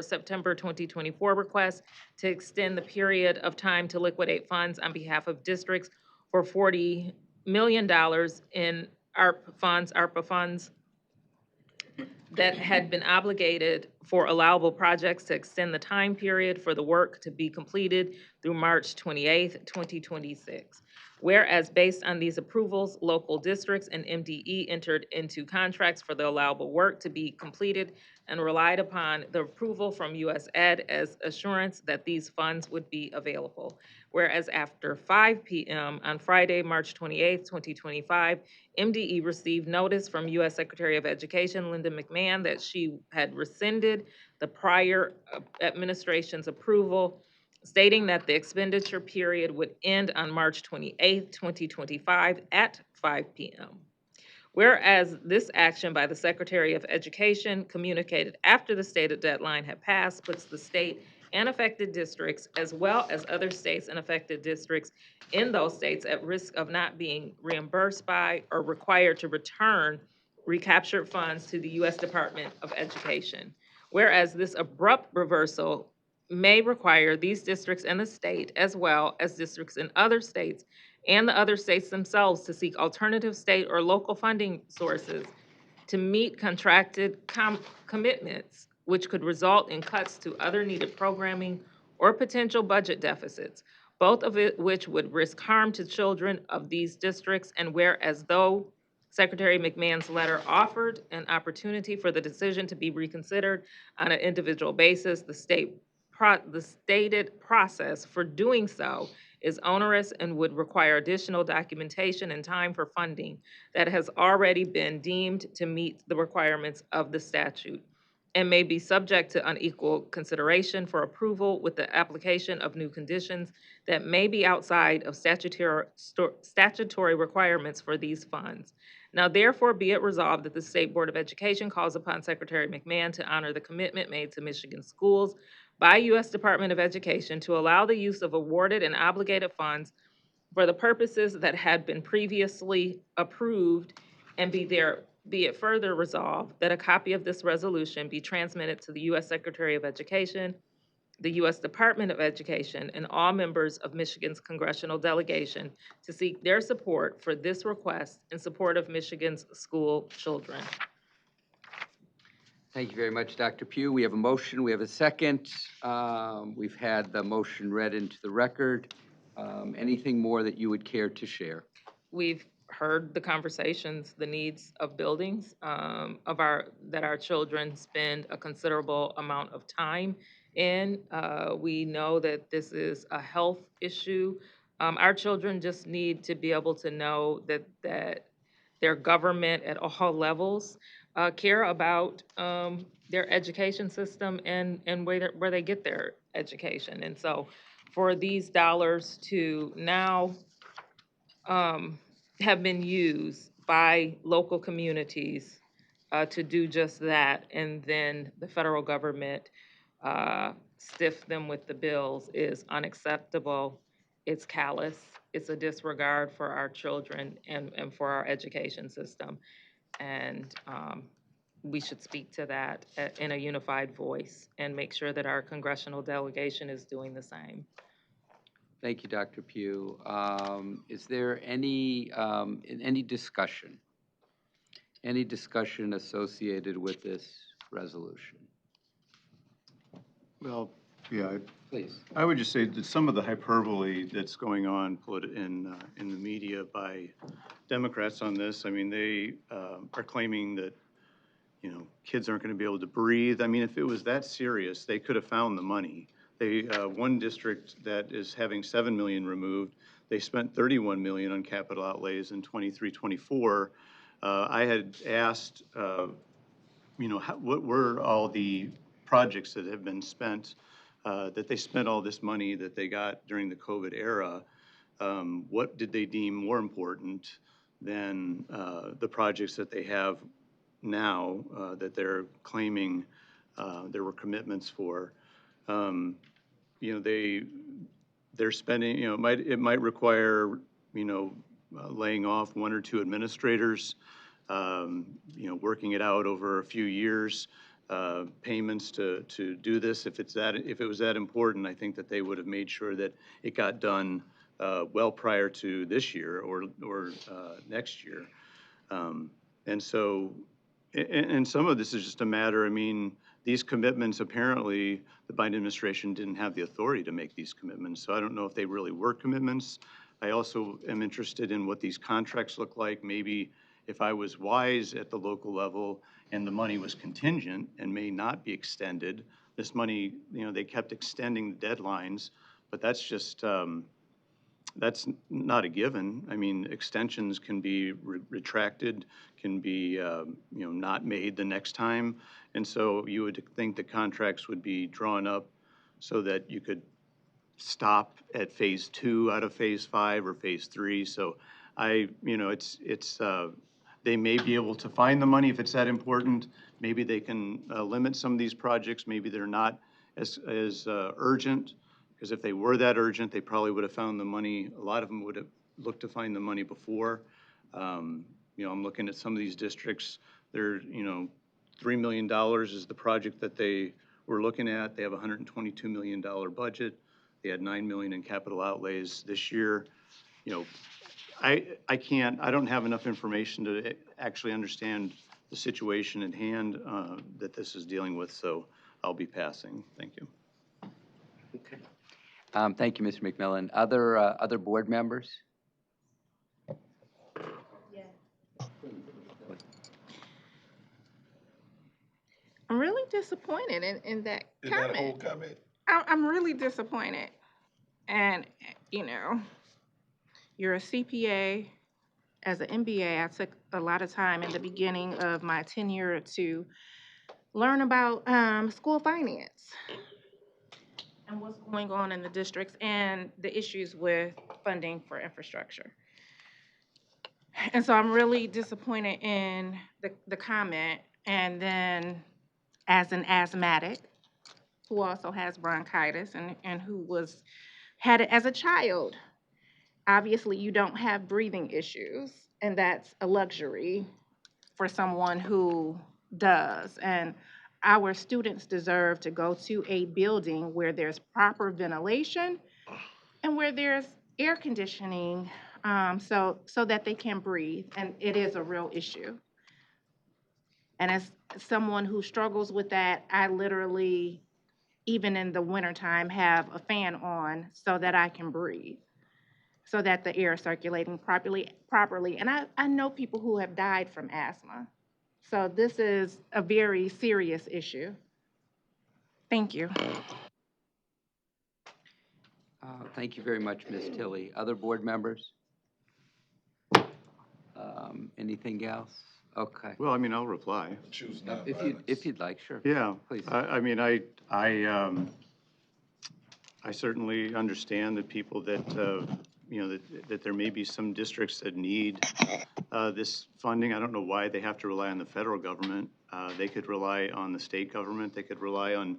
September 2024 request to extend the period of time to liquidate funds on behalf of districts for $40 million in ARPA funds that had been obligated for allowable projects to extend the time period for the work to be completed through March 28th, 2026. Whereas based on these approvals, local districts and MDE entered into contracts for the allowable work to be completed and relied upon the approval from US Ed as assurance that these funds would be available. Whereas after 5 p.m. on Friday, March 28th, 2025, MDE received notice from U.S. Secretary of Education Linda McMahon that she had rescinded the prior administration's approval, stating that the expenditure period would end on March 28th, 2025 at 5 p.m. Whereas this action by the Secretary of Education, communicated after the stated deadline had passed, puts the state and affected districts, as well as other states and affected districts in those states, at risk of not being reimbursed by or required to return recaptured funds to the U.S. Department of Education. Whereas this abrupt reversal may require these districts and the state, as well as districts in other states and the other states themselves to seek alternative state or local funding sources to meet contracted commitments, which could result in cuts to other needed programming or potential budget deficits, both of which would risk harm to children of these districts. And whereas though Secretary McMahon's letter offered an opportunity for the decision to be reconsidered on an individual basis, the stated process for doing so is onerous and would require additional documentation and time for funding that has already been deemed to meet the requirements of the statute and may be subject to unequal consideration for approval with the application of new conditions that may be outside of statutory requirements for these funds. Now, therefore, be it resolved that the State Board of Education calls upon Secretary McMahon to honor the commitment made to Michigan schools by U.S. Department of Education to allow the use of awarded and obligated funds for the purposes that had been previously approved, and be it further resolved that a copy of this resolution be transmitted to the U.S. Secretary of Education, the U.S. Department of Education, and all members of Michigan's congressional delegation to seek their support for this request in support of Michigan's school children. Thank you very much, Dr. Pugh. We have a motion. We have a second. We've had the motion read into the record. Anything more that you would care to share? We've heard the conversations, the needs of buildings, that our children spend a considerable amount of time in. We know that this is a health issue. Our children just need to be able to know that their government at all levels care about their education system and where they get their education. And so for these dollars to now have been used by local communities to do just that, and then the federal government stiff them with the bills is unacceptable. It's callous. It's a disregard for our children and for our education system. And we should speak to that in a unified voice and make sure that our congressional delegation is doing the same. Thank you, Dr. Pugh. Is there any discussion? Any discussion associated with this resolution? Well, yeah, Please. I would just say that some of the hyperbole that's going on in the media by Democrats on this, I mean, they are claiming that, you know, kids aren't going to be able to breathe. I mean, if it was that serious, they could have found the money. They, one district that is having 7 million removed, they spent 31 million on capital outlays in 23-24. I had asked, you know, what were all the projects that have been spent, that they spent all this money that they got during the COVID era. What did they deem more important than the projects that they have now that they're claiming there were commitments for? You know, they're spending, you know, it might require, you know, laying off 1 or 2 administrators, you know, working it out over a few years, payments to do this. If it was that important, I think that they would have made sure that it got done well prior to this year or next year. And so, and some of this is just a matter, I mean, these commitments, apparently, the Biden administration didn't have the authority to make these commitments. So I don't know if they really were commitments. I also am interested in what these contracts look like. Maybe if I was wise at the local level and the money was contingent and may not be extended, this money, you know, they kept extending the deadlines, but that's just, that's not a given. I mean, extensions can be retracted, can be, you know, not made the next time. And so you would think the contracts would be drawn up so that you could stop at phase 2 out of phase 5 or phase 3. So you know, they may be able to find the money if it's that important. Maybe they can limit some of these projects. Maybe they're not as urgent. Because if they were that urgent, they probably would have found the money. A lot of them would have looked to find the money before. You know, I'm looking at some of these districts. They're, you know, $3 million is the project that they were looking at. They have a $122 million budget. They had $9 million in capital outlays this year. you know, I don't have enough information to actually understand the situation at hand that this is dealing with, so I'll be passing. Thank you. Okay. Thank you, Mr. McMillan. Other board members? I'm really disappointed in that comment. that whole comment? I'm really disappointed. And, you know, you're a CPA. As an MBA, I took a lot of time in the beginning of my tenure to learn about school finance and what's going on in the districts and the issues with funding for infrastructure. And so I'm really disappointed in the comment. And then as an asthmatic who also has bronchitis and who had it as a child, obviously you don't have breathing issues, and that's a luxury for someone who does. And our students deserve to go to a building where there's proper ventilation and where there's air conditioning, so that they can breathe. And it is a real issue. And as someone who struggles with that, I literally, even in the wintertime, have a fan on so that I can breathe, so that the air is circulating properly. And I know people who have died from asthma. So this is a very serious issue. Thank you. Thank you very much, Ms. Tilley. Other board members? Anything else? Okay. Well, I mean, I'll reply. Choose If you'd like, sure. Yeah. Please. I mean, I certainly understand that people that, you know, that there may be some districts that need this funding. I don't know why they have to rely on the federal government. They could rely on the state government. They could rely on,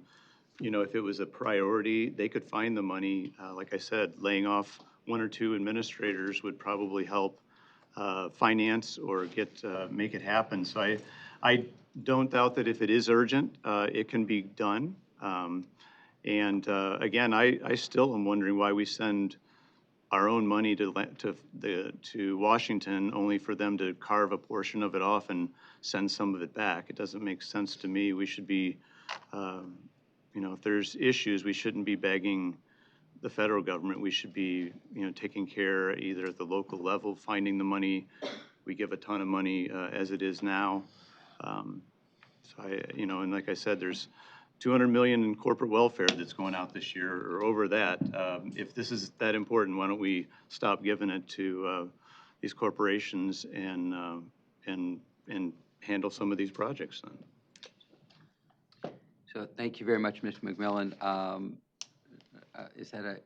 you know, if it was a priority, they could find the money. Like I said, laying off one or two administrators would probably help finance or make it happen. So I don't doubt that if it is urgent, it can be done. And again, I still am wondering why we send our own money to Washington only for them to carve a portion of it off and send some of it back. It doesn't make sense to me. We should be, you know, if there's issues, we shouldn't be begging the federal government. We should be, you know, taking care either at the local level, finding the money. We give a ton of money as it is now. So you know, and like I said, there's $200 million in corporate welfare that's going out this year, or over that. If this is that important, why don't we stop giving it to these corporations and handle some of these projects then? So thank you very much, Mr. McMillan. Is that a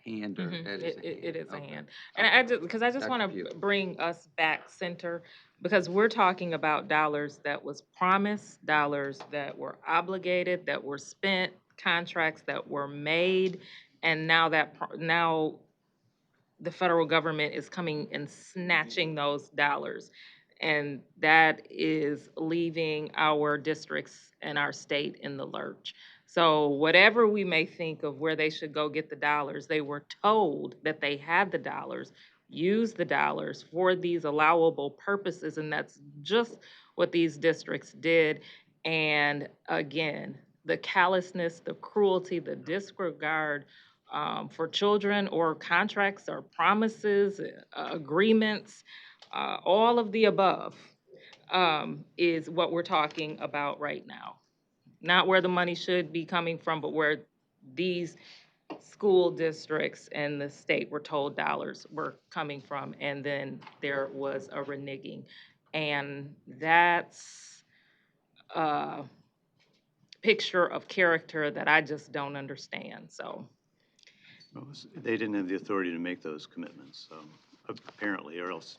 hand or? Mhm. It is a Okay. hand. And I just want Dr. to bring us back center, because we're talking about dollars that was promised, dollars that were obligated, that were spent, contracts that were made, and now the federal government is coming and snatching those dollars. And that is leaving our districts and our state in the lurch. So whatever we may think of where they should go get the dollars, they were told that they had the dollars, use the dollars for these allowable purposes, and that's just what these districts did. And again, the callousness, the cruelty, the disregard for children, or contracts or promises, agreements, all of the above is what we're talking about right now. Not where the money should be coming from, but where these school districts and the state were told dollars were coming from, and then there was a reneging. And that's a picture of character that I just don't understand, so. Well, they didn't have the authority to make those commitments, so apparently, or else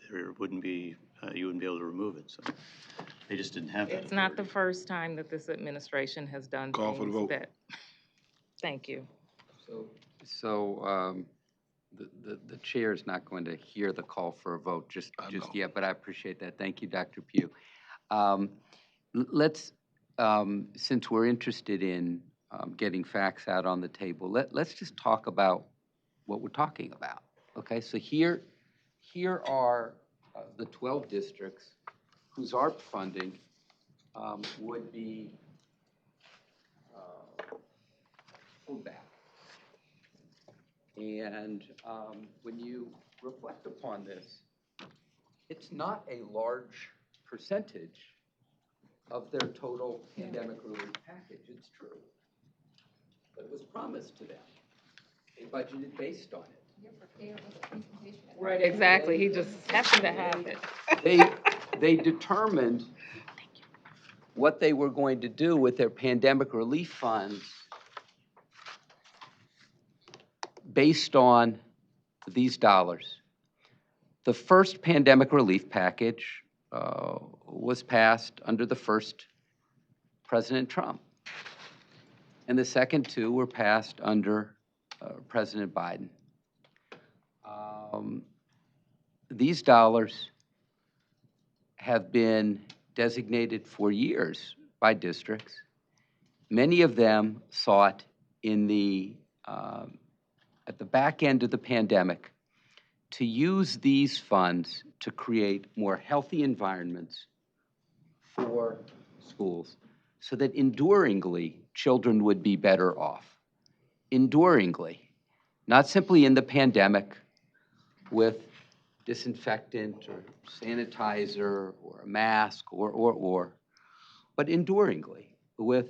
there wouldn't be, you wouldn't be able to remove it. So they just didn't have that. It's not the first time that this administration has done Call for the things vote. that. Thank you. So the chair is not going to hear the call for a vote just yet, but I appreciate that. Thank you, Dr. Pugh. Let's, since we're interested in getting facts out on the table, let's just talk about what we're talking about. Okay, so here are the 12 districts whose ARP funding would be pulled back. And when you reflect upon this, it's not a large percentage of their total pandemic relief package. It's true. But it was promised to them. They budgeted based on it. Right, exactly. He just happened to have it. They determined what they were going to do with their pandemic relief funds based on these dollars. The first pandemic relief package was passed under the first President Trump. And the second two were passed under President Biden. These dollars have been designated for years by districts. Many of them sought in at the back end of the pandemic to use these funds to create more healthy environments for schools so that enduringly children would be better off. Enduringly, not simply in the pandemic with disinfectant or sanitizer or a mask but enduringly with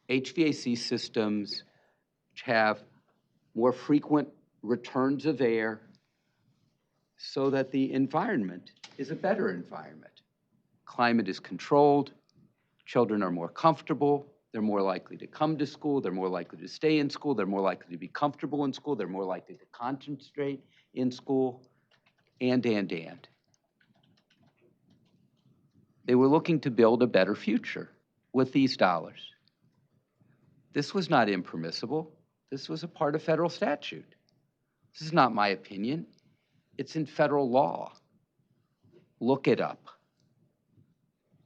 HVAC systems which have more frequent returns of air so that the environment is a better environment. Climate is controlled, children are more comfortable, they're more likely to come to school, they're more likely to stay in school, they're more likely to be comfortable in school, they're more likely to concentrate in school, and. They were looking to build a better future with these dollars. This was not impermissible. This was a part of federal statute. This is not my opinion. It's in federal law. Look it up.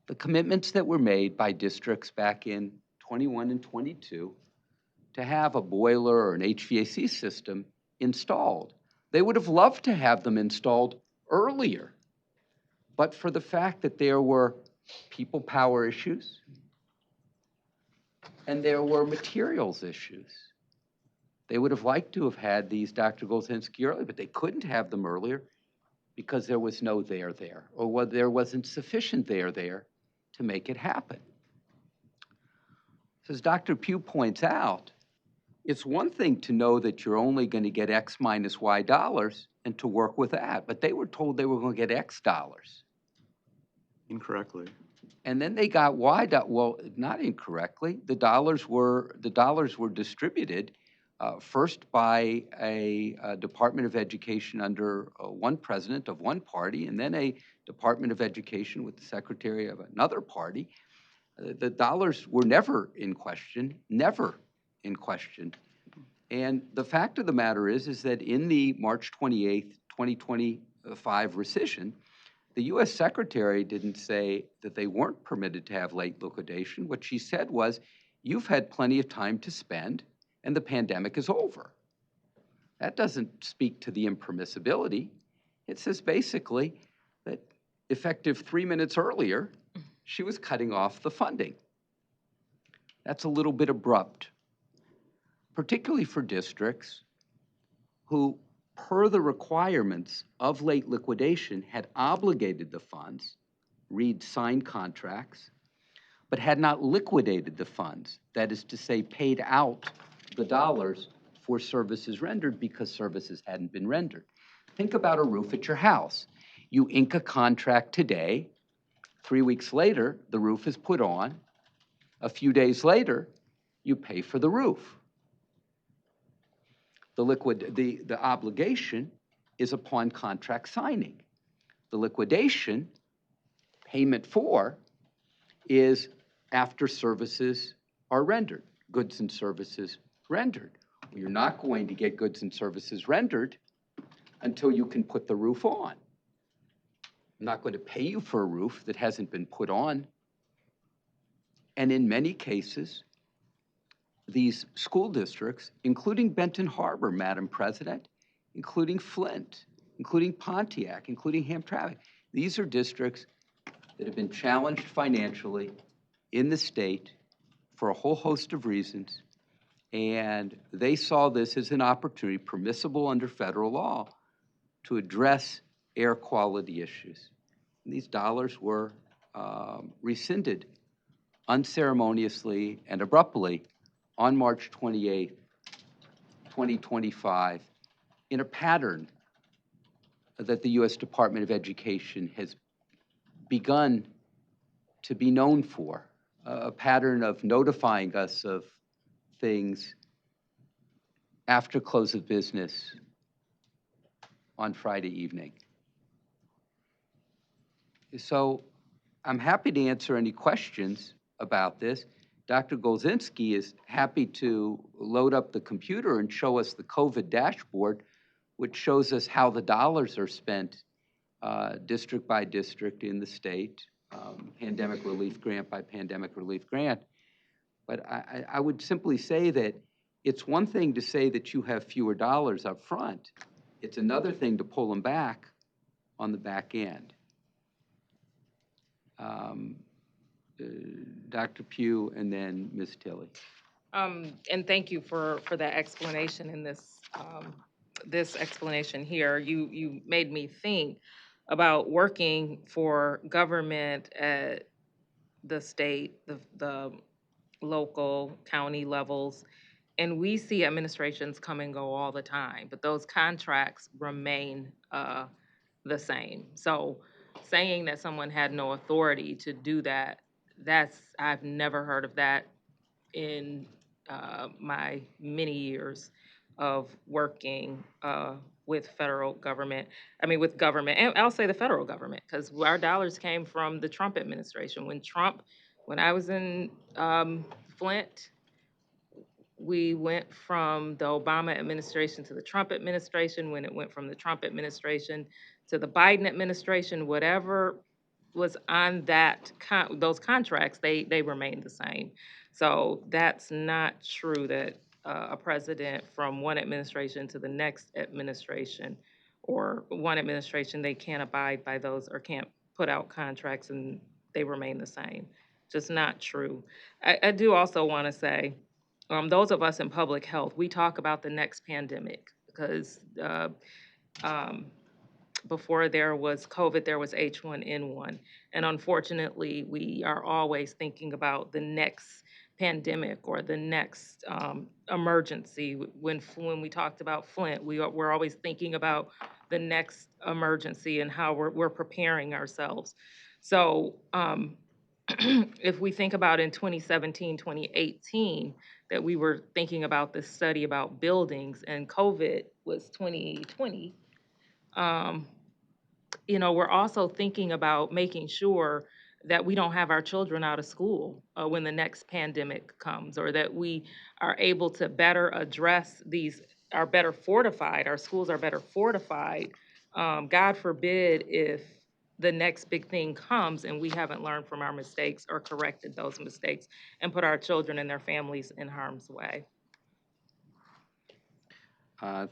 The commitments that were made by districts back in 21 and 22 to have a boiler or an HVAC system installed. They would have loved to have them installed earlier, but for the fact that there were people power issues and there were materials issues. They would have liked to have had these, Dr. Golzinski, earlier, but they couldn't have them earlier because there was no there, or there wasn't sufficient there to make it happen. So as Dr. Pugh points out, it's one thing to know that you're only going to get X minus Y dollars and to work with that, but they were told they were going to get X dollars. Incorrectly. And then they got Y, well, not incorrectly. The dollars were distributed first by a Department of Education under one president of one party, and then a Department of Education with the secretary of another party. The dollars were never in question, never in question. And the fact of the matter is that in the March 28th, 2025 rescission, the U.S. Secretary didn't say that they weren't permitted to have late liquidation. What she said was, you've had plenty of time to spend, and the pandemic is over. That doesn't speak to the impermissibility. It says basically that effective 3 minutes earlier, she was cutting off the funding. That's a little bit abrupt, particularly for districts who, per the requirements of late liquidation, had obligated the funds, read signed contracts, but had not liquidated the funds, that is to say, paid out the dollars for services rendered because services hadn't been rendered. Think about a roof at your house. You ink a contract today, 3 weeks later, the roof is put on. A few days later, you pay for the roof. The obligation is upon contract signing. The liquidation, payment for, is after services are rendered, goods and services rendered. Well, you're not going to get goods and services rendered until you can put the roof on. I'm not going to pay you for a roof that hasn't been put on. And in many cases, these school districts, including Benton Harbor, Madam President, including Flint, including Pontiac, including Hamtramck. These are districts that have been challenged financially in the state for a whole host of reasons, and they saw this as an opportunity, permissible under federal law, to address air quality issues. And these dollars were rescinded unceremoniously and abruptly on March 28th, 2025, in a pattern that the U.S. Department of Education has begun to be known for, a pattern of notifying us of things after close of business on Friday evening. So I'm happy to answer any questions about this. Dr. Golzinski is happy to load up the computer and show us the COVID dashboard, which shows us how the dollars are spent district by district in the state, pandemic relief grant by pandemic relief grant. But I would simply say that it's one thing to say that you have fewer dollars up front. It's another thing to pull them back on the back end. Dr. Pugh and then Ms. Tilley. And thank you for that explanation in this this explanation here. You made me think about working for government at the state, the local, county levels, and we see administrations come and go all the time, but those contracts remain the same. So saying that someone had no authority to do that, I've never heard of that in my many years of working with federal government, with government, and I'll say the federal government, because our dollars came from the Trump administration. When I was in Flint, we went from the Obama administration to the Trump administration. When it went from the Trump administration to the Biden administration, whatever was on those contracts, they remained the same. So that's not true that a president from one administration to the next administration, or one administration, they can't abide by those or can't put out contracts and they remain the same. Just not true. I do also want to say, those of us in public health, we talk about the next pandemic because before there was COVID, there was H1N1. And unfortunately, we are always thinking about the next pandemic or the next emergency. When we talked about Flint, we're always thinking about the next emergency and how we're preparing ourselves. So if we think about in 2017, 2018, that we were thinking about this study about buildings and COVID was 2020, we're also thinking about making sure that we don't have our children out of school when the next pandemic comes, or that we are able to better address these, are better fortified, our schools are better fortified. God forbid if the next big thing comes and we haven't learned from our mistakes or corrected those mistakes and put our children and their families in harm's way.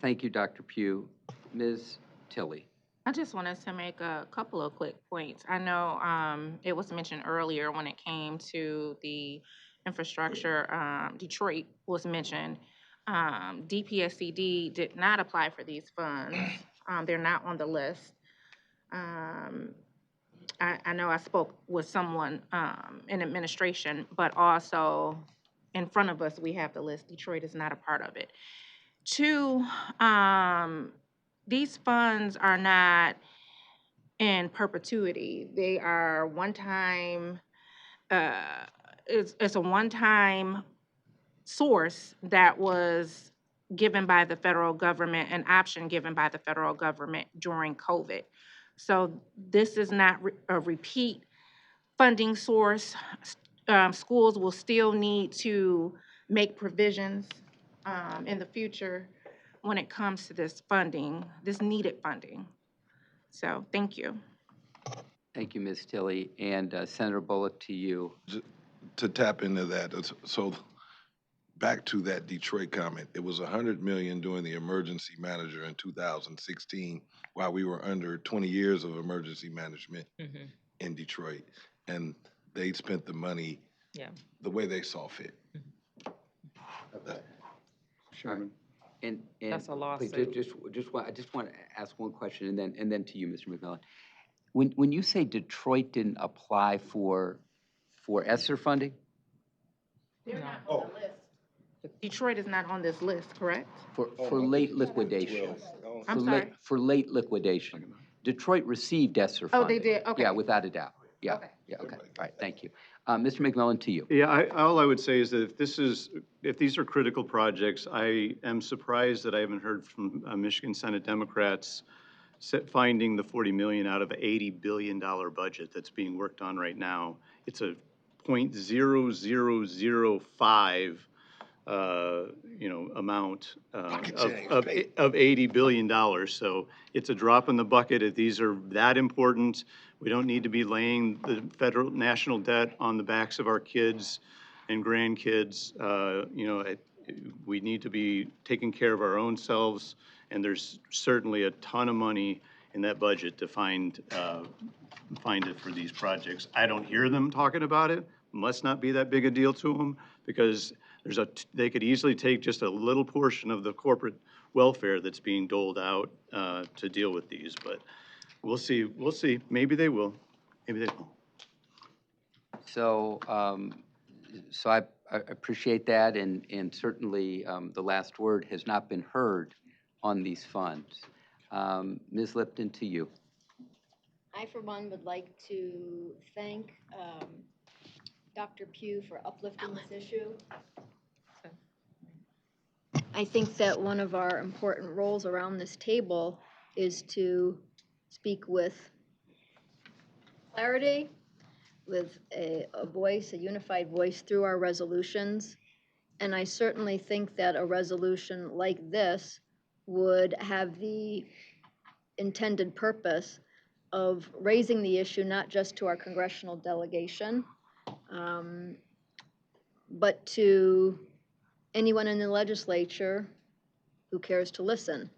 Thank you, Dr. Pugh. Ms. Tilley. I just wanted to make a couple of quick points. I know it was mentioned earlier when it came to the infrastructure, Detroit was mentioned. DPSCD did not apply for these funds. They're not on the list. I know I spoke with someone in administration, but also in front of us, we have the list. Detroit is not a part of it. Two, these funds are not in perpetuity. They are one-time, it's a one-time source that was given by the federal government, an option given by the federal government during COVID. So this is not a repeat funding source. Schools will still need to make provisions in the future when it comes to this funding, this needed funding. So thank you. Thank you, Ms. Tilley. And Senator Bullock, to you. To tap into that, so back to that Detroit comment, it was 100 million doing the emergency manager in 2016, while we were under 20 years of emergency management in Detroit, and they spent the money the way they saw fit. Sure. And That's a please, lawsuit. I just want to ask one question, and then to you, Mr. McMillan. When you say Detroit didn't apply for ESSER funding? They're not on the list. Detroit is not on this list, correct? For late liquidation. I'm sorry? For late liquidation. Detroit received ESSER Oh, funding. they did? Okay. Yeah, without a doubt. Yeah, Okay. yeah, okay. All right, thank you. Mr. McMillan, to you. Yeah, all I would say is that if these are critical projects, I am surprised that I haven't heard from Michigan Senate Democrats finding the 40 million out of an $80 billion budget that's being worked on right now. It's a 0.0005 amount of $80 billion. So it's a drop in the bucket. If these are that important, we don't need to be laying the federal national debt on the backs of our kids and grandkids. We need to be taking care of our own selves, and there's certainly a ton of money in that budget to find it for these projects. I don't hear them talking about it. Must not be that big a deal to them, because they could easily take just a little portion of the corporate welfare that's being doled out to deal with these. But we'll see. We'll see. Maybe they will. Maybe they won't. So, I appreciate that, and certainly the last word has not been heard on these funds. Ms. Lipton, to you. I, for one, would like to thank Dr. Pugh for uplifting this issue. I think that one of our important roles around this table is to speak with clarity, with a voice, a unified voice through our resolutions. And I certainly think that a resolution like this would have the intended purpose of raising the issue not just to our congressional delegation, but to anyone in the legislature who cares to listen.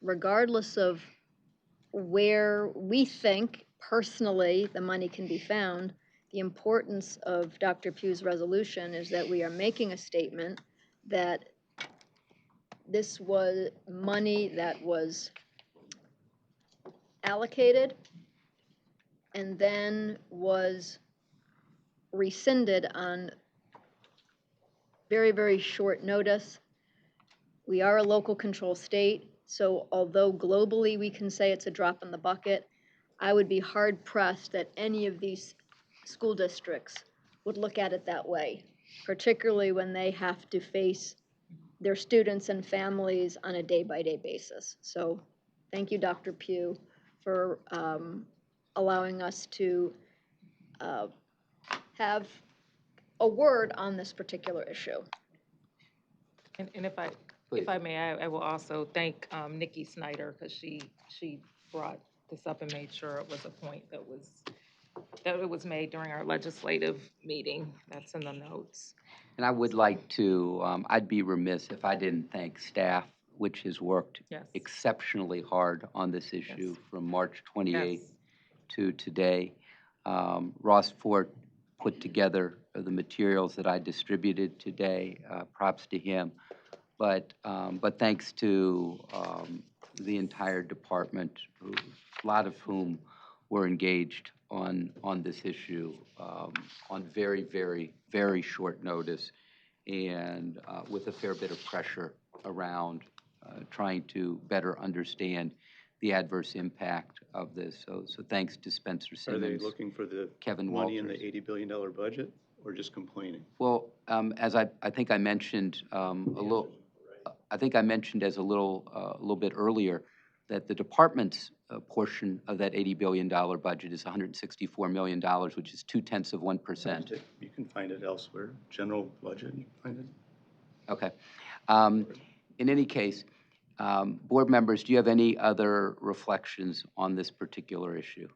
Regardless of where we think personally the money can be found, the importance of Dr. Pugh's resolution is that we are making a statement that this was money that was allocated and then was rescinded on very, very short notice. We are a local control state, so although globally we can say it's a drop in the bucket, I would be hard pressed that any of these school districts would look at it that way, particularly when they have to face their students and families on a day-by-day basis. So thank you, Dr. Pugh, for allowing us to have a word on this particular issue. And if I may, I will also thank Nikki Snyder, because she brought this up and made sure it was a point that it was made during our legislative meeting. That's in the notes. And I would like to, I'd be remiss if I didn't thank staff, which has worked exceptionally hard on this issue from March 28th to today. Ross Fort put together the materials that I distributed today. Props to him. But thanks to the entire department, a lot of whom were engaged on this issue on very, very, very short notice, and with a fair bit of pressure around trying to better understand the adverse impact of this. So thanks to Spencer Simmons. Are they looking for the Kevin money in Walters. the $80 billion budget, or just complaining? Well, as I think I mentioned I think I mentioned as a little bit earlier that the department's portion of that $80 billion budget is $164 million, which is 0.2%. You can find it elsewhere. General budget, you can find it. Okay. In any case, board members, do you have any other reflections on this particular issue?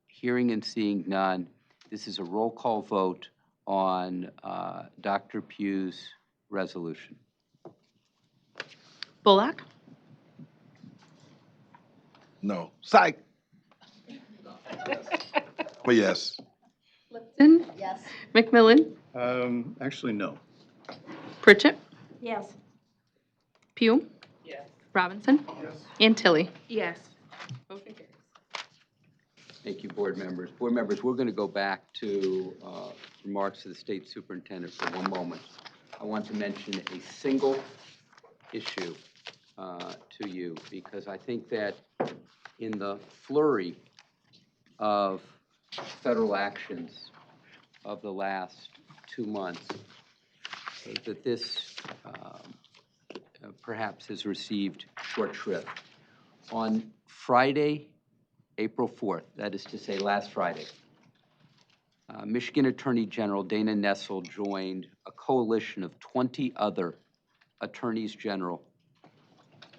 Hearing and seeing none, this is a roll call vote on Dr. Pugh's resolution? Bullock, No. Psych. But yes. Lipton, Yes. McMillan, Actually, no. Pritchett, Yes. Pugh, Robinson, and Tilly. Yes. Motion carries. Thank you, board members. Board members, we're going to go back to remarks of the state superintendent for one moment. I want to mention a single issue to you because I think that in the flurry of federal actions of the last 2 months, that this perhaps has received short shrift. On Friday, April 4th, that is to say last Friday, Michigan Attorney General Dana Nessel joined a coalition of 20 other attorneys general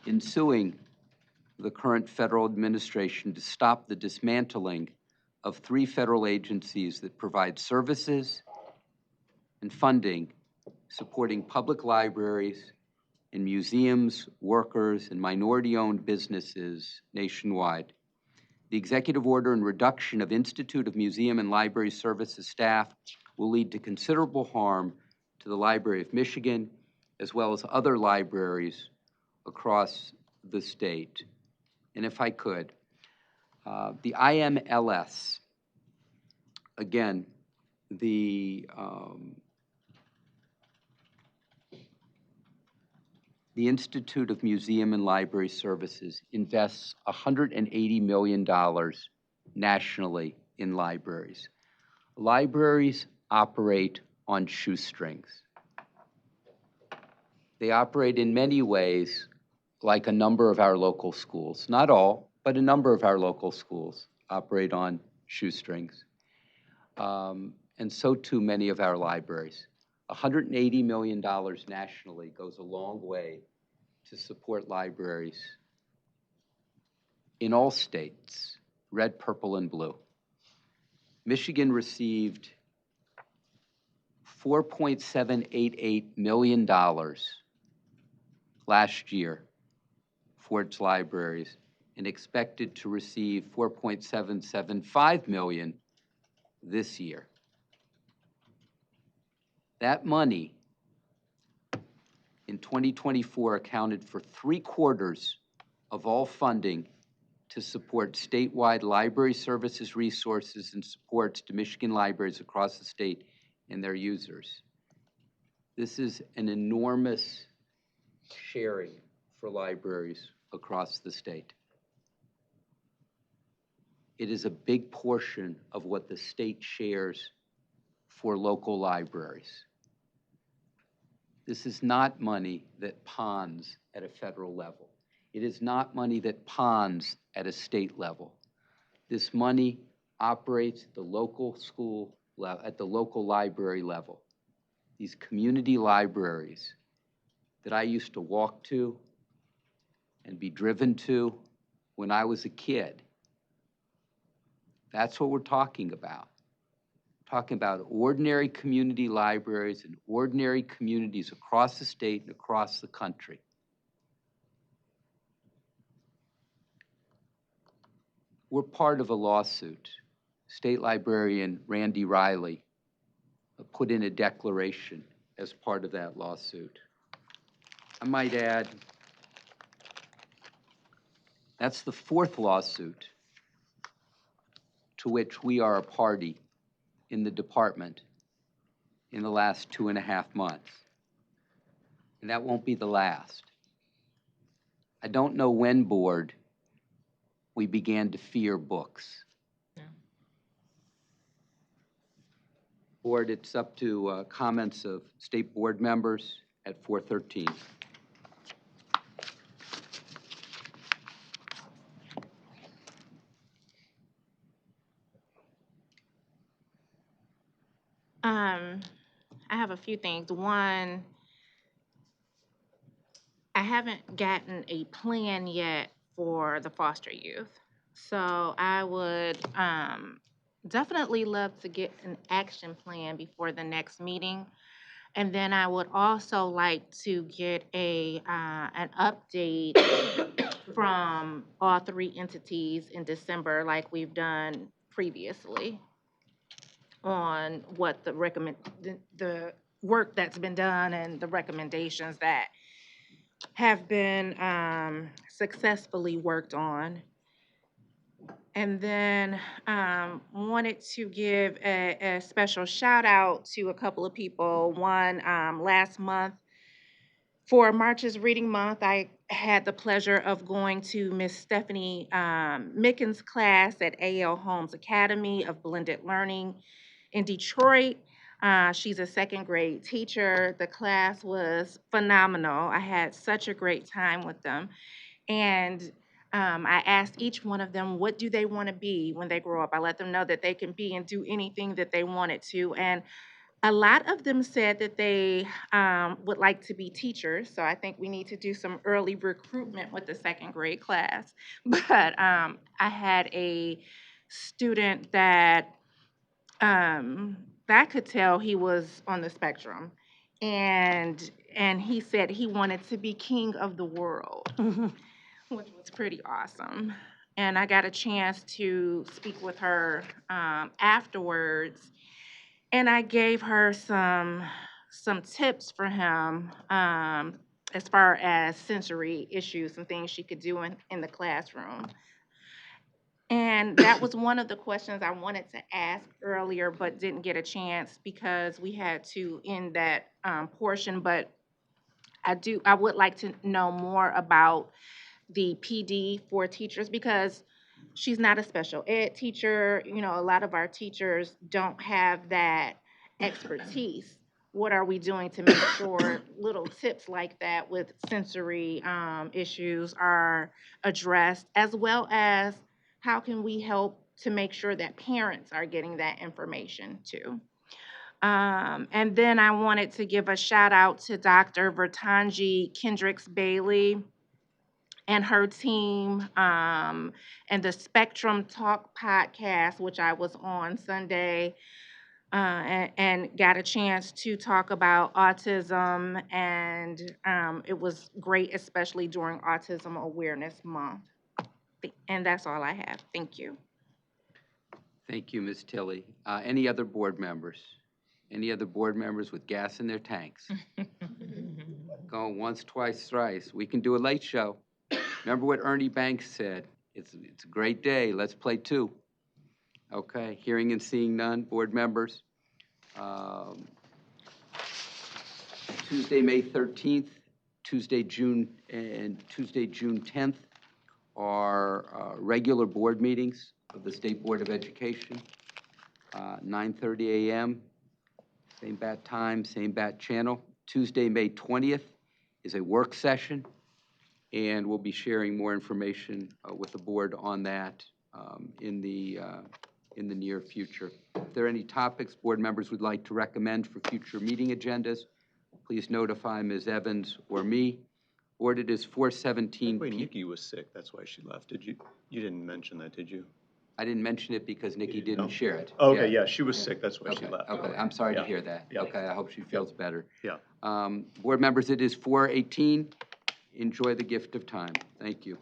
in suing the current federal administration to stop the dismantling of 3 federal agencies that provide services and funding supporting public libraries and museums, workers, and minority-owned businesses nationwide. The executive order and reduction of Institute of Museum and Library Services staff will lead to considerable harm to the Library of Michigan, as well as other libraries across the state. And if I could, the IMLS, again, the Institute of Museum and Library Services invests $180 million nationally in libraries. Libraries operate on shoestrings. They operate in many ways like a number of our local schools. Not all, but a number of our local schools operate on shoestrings. And so too many of our libraries. $180 million nationally goes a long way to support libraries in all states, red, purple, and blue. Michigan received $4.788 million last year for its libraries and expected to receive $4.775 million this year. That money in 2024 accounted for 3/4 of all funding to support statewide library services resources and supports to Michigan libraries across the state and their users. This is an enormous sharing for libraries across the state. It is a big portion of what the state shares for local libraries. This is not money that ponds at a federal level. It is not money that ponds at a state level. This money operates at the local school level, at the local library level. These community libraries that I used to walk to and be driven to when I was a kid. That's what we're talking about. Talking about ordinary community libraries in ordinary communities across the state and across the country. We're part of a lawsuit. State Librarian Randy Riley put in a declaration as part of that lawsuit. I might add, that's the 4th lawsuit to which we are a party in the department in the last 2.5 months. And that won't be the last. I don't know when, board, we began to fear books. Yeah. Board, it's up to comments of state board members at 4:13. I have a few things. One, I haven't gotten a plan yet for the foster youth. So I would definitely love to get an action plan before the next meeting. And then I would also like to get an update from all three entities in December, like we've done previously, on what the work that's been done and the recommendations that have been successfully worked on. And then wanted to give a special shout out to a couple of people. One, last month for March's Reading Month, I had the pleasure of going to Miss Stephanie Mickens' class at A.L. Holmes Academy of Blended Learning in Detroit. She's a second grade teacher. The class was phenomenal. I had such a great time with them. And I asked each one of them, what do they want to be when they grow up? I let them know that they can be and do anything that they wanted to. And a lot of them said that they would like to be teachers. So I think we need to do some early recruitment with the second grade class. But I had a student that I could tell he was on the spectrum. And he said he wanted to be king of the world, which was pretty awesome. And I got a chance to speak with her afterwards, and I gave her some tips for him as far as sensory issues and things she could do in the classroom. And that was one of the questions I wanted to ask earlier, but didn't get a chance because we had to end that portion. But I would like to know more about the PD for teachers, because she's not a special ed teacher. You know, a lot of our teachers don't have that expertise. What are we doing to make sure little tips like that with sensory issues are addressed, as well as how can we help to make sure that parents are getting that information too? And then I wanted to give a shout out to Dr. Vertanji Kendricks Bailey and her team, and the Spectrum Talk podcast, which I was on Sunday, and got a chance to talk about autism, and it was great, especially during Autism Awareness Month. And that's all I have. Thank you. Thank you, Ms. Tilley. Any other board members? Any other board members with gas in their tanks? Going once, twice, thrice. We can do a late show. Remember what Ernie Banks said? It's a great day. Let's play two. Okay, hearing and seeing none, board members. Tuesday, May 13th, Tuesday, June 10th are regular board meetings of the State Board of Education, 9:30 a.m., same bat time, same bat channel. Tuesday, May 20th is a work session, and we'll be sharing more information with the board on that in the near future. If there are any topics board members would like to recommend for future meeting agendas, please notify Ms. Evans or me. Board, it is 4:17 Wait, p.m. Nikki was sick, that's why she left. You didn't mention that, did you? I didn't mention it because Nikki didn't share it. Oh, okay, yeah, she was sick, that's why she left. Okay, I'm sorry to Yeah. hear that. Yeah. Okay, I hope she feels better. Yeah. Board members, it is 4:18. Enjoy the gift of time. Thank you.